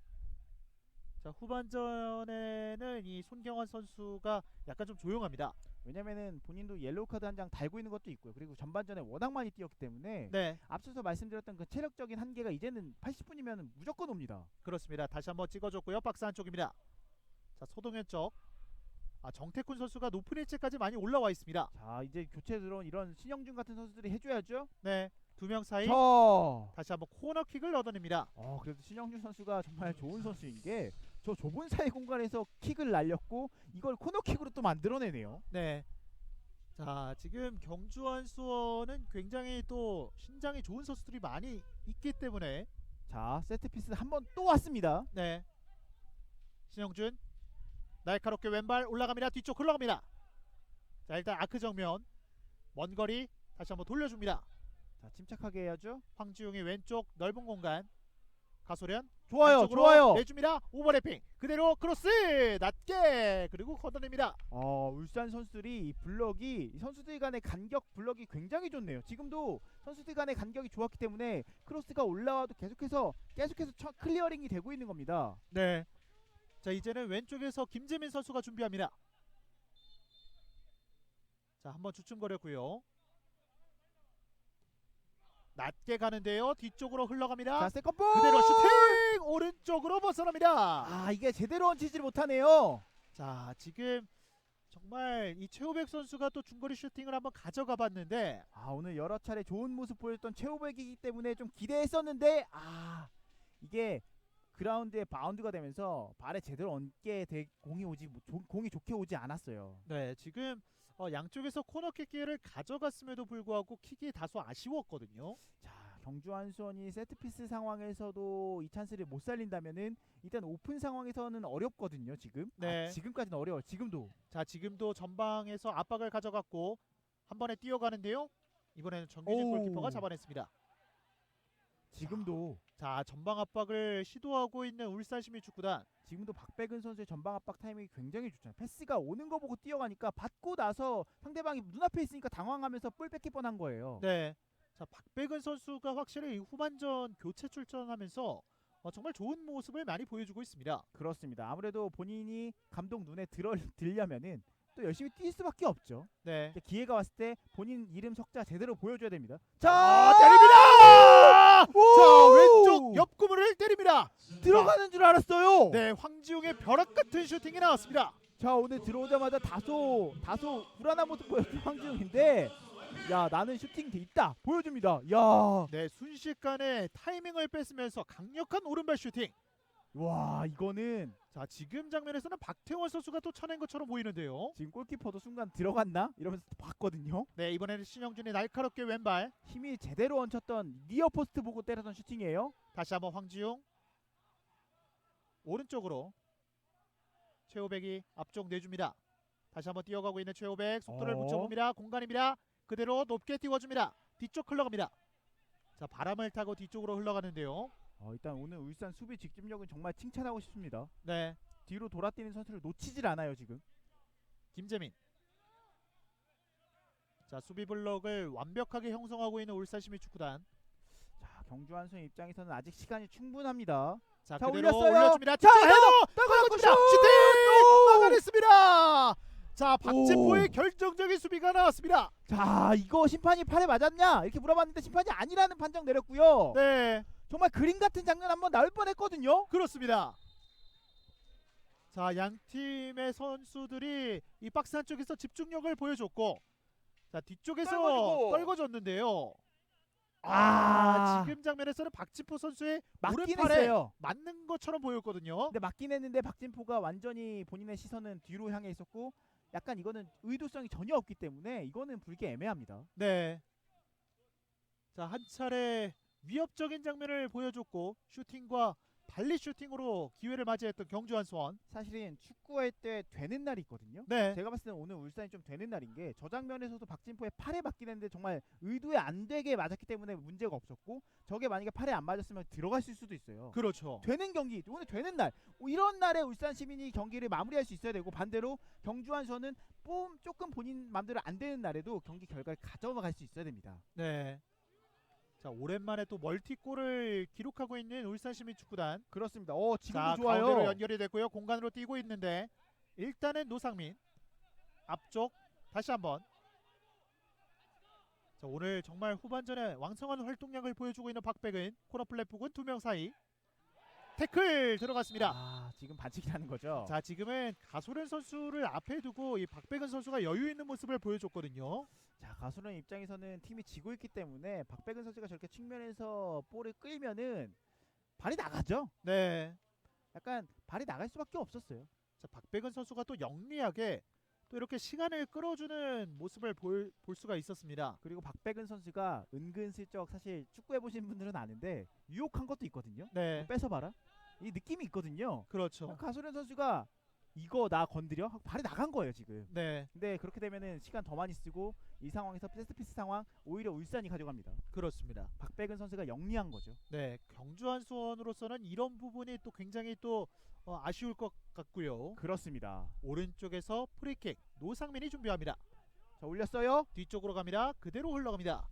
자, 후반전에는 이 손경환 선수가 약간 좀 조용합니다. 왜냐면은 본인도 옐로우 카드 한 장 달고 있는 것도 있고요. 그리고 전반전에 워낙 많이 뛰었기 때문에 네. 앞서서 말씀드렸던 그 체력적인 한계가 이제는 80분이면 무조건 옵니다. 그렇습니다. 다시 한번 찍어줬고요. 박스 안쪽입니다. 자, 소동현 쪽. 정태쿤 선수가 높은 위치까지 많이 올라와 있습니다. 자, 이제 교체 들어온 이런 신영준 같은 선수들이 해줘야죠. 네. 두 명 사이. 다시 한번 코너킥을 얻어냅니다. 그래도 신영준 선수가 정말 좋은 선수인 게 저 좁은 사이 공간에서 킥을 날렸고 이걸 코너킥으로 또 만들어내네요. 네. 자, 지금 경주한 수원은 굉장히 또 신장이 좋은 선수들이 많이 있기 때문에. 자, 세트피스 한 번 또 왔습니다. 네. 신영준 날카롭게 왼발 올라갑니다. 뒤쪽 흘러갑니다. 자, 일단 아크 정면 먼 거리 다시 한번 돌려줍니다. 자, 침착하게 해야죠. 황지웅이 왼쪽 넓은 공간 가소련 좋아요, 안쪽으로 좋아요. 내줍니다. 오버래핑 그대로 크로스 낮게 그리고 걷어냅니다. 울산 선수들이 이 블럭이 이 선수들 간의 간격 블럭이 굉장히 좋네요. 지금도 선수들 간의 간격이 좋았기 때문에 크로스가 올라와도 계속해서 클리어링이 되고 있는 겁니다. 네. 자, 이제는 왼쪽에서 김재민 선수가 준비합니다. 자, 한번 주춤거렸고요. 낮게 가는데요. 뒤쪽으로 흘러갑니다. 자, 세컨볼 그대로 슈팅 오른쪽으로 벗어납니다. 이게 제대로 얹히질 못하네요. 자, 지금 정말 이 최호백 선수가 또 중거리 슈팅을 한번 가져가 봤는데 오늘 여러 차례 좋은 모습 보였던 최호백이기 때문에 좀 기대했었는데 이게 그라운드에 바운드가 되면서 발에 제대로 얹게 돼 공이 좋게 오지 않았어요. 네, 지금 양쪽에서 코너킥 기회를 가져갔음에도 불구하고 킥이 다소 아쉬웠거든요. 자, 경주 한수원이 세트피스 상황에서도 이 찬스를 못 살린다면은 일단 오픈 상황에서는 어렵거든요. 지금. 네. 지금까지는 어려워요. 지금도. 자, 지금도 전방에서 압박을 가져갔고 한 번에 뛰어가는데요. 이번에는 정규진 골키퍼가 잡아냈습니다. 지금도 자, 전방 압박을 시도하고 있는 울산 시민축구단. 지금도 박백은 선수의 전방 압박 타이밍이 굉장히 좋잖아요. 패스가 오는 거 보고 뛰어가니까 받고 나서 상대방이 눈앞에 있으니까 당황하면서 볼 뺏길 뻔한 거예요. 네. 자, 박백은 선수가 확실히 이 후반전 교체 출전하면서 정말 좋은 모습을 많이 보여주고 있습니다. 그렇습니다. 아무래도 본인이 감독 눈에 들려면은 또 열심히 뛸 수밖에 없죠. 네. 기회가 왔을 때 본인 이름 석자 제대로 보여줘야 됩니다. 자, 때립니다. 자, 왼쪽 옆구멍을 때립니다. 들어가는 줄 알았어요. 네, 황지웅의 벼락 같은 슈팅이 나왔습니다. 자, 오늘 들어오자마자 다소 불안한 모습 보였던 황지웅인데, 야, 나는 슈팅 돼 있다 보여줍니다. 야, 네, 순식간에 타이밍을 뺏으면서 강력한 오른발 슈팅. 와, 이거는 자, 지금 장면에서는 박태원 선수가 또 쳐낸 것처럼 보이는데요. 지금 골키퍼도 순간 들어갔나 이러면서 봤거든요. 네, 이번에는 신영준이 날카롭게 왼발. 힘이 제대로 얹혔던 니어 포스트 보고 때렸던 슈팅이에요. 다시 한번 황지웅 오른쪽으로 최호백이 앞쪽 내줍니다. 다시 한번 뛰어가고 있는 최호백 속도를 붙여봅니다. 공간입니다. 그대로 높게 띄워줍니다. 뒤쪽 흘러갑니다. 자, 바람을 타고 뒤쪽으로 흘러가는데요. 일단 오늘 울산 수비 직집력은 정말 칭찬하고 싶습니다. 네, 뒤로 돌아뛰는 선수를 놓치질 않아요 지금. 김재민. 자, 수비 블럭을 완벽하게 형성하고 있는 울산 시민축구단. 자, 경주 한수의 입장에서는 아직 시간이 충분합니다. 자, 자, 그대로 올렸어요. 올려줍니다. 자, 헤더 떨궈줍니다. 슈팅 막아냈습니다. 자, 박진포의 결정적인 수비가 나왔습니다. 자, 이거 심판이 팔에 맞았냐 이렇게 물어봤는데 심판이 아니라는 판정 내렸고요. 네, 정말 그림 같은 장면 한번 나올 뻔했거든요. 그렇습니다. 자, 양 팀의 선수들이 이 박스 안쪽에서 집중력을 보여줬고, 자, 뒤쪽에서 떨궈줬는데요. 지금 장면에서는 박진포 선수의 맞긴 오른팔에 했어요. 맞는 것처럼 보였거든요. 근데 맞긴 했는데 박진포가 완전히 본인의 시선은 뒤로 향해 있었고, 약간 이거는 의도성이 전혀 없기 때문에 이거는 불게 애매합니다. 네. 자, 한 차례 위협적인 장면을 보여줬고 슈팅과 발리 슈팅으로 기회를 맞이했던 경주 한수원. 사실은 축구할 때 되는 날이 있거든요. 네. 제가 봤을 때는 오늘 울산이 좀 되는 날인 게, 저 장면에서도 박진포의 팔에 맞긴 했는데 정말 의도에 안 되게 맞았기 때문에 문제가 없었고, 저게 만약에 팔에 안 맞았으면 들어갔을 수도 있어요. 그렇죠. 되는 경기, 오늘 되는 날, 이런 날에 울산 시민이 경기를 마무리할 수 있어야 되고, 반대로 경주 한수원은 조금 본인 맘대로 안 되는 날에도 경기 결과를 가져갈 수 있어야 됩니다. 네. 자, 오랜만에 또 멀티골을 기록하고 있는 울산 시민축구단. 그렇습니다. 지금도 자, 좋아요. 가운데로 연결이 됐고요. 공간으로 뛰고 있는데 일단은 노상민 앞쪽 다시 한번. 자, 오늘 정말 후반전에 왕성한 활동량을 보여주고 있는 박백은 코너 플랫 부근 2명 사이 태클 들어갔습니다. 지금 반칙이라는 거죠. 자, 지금은 가소련 선수를 앞에 두고 이 박백은 선수가 여유 있는 모습을 보여줬거든요. 자, 가수련 입장에서는 팀이 지고 있기 때문에 박백은 선수가 저렇게 측면에서 볼을 끌면은 발이 나가죠. 네. 약간 발이 나갈 수밖에 없었어요. 자, 박백은 선수가 또 영리하게 또 이렇게 시간을 끌어주는 모습을 볼 수가 있었습니다. 그리고 박백은 선수가 은근슬쩍, 사실 축구해보신 분들은 아는데 유혹한 것도 있거든요. 네. 뺏어봐라 이 느낌이 있거든요. 그렇죠. 가소련 선수가 이거 나 건드려? 하고 발이 나간 거예요 지금. 네, 근데 그렇게 되면은 시간 더 많이 쓰고 이 상황에서 패스트피스 상황 오히려 울산이 가져갑니다. 그렇습니다. 박백은 선수가 영리한 거죠. 네, 경주한 수원으로서는 이런 부분이 또 굉장히 또 아쉬울 것 같고요. 그렇습니다. 오른쪽에서 프리킥 노상민이 준비합니다. 자 올렸어요. 뒤쪽으로 갑니다. 그대로 흘러갑니다.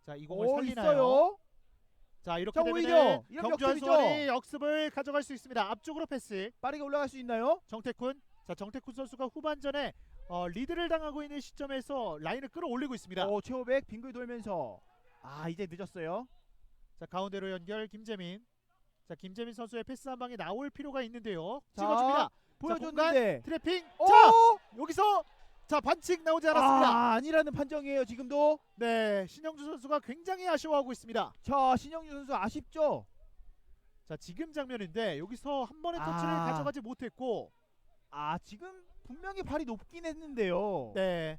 자, 이 공을 오 살리나요? 있어요. 자, 이렇게 자, 되면 오히려 이런 경주한 역습이죠. 수원이 역습을 가져갈 수 있습니다. 앞쪽으로 패스. 빠르게 올라갈 수 있나요? 정태쿤. 자, 정태쿤 선수가 후반전에 리드를 당하고 있는 시점에서 라인을 끌어올리고 있습니다. 최호백 빙글 돌면서 이제 늦었어요. 자, 가운데로 연결 김재민. 자, 김재민 선수의 패스 한 방이 나올 필요가 있는데요. 자, 찍어줍니다. 보여줬는데 트래핑. 오! 자, 여기서 자, 반칙 나오지 않았습니다. 아니라는 판정이에요 지금도. 네, 신영주 선수가 굉장히 아쉬워하고 있습니다. 자 신영준 선수 아쉽죠. 자, 지금 장면인데 여기서 한 번의 터치를 가져가지 못했고, 지금 분명히 발이 높긴 했는데요. 네,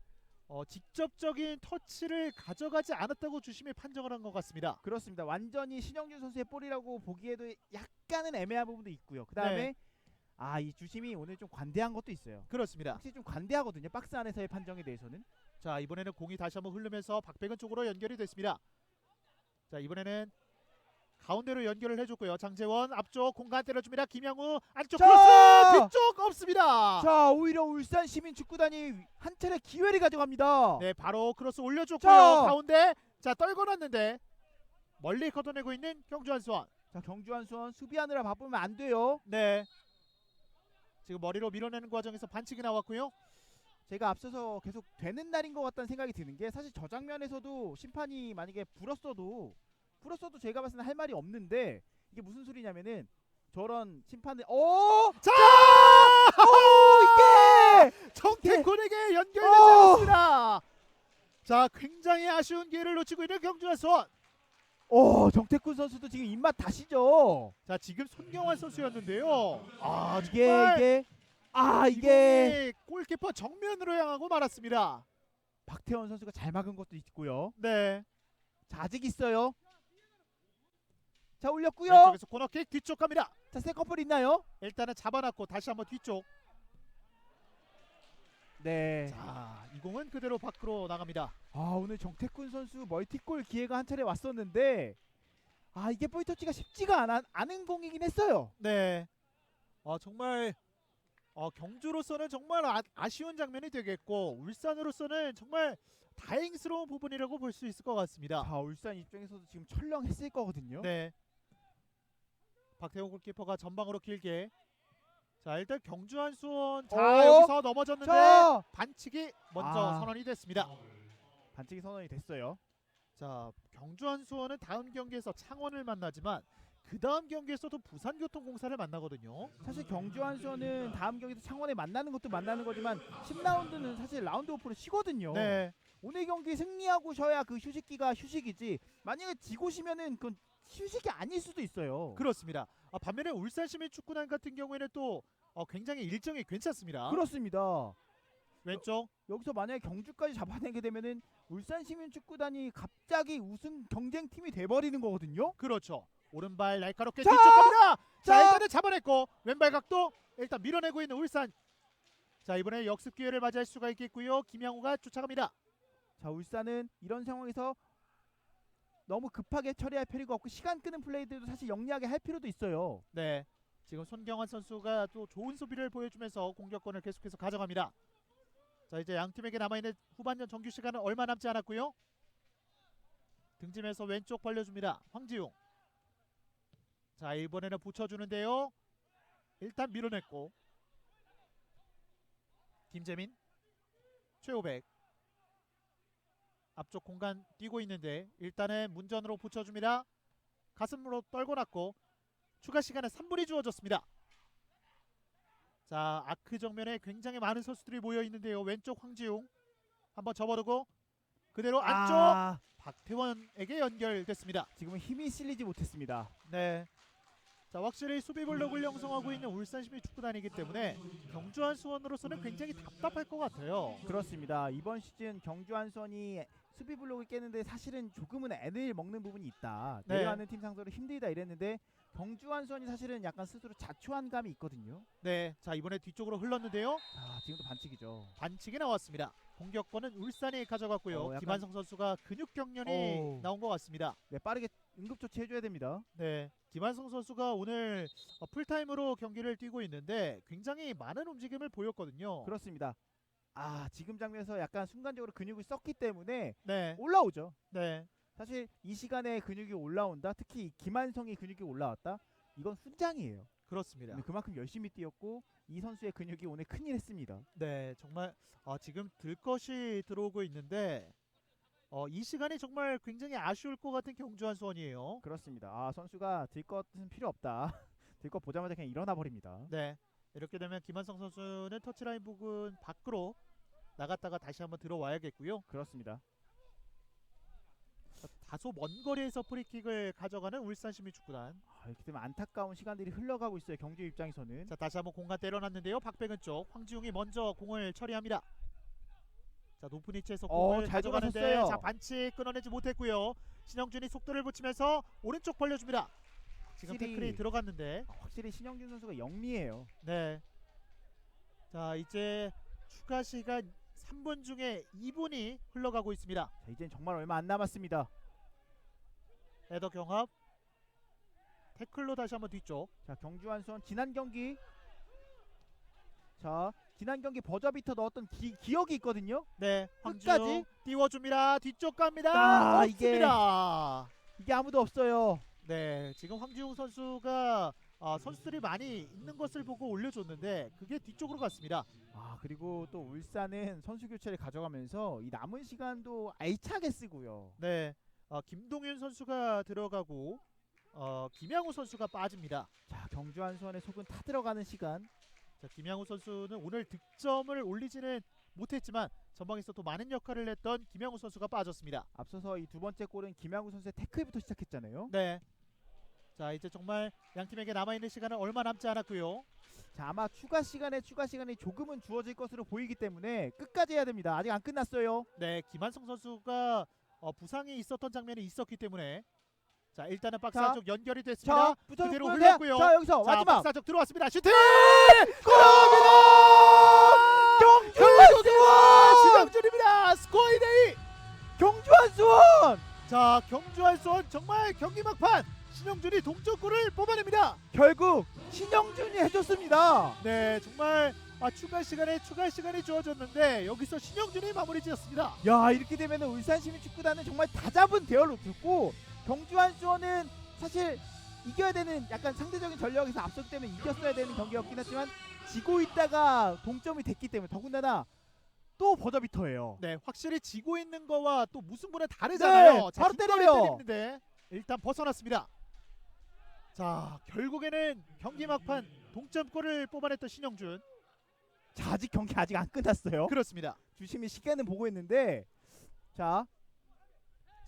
직접적인 터치를 가져가지 않았다고 주심이 판정을 한 것 같습니다. 그렇습니다. 완전히 신영준 선수의 볼이라고 보기에도 약간은 애매한 부분도 있고요. 그 다음에 네. 이 주심이 오늘 좀 관대한 것도 있어요. 그렇습니다. 확실히 좀 관대하거든요. 박스 안에서의 판정에 대해서는. 자, 이번에는 공이 다시 한번 흐르면서 박백은 쪽으로 연결이 됐습니다. 자, 이번에는 가운데로 연결을 해줬고요. 장재원 앞쪽 공간 때려줍니다. 김양우 안쪽 자! 크로스 뒤쪽 없습니다. 자 오히려 울산 시민 축구단이 한 차례 기회를 가져갑니다. 네, 바로 크로스 올려줬고요. 자! 가운데 자 떨궈놨는데 멀리 걷어내고 있는 경주한 수원. 자 경주한 수원 수비하느라 바쁘면 안 돼요. 네, 지금 머리로 밀어내는 과정에서 반칙이 나왔고요. 제가 앞서서 계속 되는 날인 것 같다는 생각이 드는 게 사실 저 장면에서도 심판이 만약에 불었어도 제가 봤을 때 할 말이 없는데 이게 무슨 소리냐면은 저런 심판을 자! 이게 정태군에게 연결되지 않았습니다. 자, 굉장히 아쉬운 기회를 놓치고 있는 경주한 수원. 정태쿤 선수도 지금 입맛 다시죠. 자, 지금 손경환 선수였는데요. 이게 이게 골키퍼 정면으로 향하고 말았습니다. 박태원 선수가 잘 막은 것도 있고요. 네, 자 아직 있어요. 자 올렸고요. 왼쪽에서 코너킥 뒤쪽 갑니다. 자 세컨볼 있나요? 일단은 잡아놨고 다시 한번 뒤쪽. 네. 자, 이 공은 그대로 밖으로 나갑니다. 오늘 정태쿤 선수 멀티골 기회가 한 차례 왔었는데 이게 볼 터치가 쉽지가 않은 공이긴 했어요. 네, 정말 경주로서는 정말 아쉬운 장면이 되겠고 울산으로서는 정말 다행스러운 부분이라고 볼 수 있을 것 같습니다. 자 울산 입장에서도 지금 철렁했을 거거든요. 네, 박태호 골키퍼가 전방으로 길게. 자, 일단 경주한 수원 여기서 넘어졌는데 자 반칙이 먼저 선언이 됐습니다. 반칙이 선언이 됐어요. 자, 경주한 수원은 다음 경기에서 창원을 만나지만 그 다음 경기에서도 부산교통공사를 만나거든요. 사실 경주한 수원은 다음 경기에서 창원에 만나는 것도 만나는 거지만 10라운드는 사실 라운드 오프로 쉬거든요. 네, 오늘 경기 승리하고 셔야 그 휴식기가 휴식이지 만약에 지고 쉬면은 그건 휴식이 아닐 수도 있어요. 그렇습니다. 반면에 울산시민축구단 같은 경우에는 또 굉장히 일정이 괜찮습니다. 그렇습니다. 왼쪽 여기서 만약에 경주까지 잡아내게 되면은 울산시민축구단이 갑자기 우승 경쟁팀이 돼버리는 거거든요. 그렇죠. 오른발 날카롭게 자! 뒤쪽 갑니다. 자, 자! 일단은 잡아냈고 왼발 각도 일단 밀어내고 있는 울산. 자, 이번에 역습 기회를 맞이할 수가 있겠고요. 김양우가 쫓아갑니다. 자 울산은 이런 상황에서 너무 급하게 처리할 필요가 없고 시간 끄는 플레이들도 사실 영리하게 할 필요도 있어요. 네, 지금 손경환 선수가 또 좋은 수비를 보여주면서 공격권을 계속해서 가져갑니다. 자, 이제 양 팀에게 남아있는 후반전 정규 시간은 얼마 남지 않았고요. 등짐에서 왼쪽 벌려줍니다. 황지웅. 자, 이번에는 붙여주는데요. 일단 밀어냈고 김재민, 최호백 앞쪽 공간 뛰고 있는데 일단은 문전으로 붙여줍니다. 가슴으로 떨궈놨고 추가 시간에 3분이 주어졌습니다. 자, 아크 정면에 굉장히 많은 선수들이 모여 있는데요. 왼쪽 황지웅 한번 접어두고 그대로 안쪽 박태원에게 연결됐습니다. 지금은 힘이 실리지 못했습니다. 네. 자, 확실히 수비 블록을 형성하고 있는 울산시민축구단이기 때문에 경주한 수원으로서는 굉장히 답답할 것 같아요. 그렇습니다. 이번 시즌 경주한 수원이 수비 블록을 깨는데 사실은 조금은 애를 먹는 부분이 있다. 네. 내려가는 팀 상대로 힘들다 이랬는데 경주한 수원이 사실은 약간 스스로 자초한 감이 있거든요. 네, 자 이번에 뒤쪽으로 흘렀는데요. 아, 지금도 반칙이죠. 반칙이 나왔습니다. 공격권은 울산이 가져갔고요. 약간- 김한성 선수가 근육 경련이 나온 것 같습니다. 네, 빠르게 응급조치 해줘야 됩니다. 네, 김한성 선수가 오늘 풀타임으로 경기를 뛰고 있는데 굉장히 많은 움직임을 보였거든요. 그렇습니다. 아, 지금 장면에서 약간 순간적으로 근육을 썼기 때문에 네, 올라오죠. 네, 사실 이 시간에 근육이 올라온다, 특히 이 김한성이 근육이 올라왔다, 이건 훈장이에요. 그렇습니다. 근데 그만큼 열심히 뛰었고 이 선수의 근육이 오늘 큰일 했습니다. 네, 정말 지금 들것이 들어오고 있는데 이 시간이 정말 굉장히 아쉬울 것 같은 경주한 수원이에요. 그렇습니다. 아, 선수가 들 것은 필요 없다. 들 것 보자마자 그냥 일어나 버립니다. 네, 이렇게 되면 김한성 선수는 터치라인 부근 밖으로 나갔다가 다시 한번 들어와야겠고요. 그렇습니다. 다소 먼 거리에서 프리킥을 가져가는 울산시민축구단. 아, 이렇게 되면 안타까운 시간들이 흘러가고 있어요. 경주 입장에서는. 자, 다시 한번 공간 때려놨는데요. 박백은 쪽 황지웅이 먼저 공을 처리합니다. 자, 높은 위치에서 공을 잘 가져가는데 돌아섰어요. 자, 반칙 끊어내지 못했고요. 신영준이 속도를 붙이면서 오른쪽 벌려줍니다. 지금 확실히- 태클이 들어갔는데 확실히 신영준 선수가 영리해요. 네. 자, 이제 추가 시간 3분 중에 2분이 흘러가고 있습니다. 자, 이젠 정말 얼마 안 남았습니다. 헤더 경합. 태클로 다시 한번 뒤쪽. 자, 경주한 수원 지난 경기, 자 지난 경기 버저비터 넣었던 기억이 있거든요. 네, 끝까지? 황지웅 띄워줍니다. 뒤쪽 갑니다. 아, 없습니다. 이게 아무도 없어요. 네, 지금 황지웅 선수가 선수들이 많이 있는 것을 보고 올려줬는데 그게 뒤쪽으로 갔습니다. 아, 그리고 또 울산은 선수 교체를 가져가면서 이 남은 시간도 알차게 쓰고요. 네, 김동윤 선수가 들어가고 김양우 선수가 빠집니다. 자, 경주한 수원의 속은 타 들어가는 시간. 자, 김양우 선수는 오늘 득점을 올리지는 못했지만 전방에서 또 많은 역할을 했던 김양우 선수가 빠졌습니다. 앞서서 이 두 번째 골은 김양우 선수의 태클부터 시작했잖아요. 네. 자, 이제 정말 양 팀에게 남아있는 시간은 얼마 남지 않았고요. 자, 아마 추가 시간이 조금은 주어질 것으로 보이기 때문에 끝까지 해야 됩니다. 아직 안 끝났어요. 네, 김한성 선수가 부상이 있었던 장면이 있었기 때문에 자, 일단은 박스 자, 안쪽 연결이 됐습니다. 자, 붙어 그대로 있고요. 흘렀고요. 자, 여기서 자, 마지막 박스 안쪽 들어왔습니다. 슈팅! 경주한 수원! 신영준입니다. 스코어이데이. 경주한 수원! 자, 경주한 수원 정말 경기 막판 신영준이 동점골을 뽑아냅니다. 결국 신영준이 해줬습니다. 네, 정말 추가 시간이 주어졌는데 여기서 신영준이 마무리 지었습니다. 야, 이렇게 되면 울산시민축구단은 정말 다 잡은 대열로 듣고 경주한 수원은 사실 이겨야 되는 약간 상대적인 전력에서 앞섰기 때문에 이겼어야 되는 경기였긴 했지만 지고 있다가 동점이 됐기 때문에 더군다나 또 버저비터예요. 네, 확실히 지고 있는 거와 또 무승부는 다르잖아요. 네, 바로 뒷거리 때려요. 때리는데 일단 벗어났습니다. 자, 결국에는 경기 막판 동점골을 뽑아냈던 신영준. 자, 아직 경기 아직 안 끝났어요. 그렇습니다. 주심이 시간은 보고 있는데 자,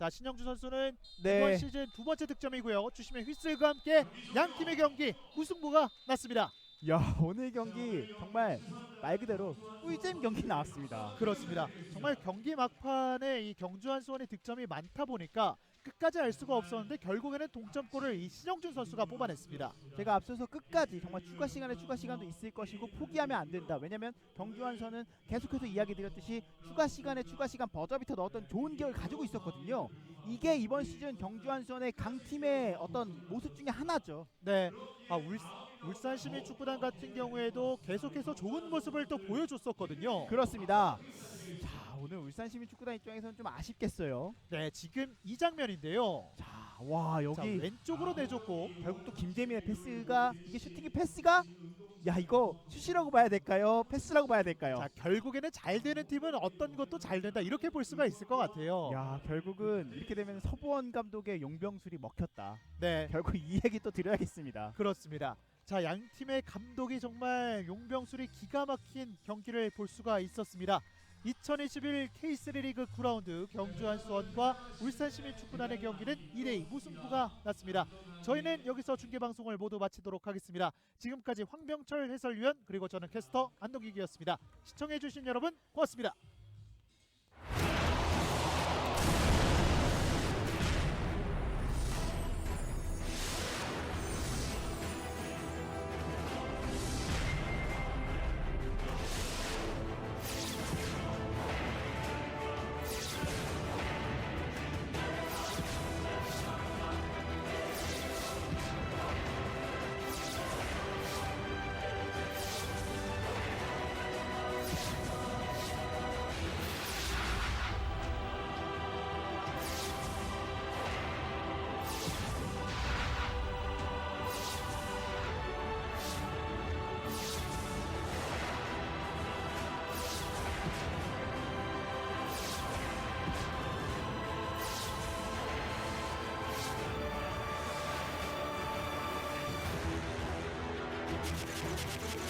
신영준 선수는 네. 이번 시즌 두 번째 득점이고요. 주심의 휘슬과 함께 양 팀의 경기 무승부가 났습니다. 야, 오늘 경기 정말 말 그대로 꿀잼 경기 나왔습니다. 그렇습니다. 정말 경기 막판에 이 경주한 수원의 득점이 많다 보니까 끝까지 알 수가 없었는데 결국에는 동점골을 이 신영준 선수가 뽑아냈습니다. 제가 앞서서 끝까지 정말 추가 시간도 있을 것이고 포기하면 안 된다. 왜냐면 경주한선은 계속해서 이야기 드렸듯이 추가 시간 버저비터 넣었던 좋은 기억을 가지고 있었거든요. 이게 이번 시즌 경주한선의 강팀의 어떤 모습 중에 하나죠. 네, 울산시민축구단 같은 경우에도 계속해서 좋은 모습을 또 보여줬었거든요. 그렇습니다. 자, 오늘 울산시민축구단 입장에서는 좀 아쉽겠어요. 네, 지금 이 장면인데요. 자, 와, 자, 여기 왼쪽으로 내줬고 결국 또 김재민의 패스가 이게 슈팅의 패스가 야, 이거 슛이라고 봐야 될까요? 패스라고 봐야 될까요? 자, 결국에는 잘 되는 팀은 어떤 것도 잘 된다 이렇게 볼 수가 있을 것 같아요. 야, 결국은 이렇게 되면 서부원 감독의 용병술이 먹혔다. 네, 결국 이 얘기 또 드려야겠습니다. 그렇습니다. 자, 양 팀의 감독이 정말 용병술이 기가 막힌 경기를 볼 수가 있었습니다. 2021 K3 리그 9라운드 경주한 수원과 울산시민축구단의 경기는 2대2 무승부가 났습니다. 저희는 여기서 중계방송을 모두 마치도록 하겠습니다. 지금까지 황병철 해설위원 그리고 저는 캐스터 안동기기였습니다. 시청해주신 여러분 고맙습니다. Thank